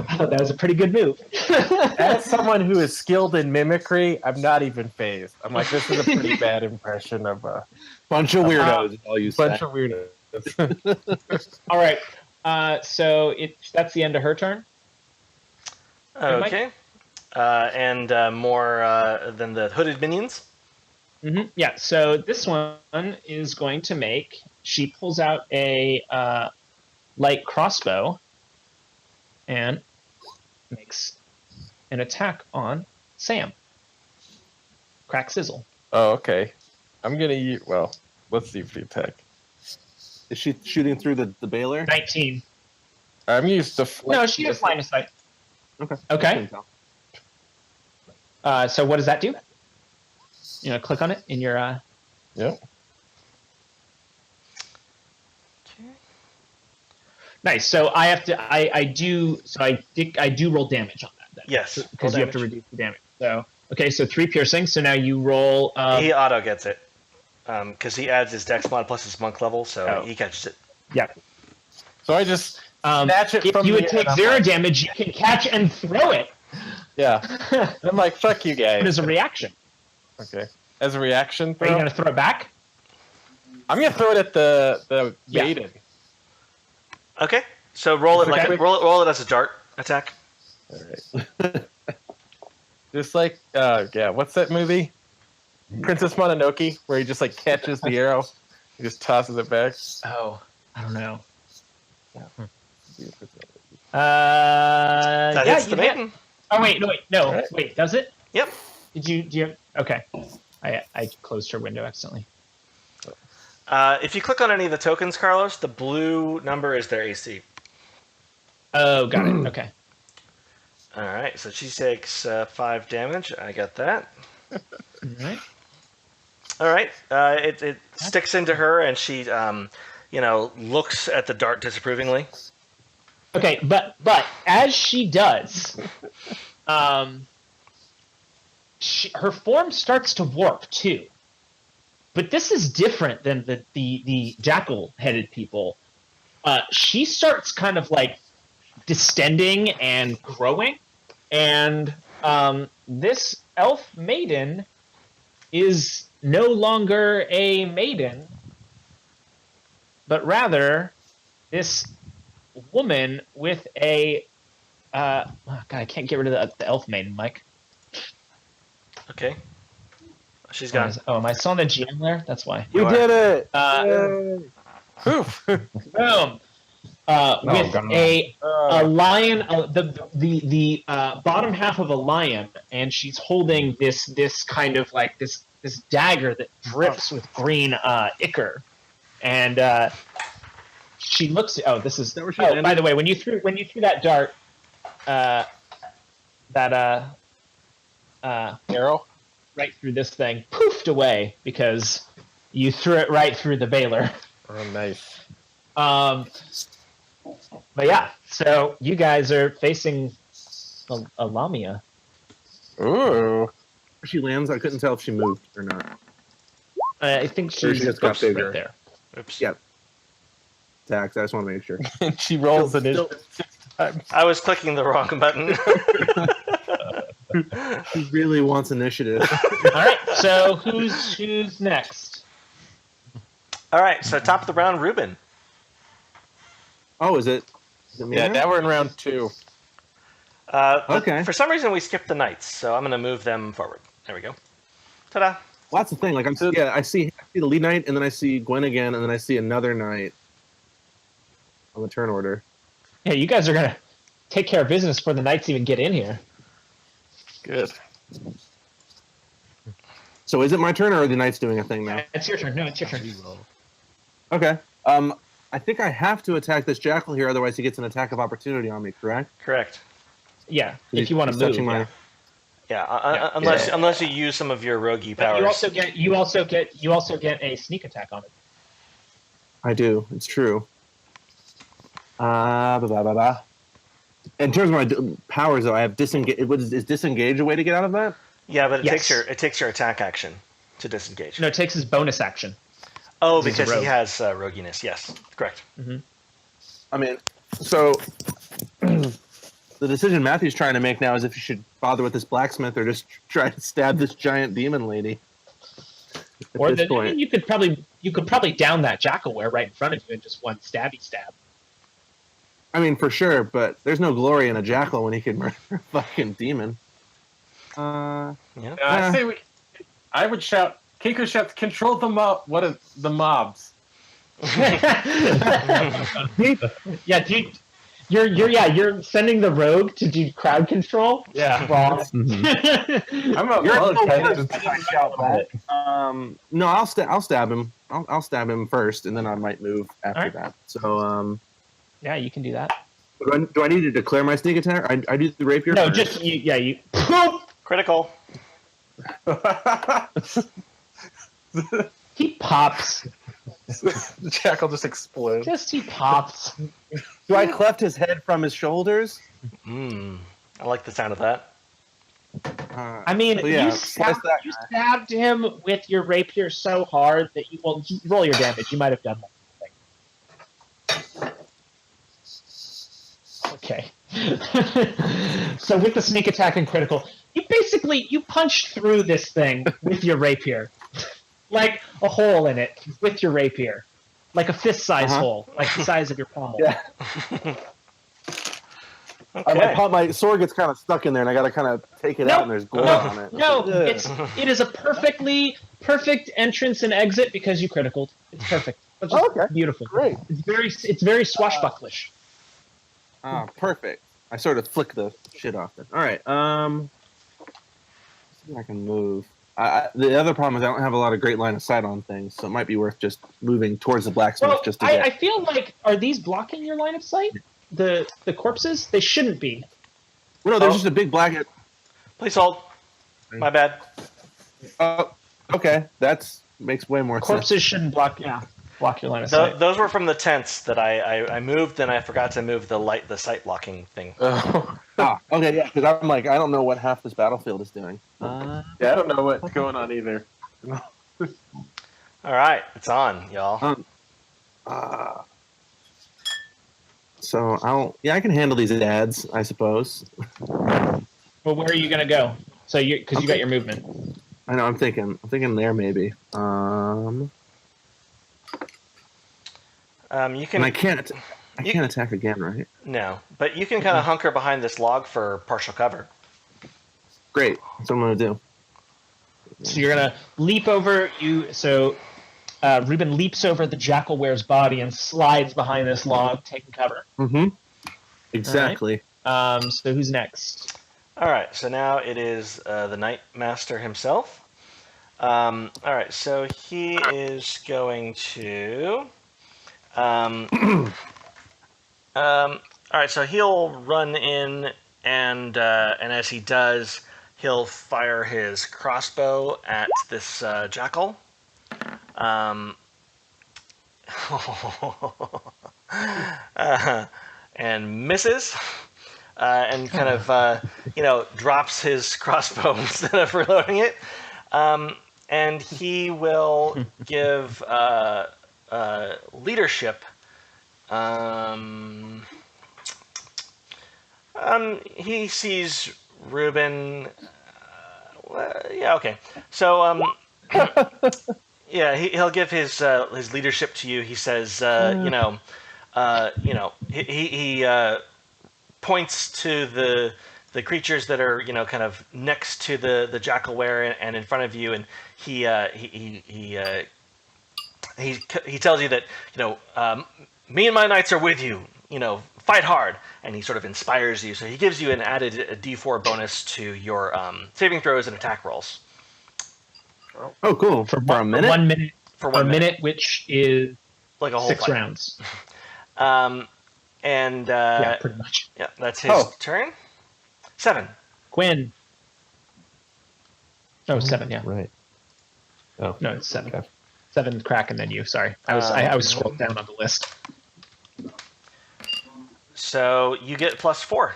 I thought that was a pretty good move. As someone who is skilled in mimicry, I'm not even phased. I'm like, this is a pretty bad impression of a Bunch of weirdos. Is all you bunch say. of weirdos. All right. So that's the end of her turn. Okay. And more than the hooded minions. Mm-hmm. Yeah. So this one is going to make. She pulls out a light crossbow and makes an attack on Sam. Crack sizzle. Oh, okay. I'm gonna use. Well, let's see if the attack. Is she shooting through the baler? 19. I'm used to. No, she has line of sight. Okay. Okay. So what does that do? Click on it in your. Yep. Nice. So I have to. I do. So I do roll damage on that. Then. Yes. Because you have to reduce the damage. So okay. So 3 piercing. So now you roll. He auto gets it. Because he adds his dex mod plus his monk level, so he catches it. Yeah. So I just snatch it if from you the would take air, 0 damage, you can catch and throw it. Yeah. I'm like, fuck you guys. As a reaction. Okay. As a reaction, Are you going to throw it back? I'm going to throw it at the maiden. Okay. So roll it Okay. roll it as a dart attack. All right. Just like what's that movie? Princess Mononoke, where he just like catches the arrow, he just tosses it back. Oh, I don't know. That hits the maiden. Oh wait, no, Right. wait, does it? Yep. Do you? Okay, I closed her window accidentally. If you click on any of the tokens, Carlos, the blue number is their AC. Oh, got it. Okay. All right. So she takes 5 damage. I got that. All right. All right. It sticks into her, and she, looks at the dart disapprovingly. Okay, but as she does, her form starts to warp too. But this is different than the jackal-headed people. She starts kind of like distending and growing, and this elf maiden is no longer a maiden, but rather this woman with a God, I can't get rid of the elf maiden, Mike. Okay. She's gone. Oh, am I still on the GM there? That's why. You did it! Poof. Boom. With a lion, the bottom half of a lion, and she's holding this kind of like this dagger that drips with green ichor, and she looks. Oh, this is. Oh, by the way, when you threw that dart, Arrow right through this thing, poofed away because you threw it right through the baler. Oh, nice. But yeah, so you guys are facing a Lamia. Ooh. She lands. I couldn't tell if she moved or not. I think Or she she's just got bigger. right there. Oops. Yeah. Tax. I just want to make sure. And she rolls initiative 6 times. I was clicking the wrong button. He really wants initiative. All right, so who's next? All right. So top of the round, Ruben. Oh, is it me Yeah, now? now we're in round 2. Okay. For some reason, we skipped the knights, so I'm going to move them forward. There we go. Ta-da. Well, that's the thing. Like I see the lead knight, and then I see Gwen again, and then I see another knight on the turn order. Yeah, you guys are gonna take care of business before the knights even get in here. Good. So is it my turn, or are the knights doing a thing now? It's your turn. No, it's your turn. Okay. I think I have to attack this jackal here, otherwise he gets an attack of opportunity on me. Correct? Correct. Yeah, if you want to He's move. touching my- Yeah. Unless you use some of your roguey But powers. you also get a sneak attack on it. I do. It's true. In terms of my powers, though, I have disengage. Is disengage a way to get out of that? Yeah, but Yes. it takes your attack action to disengage. No, it takes his bonus action. Oh, He's a because he rogue. has roguiness. Yes, correct. I mean, so the decision Matthew's trying to make now is if you should bother with this blacksmith or just try to stab this giant demon lady. Or this point. you could probably down that jackalware right in front of you in just one stabby stab. I mean, for sure, but there's no glory in a jackal when he can murder a fucking demon. Yeah. I would shout. Keiko shouts, "Control the mob!" What are the mobs? Yeah, You're sending the rogue to do crowd control. Yeah. Wrong. I'm a You're well, so kind of good. just I shout that. No, I'll stab him. I'll stab him first, and then I might move after Alright. that. So, Yeah, you can do that. do I need to declare my sneak attack? I do the rapier. No, first? just you. Boop! Critical. He pops. The jackal just explodes. Just he pops. Do I cleft his head from his shoulders? I like the sound of that. I mean, So, yeah, you slice stabbed, that you guy. stabbed him with your rapier so hard that roll your damage. You might have done that. Okay. So with the sneak attack and critical, you punched through this thing with your rapier, like a hole in it with your rapier, like a fist-size hole, like the size of your palm. Yeah. Okay. My sword gets kind of stuck in there, and I got to kind of take it out, and there's gore on it. No, Ugh. it is a perfect entrance and exit because you criticaled. It's perfect. It's just Okay. beautiful. Great. It's very swashbucklish. Perfect. I sort of flick the shit off then. All right. See if I can move. The other problem is I don't have a lot of great line of sight on things, so it might be worth just moving towards the blacksmith Well, just to I feel like, are these blocking your line of sight? The corpses? They shouldn't be. Well, no, there's just a big black. Please hold. My bad. Oh, okay. That makes way more sense. Corpses shouldn't block your line of sight. Those were from the tents that I moved, and I forgot to move the sight blocking thing. Oh. Okay, yeah, because I'm like, I don't know what half this battlefield is doing. Yeah, I don't know what's going on either. All right, it's on, y'all. So I can handle these ads, I suppose. Well, where are you gonna go? So because you got your movement. I know. I'm thinking there maybe. You And can I can't attack again, right? no, but you can kind of hunker behind this log for partial cover. Great. That's what I'm gonna do. So you're gonna leap over Reuben leaps over the jackalware's body and slides behind this log, taking cover. Mm-hmm. Exactly. So who's next? All right, so now it is the Night Master himself. All right, so he is going to. All right, so he'll run in, and as he does, he'll fire his crossbow at this jackal. And misses, and kind of drops his crossbow instead of reloading it. And he will give leadership. He sees Reuben. Yeah, okay. So yeah, he'll give his leadership to you. He says, he points to the creatures that are kind of next to the jackalware and in front of you, and he tells you that me and my knights are with you. Fight hard, and he sort of inspires you. So he gives you an added D4 bonus to your saving throws and attack rolls. Oh, cool. For a minute? 1 minute. For 1 minute, which is like a whole 6 fight. rounds. Yeah, pretty much. Yeah, that's his turn. 7. Gwen. Oh, 7, yeah. Right. Oh, No, it's 7. okay. 7 crack and then you. Sorry, I was scrolled down on the list. So you get +4.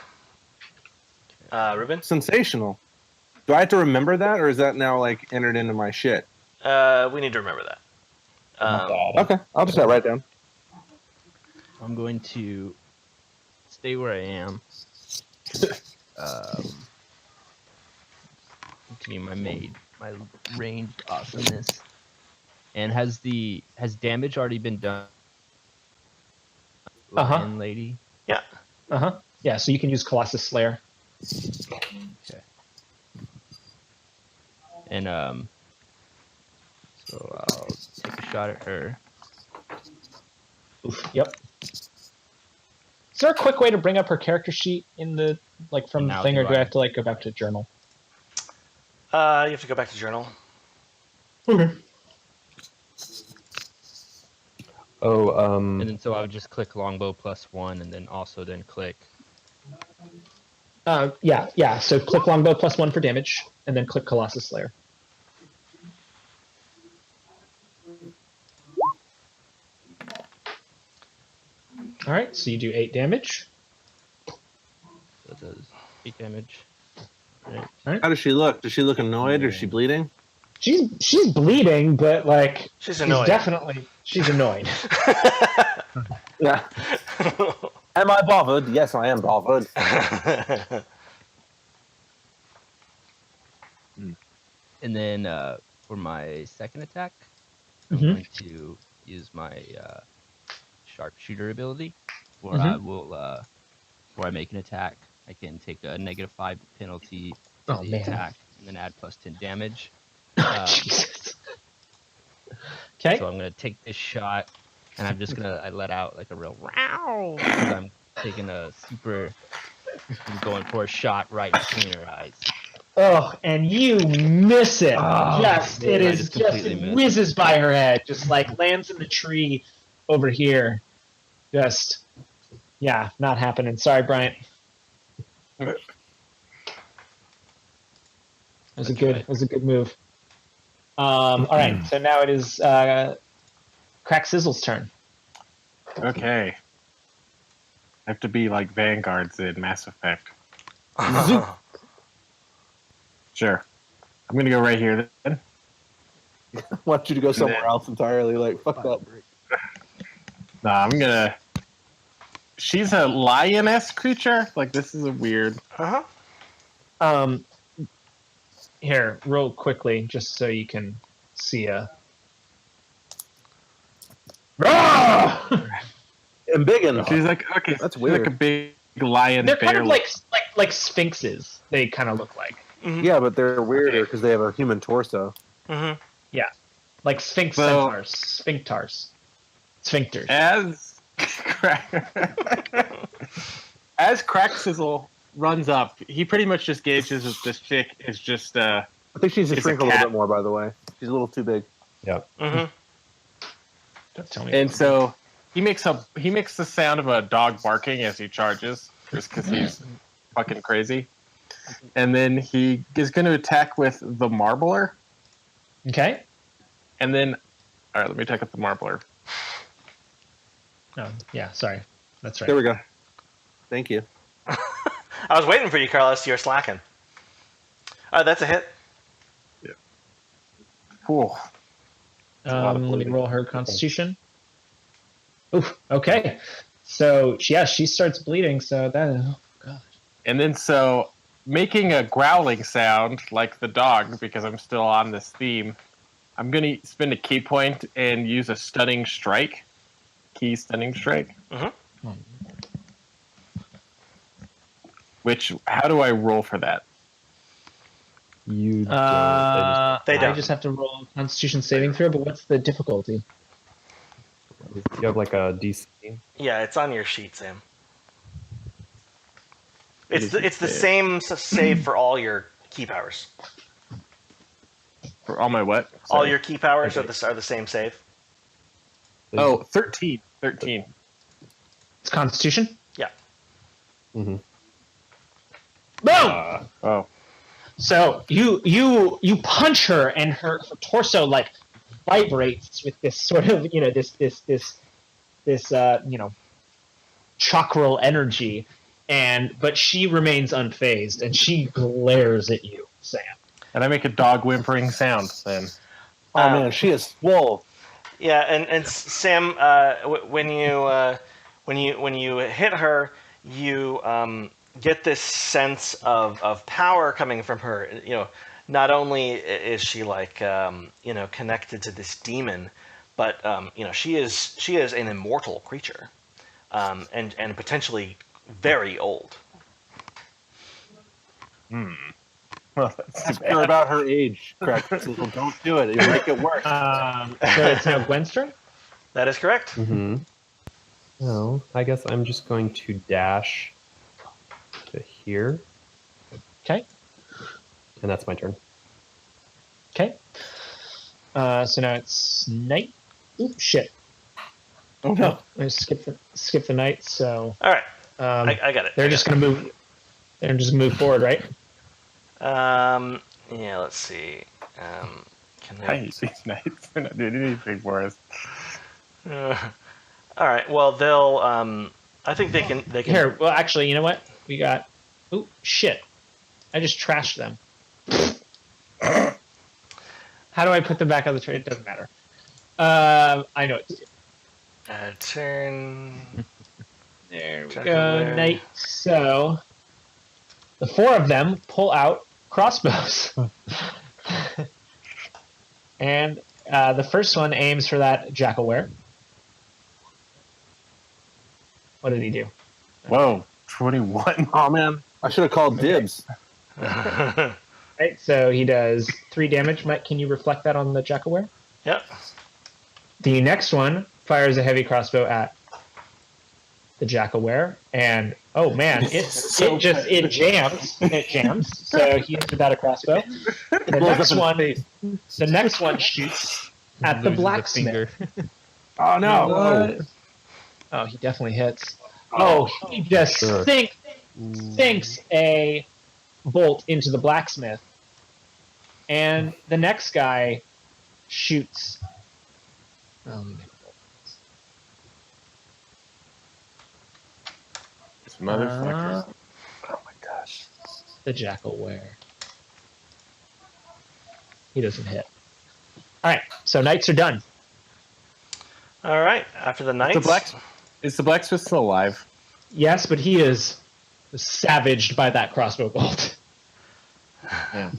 Reuben? Sensational. Do I have to remember that, or is that now like entered into my shit? We need to remember that. Okay, I'll just write down. I'm going to stay where I am. Continue my ranged awesomeness. And has damage already been done? Lion lady. Yeah. Yeah, so you can use Colossus Slayer. Okay. And so I'll take a shot at her. Oof, yep. Is there a quick way to bring up her character sheet in the from the Now thing, or do do I I. have to go back to journal? You have to go back to journal. Okay. Oh, And then so I would just click longbow +1, and then also then click. Yeah. So click longbow +1 for damage, and then click Colossus Slayer. All right, so you do 8 damage. So it does 8 damage. Right. How does she look? Does she look annoyed or is she bleeding? She's bleeding, but She's annoyed. She's annoyed. Yeah. Am I bothered? Yes, I am bothered. And then for my second attack, I'm Mhm. going to use my sharpshooter ability, where I will, where I make an attack, I can take a -5 penalty to Oh, the man. attack, and then add +10 damage. Jesus. Okay. So I'm gonna take this shot, and I'm just gonna I let out like a real row because I'm taking a super. I'm going for a shot right between her eyes. Oh, and you miss it. Oh, Just man, it I is just just completely it missed. whizzes by her head, just lands in the tree over here. Just not happening. Sorry, Bryant. It was That's a good move. All right, so now it is Crack Sizzle's turn. Okay. I have to be like Vanguards in Mass Effect. Sure. I'm gonna go right here then. I want you to go somewhere else entirely. Fuck that. Nah, I'm gonna. She's a lioness creature. This is a weird. Here, real quickly, just so you can see a. And big enough. She's like okay. That's she's weird. like a big lion. They're kind bear of like sphinxes. They kind of look like. Yeah, but they're weirder because they have a human torso. Yeah, like sphinx centaurs, sphincters. As Crack Sizzle runs up, he pretty much just gauges that this chick is just. I think she's to It's shrink a a little cat. bit more. By the way, she's a little too big. yeah. Don't tell me. And so he makes the sound of a dog barking as he charges, just because he's fucking crazy. And then he is going to attack with the Marbler. Okay. And then, all right, let me attack with the Marbler. Oh, yeah. Sorry, that's right. There we go. Thank you. I was waiting for you, Carlos. You're slacking. That's a hit. Yeah. Cool. Let me roll her Constitution. Oof. Okay. So she starts bleeding. So that. Oh gosh. And then so making a growling sound like the dog, because I'm still on this theme, I'm going to spend a key point and use a stunning strike. Key stunning strike. Which, how do I roll for that? You don't. They I don't. just have to roll a Constitution saving throw. But what's the difficulty? You have like a DC. Yeah, it's on your sheet, Sam. It's the same save for all your key powers. For all my what? All Sorry. your key powers are the same save. Oh, 13. 13. It's Constitution. Yeah. Mm-hmm. Boom! Oh. So you punch her, and her torso vibrates with this sort of this chakral energy, but she remains unfazed, and she glares at you, Sam. And I make a dog whimpering sound then. Oh man, she is swole. Yeah, and Sam, when you hit her, you get this sense of power coming from her. Not only is she connected to this demon, but she is an immortal creature, and potentially very old. Well, that's Ask her about her age, Crack. Don't do it. It'll make it worse. So it's now Gwen's turn. That is correct. Mm-hmm. No, I guess I'm just going to dash to here, Okay. and that's my turn. Okay. So now it's night. Oop, shit. Oh no. I skip the night. So All right, I got it. they're just gonna move. They're just move forward, right? Yeah, let's see. Can I they? hate these knights. They're not doing anything for us. All right. Well, they'll. I think they can. They can. Here. Well, actually, you know what? We got. Oh shit! I just trashed them. How do I put them back on the train? It doesn't matter. I know it. Turn. There we Jack go. aware. Night. So the four of them pull out crossbows, and the first one aims for that jackalware. What did he do? Whoa, 21. Oh man, I should have called dibs. Right. So he does 3 damage. Mike, can you reflect that on the jackalware? Yep. The next one fires a heavy crossbow at the jackalware, and oh man, it jams. It jams. So he hits without a crossbow. The next one shoots at the Loses a blacksmith. finger. Oh no! What? Oh, he definitely hits. Oh, he just Sure. sinks a bolt into the blacksmith, and the next guy shoots. This motherfucker. Oh my gosh! The jackalware. He doesn't hit. All right, so knights are done. All right. After the knights. Is the blacksmith still alive? Yes, but he is savaged by that crossbow bolt. Yeah.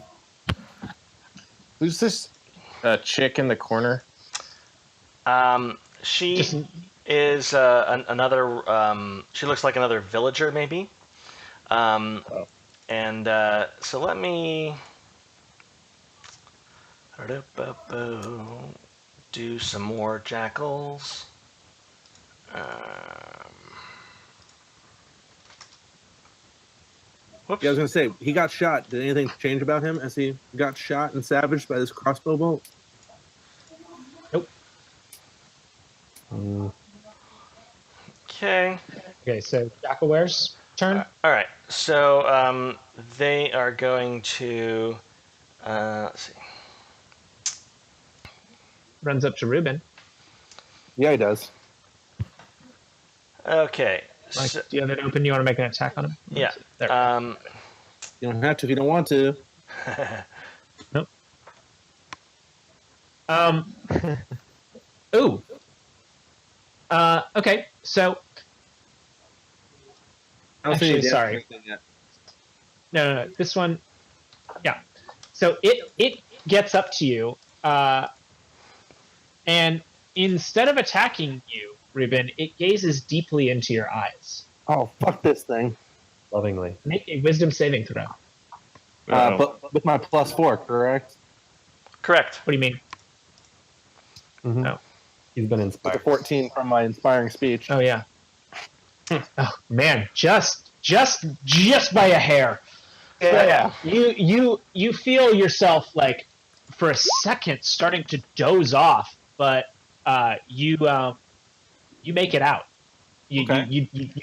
Who's this chick in the corner? She Just is another. She looks like another villager, maybe. And so let me do some more jackals. Whoops. Yeah, I was gonna say he got shot. Did anything change about him as he got shot and savaged by this crossbow bolt? Okay. okay. So jackalware's turn. All right. So they are going to. Let's see. Runs up to Ruben. Yeah, he does. Okay. Like, So, do you have it open? You want to make an attack on him? yeah. There. You don't have to if you don't want to. Ooh. Okay. So. I don't see any Actually, damage sorry. yet. No. This one. Yeah. So it gets up to you, and instead of attacking you, Ruben, it gazes deeply into your eyes. Oh, fuck this thing. Lovingly. Make a wisdom saving throw. But with my +4, correct? Correct. What do you mean? Mm-hmm. Oh. He's been With the inspired. 14 from my inspiring speech. Oh yeah. Oh man, just by a hair. Yeah. You feel yourself like for a second starting to doze off, but you make it out. You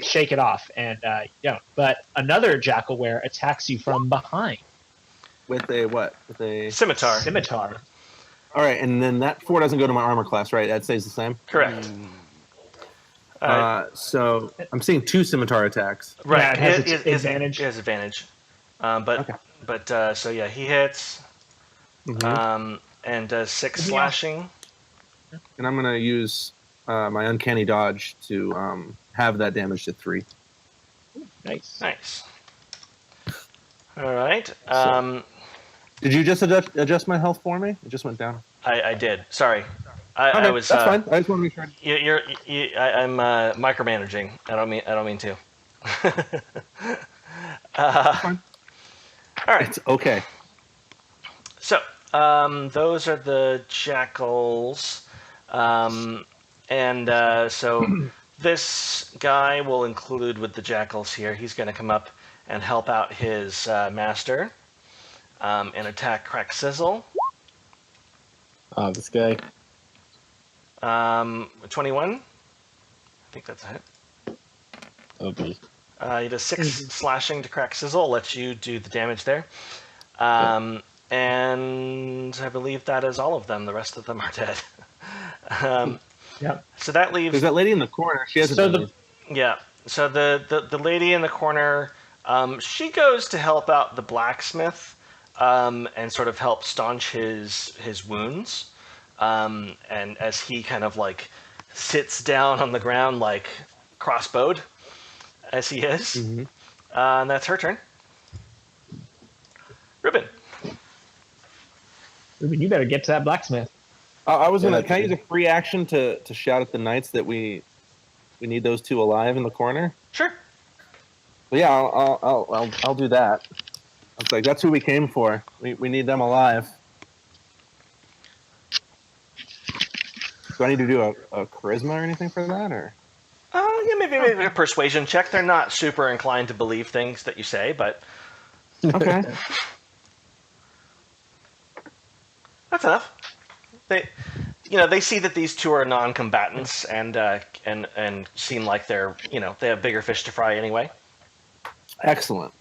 shake it off and you don't. But another jackalware attacks you from behind. With a what? With a Scimitar. All right, and then that 4 doesn't go to my armor class, right? That stays the same. Correct. So I'm seeing 2 scimitar attacks. Right. Yeah, it has His- its his- advantage. It has advantage. But so yeah, he hits. And does 6 Yeah. slashing. And I'm gonna use my uncanny dodge to have that damage to 3. Nice. Nice. All right. Did you just adjust my health for me? It just went down. I did. Sorry. I Okay, was. that's fine. I just want to make sure. I'm micromanaging. I don't mean to. Fine. All right. It's okay. So those are the jackals, and so This guy will include with the jackals here. He's going to come up and help out his master and attack Crack Sizzle. This guy. 21. I think that's a hit. Okay. He does 6 slashing to Crack Sizzle. Lets you do the damage there. And I believe that is all of them. The rest of them are dead. Yep. So that leaves. There's that lady in the corner. She hasn't. So Yeah. So the lady in the corner, she goes to help out the blacksmith, and sort of help staunch his wounds. And as he kind of like sits down on the ground, like crossbowed, as he is, and that's her turn. Ruben. Ruben, you better get to that blacksmith. I was gonna. Can I use a free action to shout at the knights that we need those two alive in the corner? Sure. But yeah, I'll do that. It's like that's who we came for. We need them alive. Do I need to do a charisma or anything for that, or? Yeah, maybe a persuasion check. They're not super inclined to believe things that you say, but Okay. that's enough. They see that these two are non-combatants and seem like they're, they have bigger fish to fry anyway. Excellent.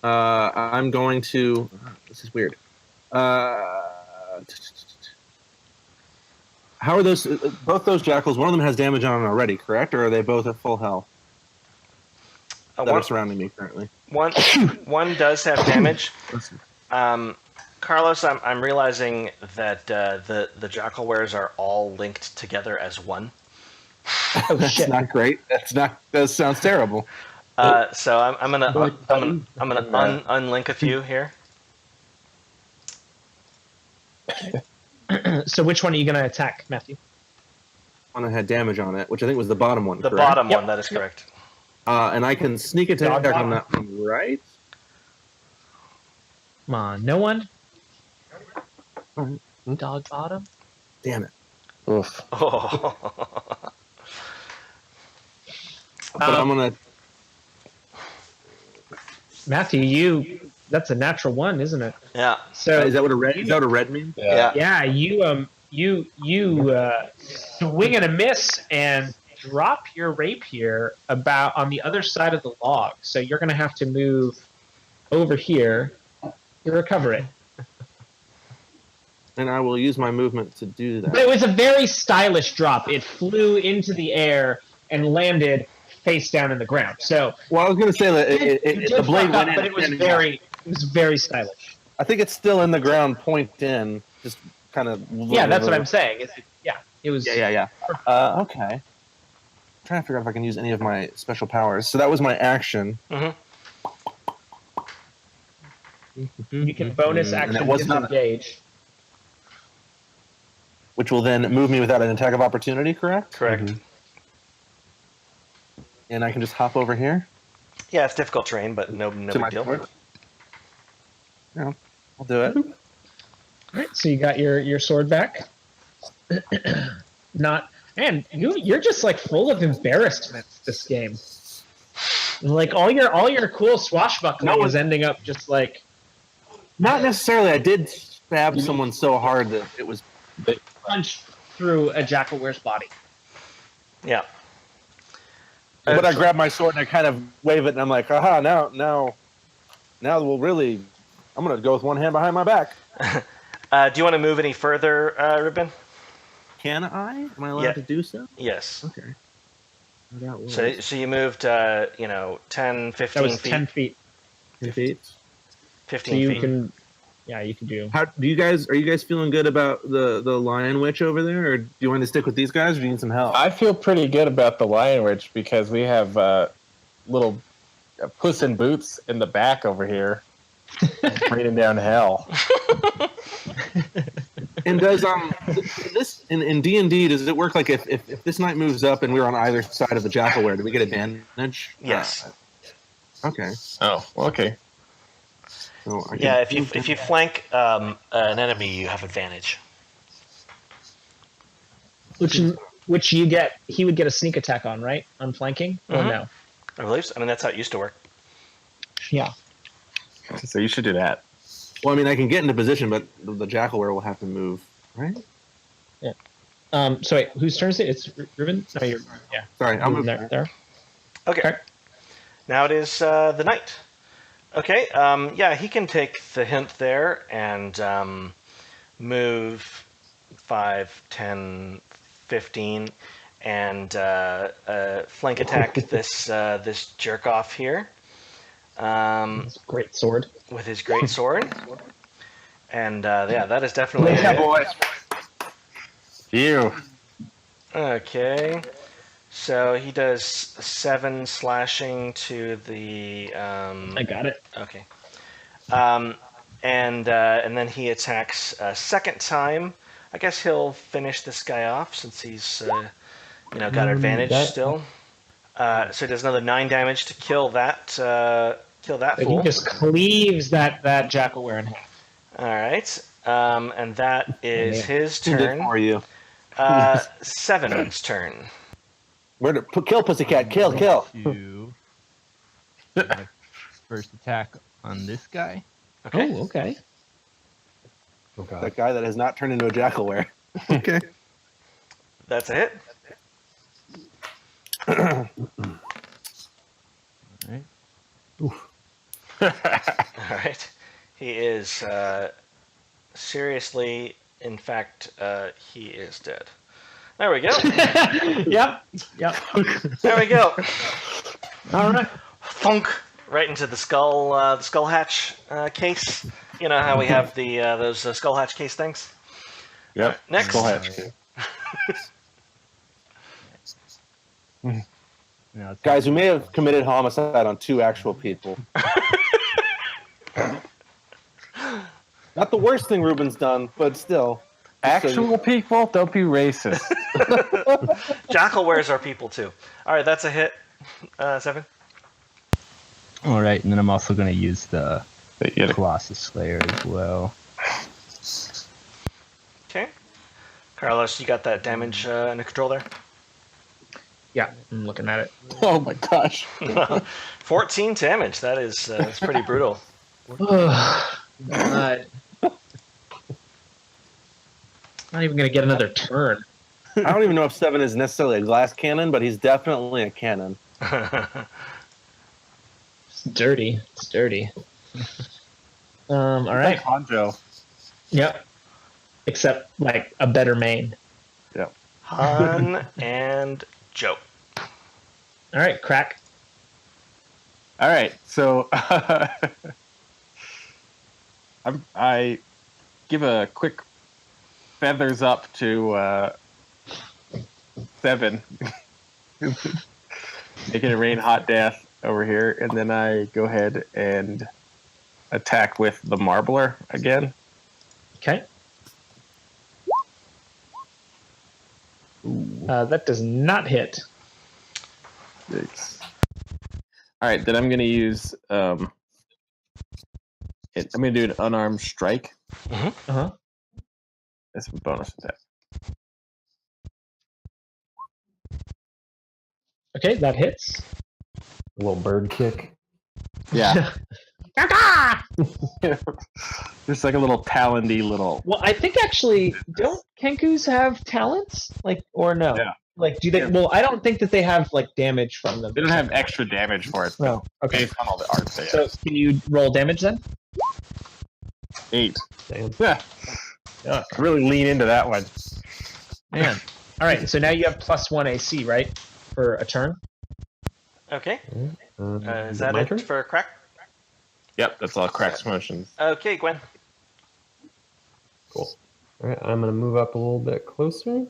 I'm going to. This is weird. How are those? Both those jackals. One of them has damage on it already, correct? Or are they both at full health that are surrounding me currently? One does have damage. Carlos, I'm realizing that the jackal wares are all linked together as one. That's not great. That sounds terrible. So I'm gonna unlink a few here. So which one are you going to attack, Matthew? One that had damage on it, which I think was the bottom one. The correct? bottom one, that is correct. And I can sneak attack on that one, right? Come on, no one? Alright. Dog bottom? Damn it. Oof. Oh. But I'm gonna. Matthew, that's a natural one, isn't it? Yeah. So Is that what a red means? Yeah. yeah, you swing and a miss and drop your rapier about on the other side of the log. So you're going to have to move over here to recover it. And I will use my movement to do that. But it was a very stylish drop. It flew into the air and landed face down in the ground. So Well, I was going to say that the blade went in, but it was very stylish. I think it's still in the ground, point in, just kind of. Yeah, that's what I'm saying. It was. Yeah. Okay. I'm trying to figure out if I can use any of my special powers. So that was my action. You can bonus action it was not- disengage. Which will then move me without an attack of opportunity, correct? Correct. And I can just hop over here. Yeah, it's difficult terrain, but no to my big deal. sword. Yeah, I'll do it. All right, so you got your sword back. Man, you're just like full of embarrassment this game. Like all your cool swashbuckling is ending up just like. Not necessarily. I did stab someone so hard that it was. Punch through a jackalware's body. Yeah. But I grab my sword and I kind of wave it, and I'm like, "Aha! Now we'll really. I'm gonna go with one hand behind my back." Do you want to move any further, Ruben? Can I? Am I allowed to do so? Yes. Okay. So you moved, 10, 15 That was feet. 10 feet. 10 feet. 15 So you feet. can. Yeah, you can do. How are you guys feeling good about the lion witch over there, or do you want to stick with these guys, or do you need some help? I feel pretty good about the lion witch because we have little Puss in Boots in the back over here, raining down hell. And does this in D&D, does it work like if this knight moves up and we're on either side of the jackalware, do we get advantage? Yes. Okay. Oh, okay. So Yeah, if you flank an enemy, you have advantage. Which which you get. He would get a sneak attack on, right? On flanking, or no? I believe so. I mean, that's how it used to work. Yeah. So you should do that. Well, I mean, I can get into position, but the Jackalware will have to move, right? So wait, whose turn is it? It's Ruben? No, you're. Yeah. Sorry, I'm moving there. Okay. Now it is the knight. Okay. Yeah, he can take the hint there and move 5, 10, 15, and flank attack this jerk off here. Great sword. With his great sword. And yeah, that is definitely Yeah, boys. You. Okay. So he does 7 slashing to the. I got it. Okay. And then he attacks a second time. I guess he'll finish this guy off since he's got advantage still. So he does another 9 damage to kill that fool. He just cleaves that Jackalware in half. All right. And that is his turn. For you. Seven's turn. Where to kill Pussycat? Kill. To my first attack on this guy. Okay. Oh, okay. Oh god. That guy that has not turned into a Jackalware. Okay. That's a hit. All right. All right. He is seriously, in fact, he is dead. There we go. Yep. There we go. All right. Thunk right into the skull hatch case. You know how we have the those skull hatch case things. Yep. Next. Go ahead. Now it's Guys, we may have committed homicide on 2 actual people. Not the worst thing Ruben's done, but still. Actual people, don't be racist. Jackalwares are people too. All right, that's a hit. 7. all right, and then I'm also going to use the But you gotta- Colossus Slayer as well. Okay. Carlos, you got that damage under control there? Yeah, I'm looking at it. Oh my gosh. 14 damage. That is that's pretty brutal. God. Not even gonna get another turn. I don't even know if 7 is necessarily a glass cannon, but he's definitely a cannon. It's dirty. It's dirty. All right. Hanjo. Yep. Except like a better main. Han and Joe. All right, crack. All right, so I give a quick feathers up to 7, making it rain hot death over here, and then I go ahead and attack with the Marbler again. Okay. That does not hit. Yikes. All right, then I'm going to use. I'm going to do an unarmed strike. Uh-huh. That's a bonus attack. Okay, that hits. A little bird kick. Yeah. Just like a little talendy little. Well, I think actually, don't Kenkus have talents? Like, or no? Yeah. Like, do they? Yeah. Well, I don't think that they have like damage from them. They don't have extra damage for it. No. Okay. Based on all the art they So, have. can you roll damage then? 8. Damn. Yeah. Really lean into that one. Man. All right. So now you have +1 AC, right, for a turn? Okay. Is my that it turn? for crack? Yep, that's all Crack's motions. Okay, Gwen. Cool. All right, I'm gonna move up a little bit closer,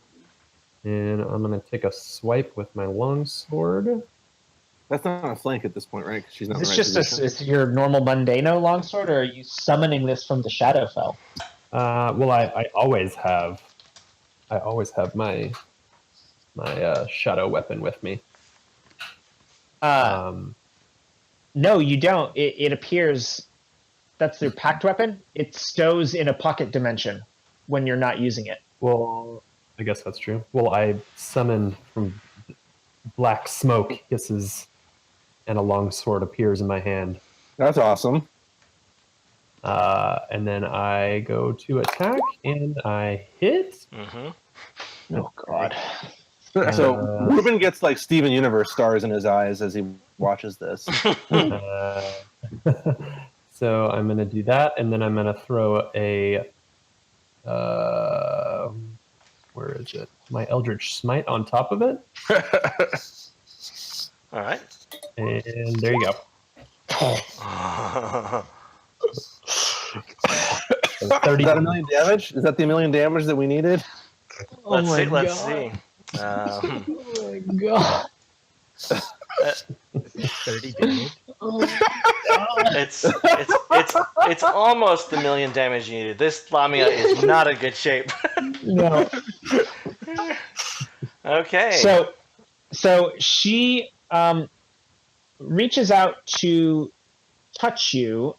and I'm gonna take a swipe with my longsword. That's not a flank at this point, right? 'Cause she's not Is in this the right just position. is your normal Mundano longsword, or are you summoning this from the Shadowfell? Well, I always have. I always have my shadow weapon with me. No, you don't. It appears that's their packed weapon. It stows in a pocket dimension when you're not using it. Well, I guess that's true. Well, I summon from black smoke hisses, and a long sword appears in my hand. That's awesome. And then I go to attack, and I hit. Mm-hmm. Oh God. So Uh, Ruben gets like Steven Universe stars in his eyes as he watches this. So I'm going to do that, and then I'm going to throw a. Where is it? My Eldritch Smite on top of it. All right. And there you go. So 30 Is that 1,000,000 damage? Is that the 1,000,000 damage that we needed? Let's see. my Let's God. see. Oh my God. 30 damage. It's almost the 1,000,000 damage you needed. This Lamia is not in good shape. No. Okay. So she reaches out to touch you,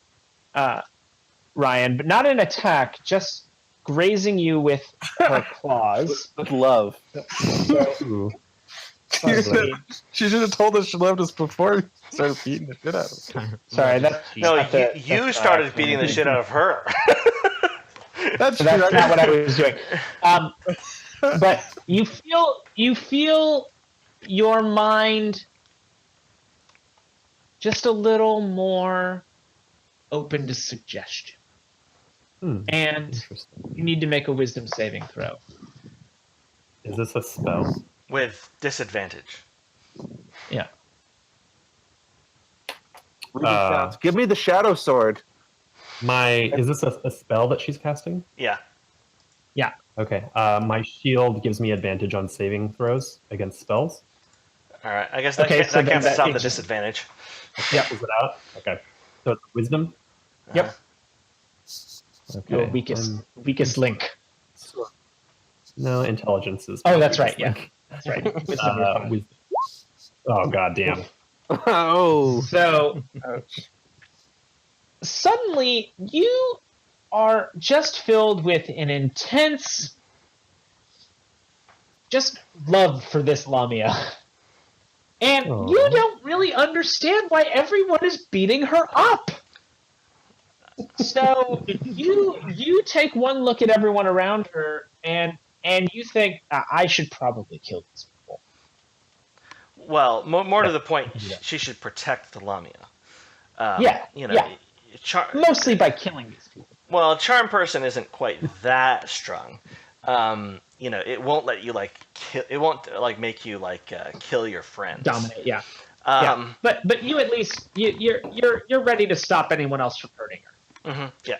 Ryan, but not an attack, just grazing you with her claws. With love. Ooh. She should have told us she loved us before we started beating the shit out of her. Sorry, that's No, not the- you that's started not- beating the shit out of her. That's So that's true. not what I was doing. But you feel your mind just a little more open to suggestion, and Interesting. you need to make a wisdom saving throw. Is this a spell? With disadvantage. Yeah. Ruben shouts, give me the shadow sword. Is this a spell that she's casting? Yeah. Okay. My shield gives me advantage on saving throws against spells. All right. I guess that, Okay, so that then cancels that- out it the just- disadvantage. Yep. Is it out? Okay. So it's wisdom? Yep. Okay. Your weakest link. No, intelligence is. Oh, that's right. weakest Yeah, link. that's right. Wisdom is fine. Wisdom. Oh, god damn. Oh. So suddenly you are just filled with an intense just love for this Lamia. And Aw. you don't really understand why everyone is beating her up. So you take one look at everyone around her and you think, I should probably kill these people. Well, more to the point, she should protect the Lamia. Yeah, You know, yeah. Mostly by killing these people. Well, charm person isn't quite that strong. You know, it won't let you kill. It won't make you kill your friends. Dominate, yeah. Yeah. But you at least you're ready to stop anyone else from hurting her. Mm-hmm, yeah.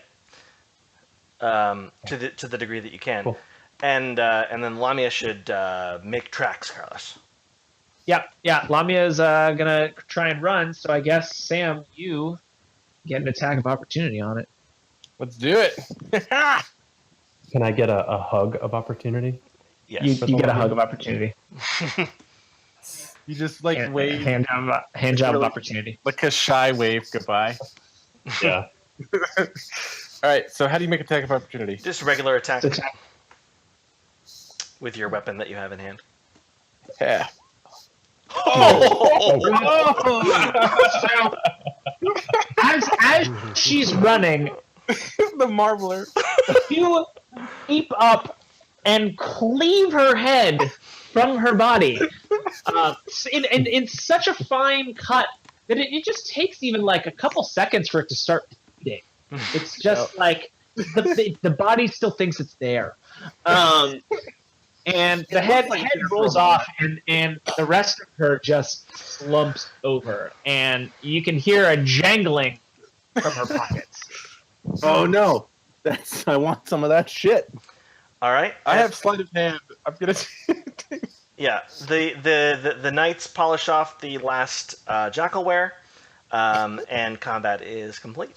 To the degree that you can, Cool. and then Lamia should make tracks, Carlos. Yeah. Lamia's gonna try and run. So I guess Sam, you get an attack of opportunity on it. Let's do it. Can I get a hug of opportunity? Yes. You get a hug of opportunity. You just wave Hand job of opportunity. like a shy wave goodbye. Yeah. All right. So how do you make attack of opportunity? Just regular attack Attack. with your weapon that you have in hand. Yeah. As she's running, The marbler. you leap up and cleave her head from her body in such a fine cut that it just takes even a couple seconds for it to start bleeding. It's just the body still thinks it's there. And the head rolls off, and the rest of her just slumps over, and you can hear a jangling from her pockets. Oh no. I want some of that shit. All right. I have sleight of hand. I'm gonna. Yeah. The knights polish off the last jackalware, and combat is complete.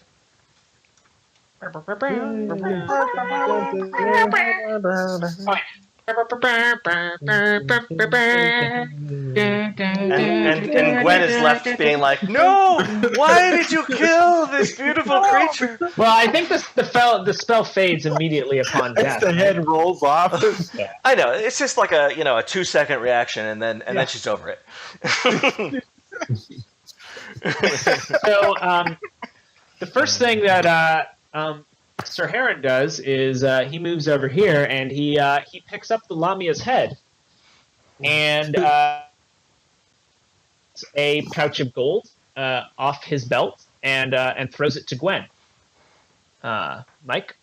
And Gwen is left being like, "No! Why did you kill this beautiful creature?" Well, I think the spell fades immediately upon As death. the head rolls off. I know it's just like a 2-second reaction, and then she's over it. So the first thing that Sir Heron does is he moves over here and he picks up the Lamia's head and a pouch of gold off his belt and throws it to Gwen. Mike?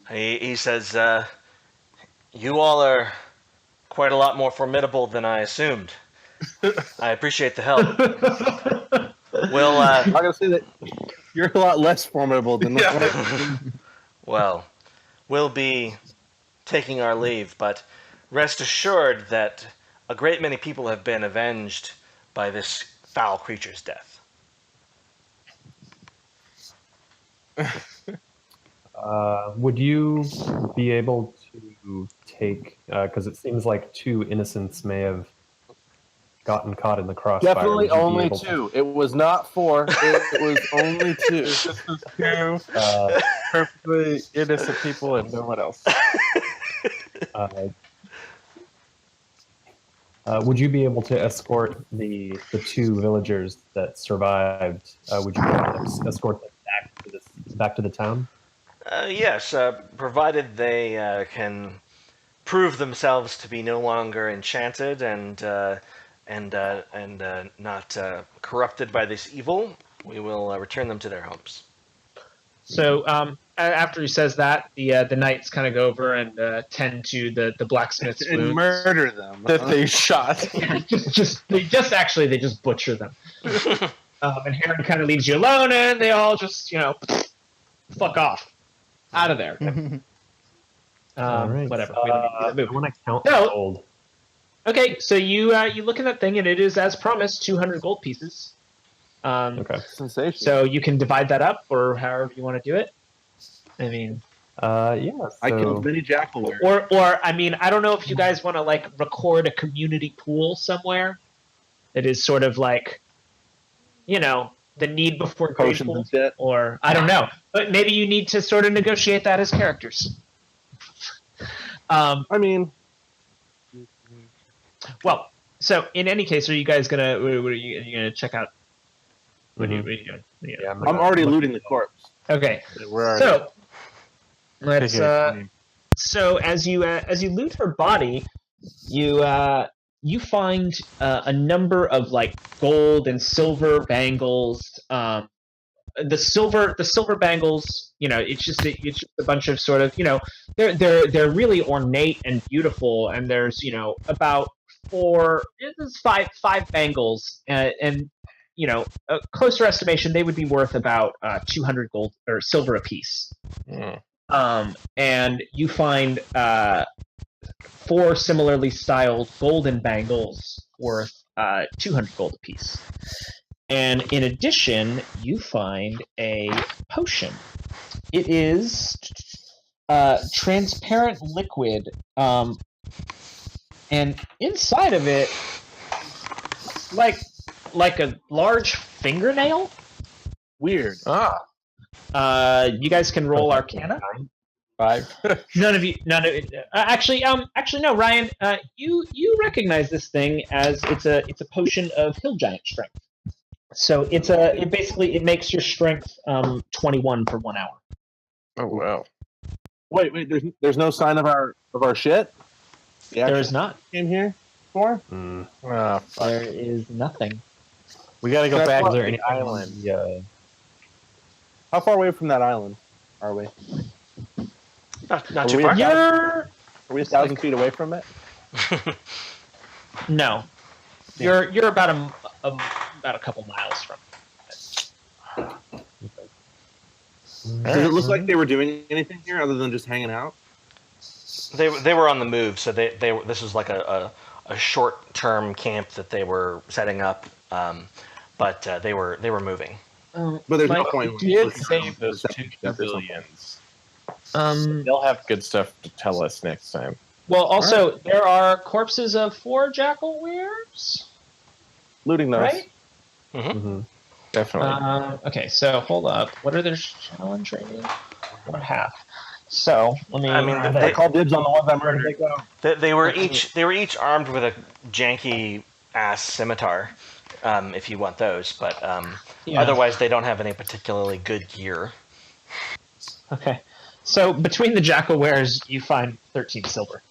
He says, "You all are quite a lot more formidable than I assumed. I appreciate the help. We'll I'm not gonna say that you're a lot less formidable than well, we'll be taking our leave, but rest assured that a great many people have been avenged by this foul creature's death." Would you be able to take? Because it seems like 2 innocents may have gotten caught in the crossfire. Definitely Would you be only able 2. It was not 4. It was only 2. Two perfectly innocent people and no one else. Would you be able to escort the 2 villagers that survived? Would you be able to escort them back to the town? Yes, provided they can prove themselves to be no longer enchanted and not corrupted by this evil, we will return them to their homes. So after he says that, the knights kind of go over and tend to the blacksmith's and wounds. murder them. That they shot. They just butcher them. And Heron kind of leaves you alone, and they all just fuck off out of there. All right. Whatever. We don't need to move. I want to count No. the gold. Okay, so you look at that thing, and it is as promised, 200 gold pieces. Okay. Sensation. So you can divide that up, or however you want to do it. I mean, Yeah. I So killed many jackal. or I mean, I don't know if you guys want to like record a community pool somewhere. It is sort of like, the need before Potions grateful, and shit. or I don't know, but maybe you need to sort of negotiate that as characters. I mean, Well, so in any case, are you guys gonna? What are you gonna check out? What are you doing? yeah, I'm already looting the corpse. Okay, We're already so let's. taking So as you loot her body, you find a number of like gold and silver bangles. The silver bangles, it's just a bunch of sort of, they're really ornate and beautiful, and there's about five bangles, and a closer estimation they would be worth about 200 gold or silver apiece. And you find 4 similarly styled golden bangles worth 200 gold apiece. And in addition, you find a potion. It is transparent liquid, and inside of it, like a large fingernail. Weird. You guys can roll Arcana. 5. None of you. Actually, no. Ryan, you recognize this thing as it's a potion of hill giant strength. So it makes your strength 21 for 1 hour. Oh wow. Wait. There's no sign of our shit. There is not. Came here for. There is nothing. We gotta go back to there the any island. Yeah. How far away from that island are we? Not too far. You're Are we 1,000 feet away from it? no. You're about a couple miles from. Does it look like they were doing anything here other than just hanging out? They were on the move, so this was like a short-term camp that they were setting up, but they were moving. But there's no point. Did save those 2 civilians. They'll have good stuff to tell us next time. Well, also there are corpses of 4 jackal wares, Looting those. right? Mm-hmm. Definitely. Okay, so hold up. What are their challenge rating? 1/2. So let me. I mean, I call dibs on the ones I'm ready to go. They were each armed with a janky ass scimitar. If you want those, but Yeah. otherwise they don't have any particularly good gear. Okay, so between the jackal wares, you find 13 silver.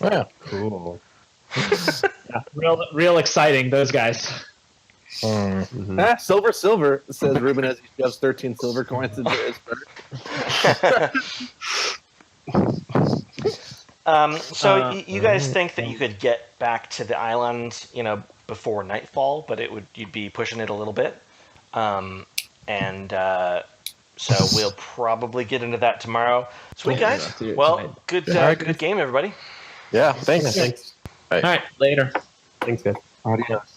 Yeah. Cool. Yeah, real exciting. Those guys. Mm-hmm. Ah, silver, says Ruben as he shoves 13 silver coins into his purse. So you guys think that you could get back to the island, before nightfall, but you'd be pushing it a little bit, so we'll probably get into that tomorrow. Sweet guys. Well, good game, everybody. Yeah. Thanks. Thanks. All right, later. Thanks, guys. Adios.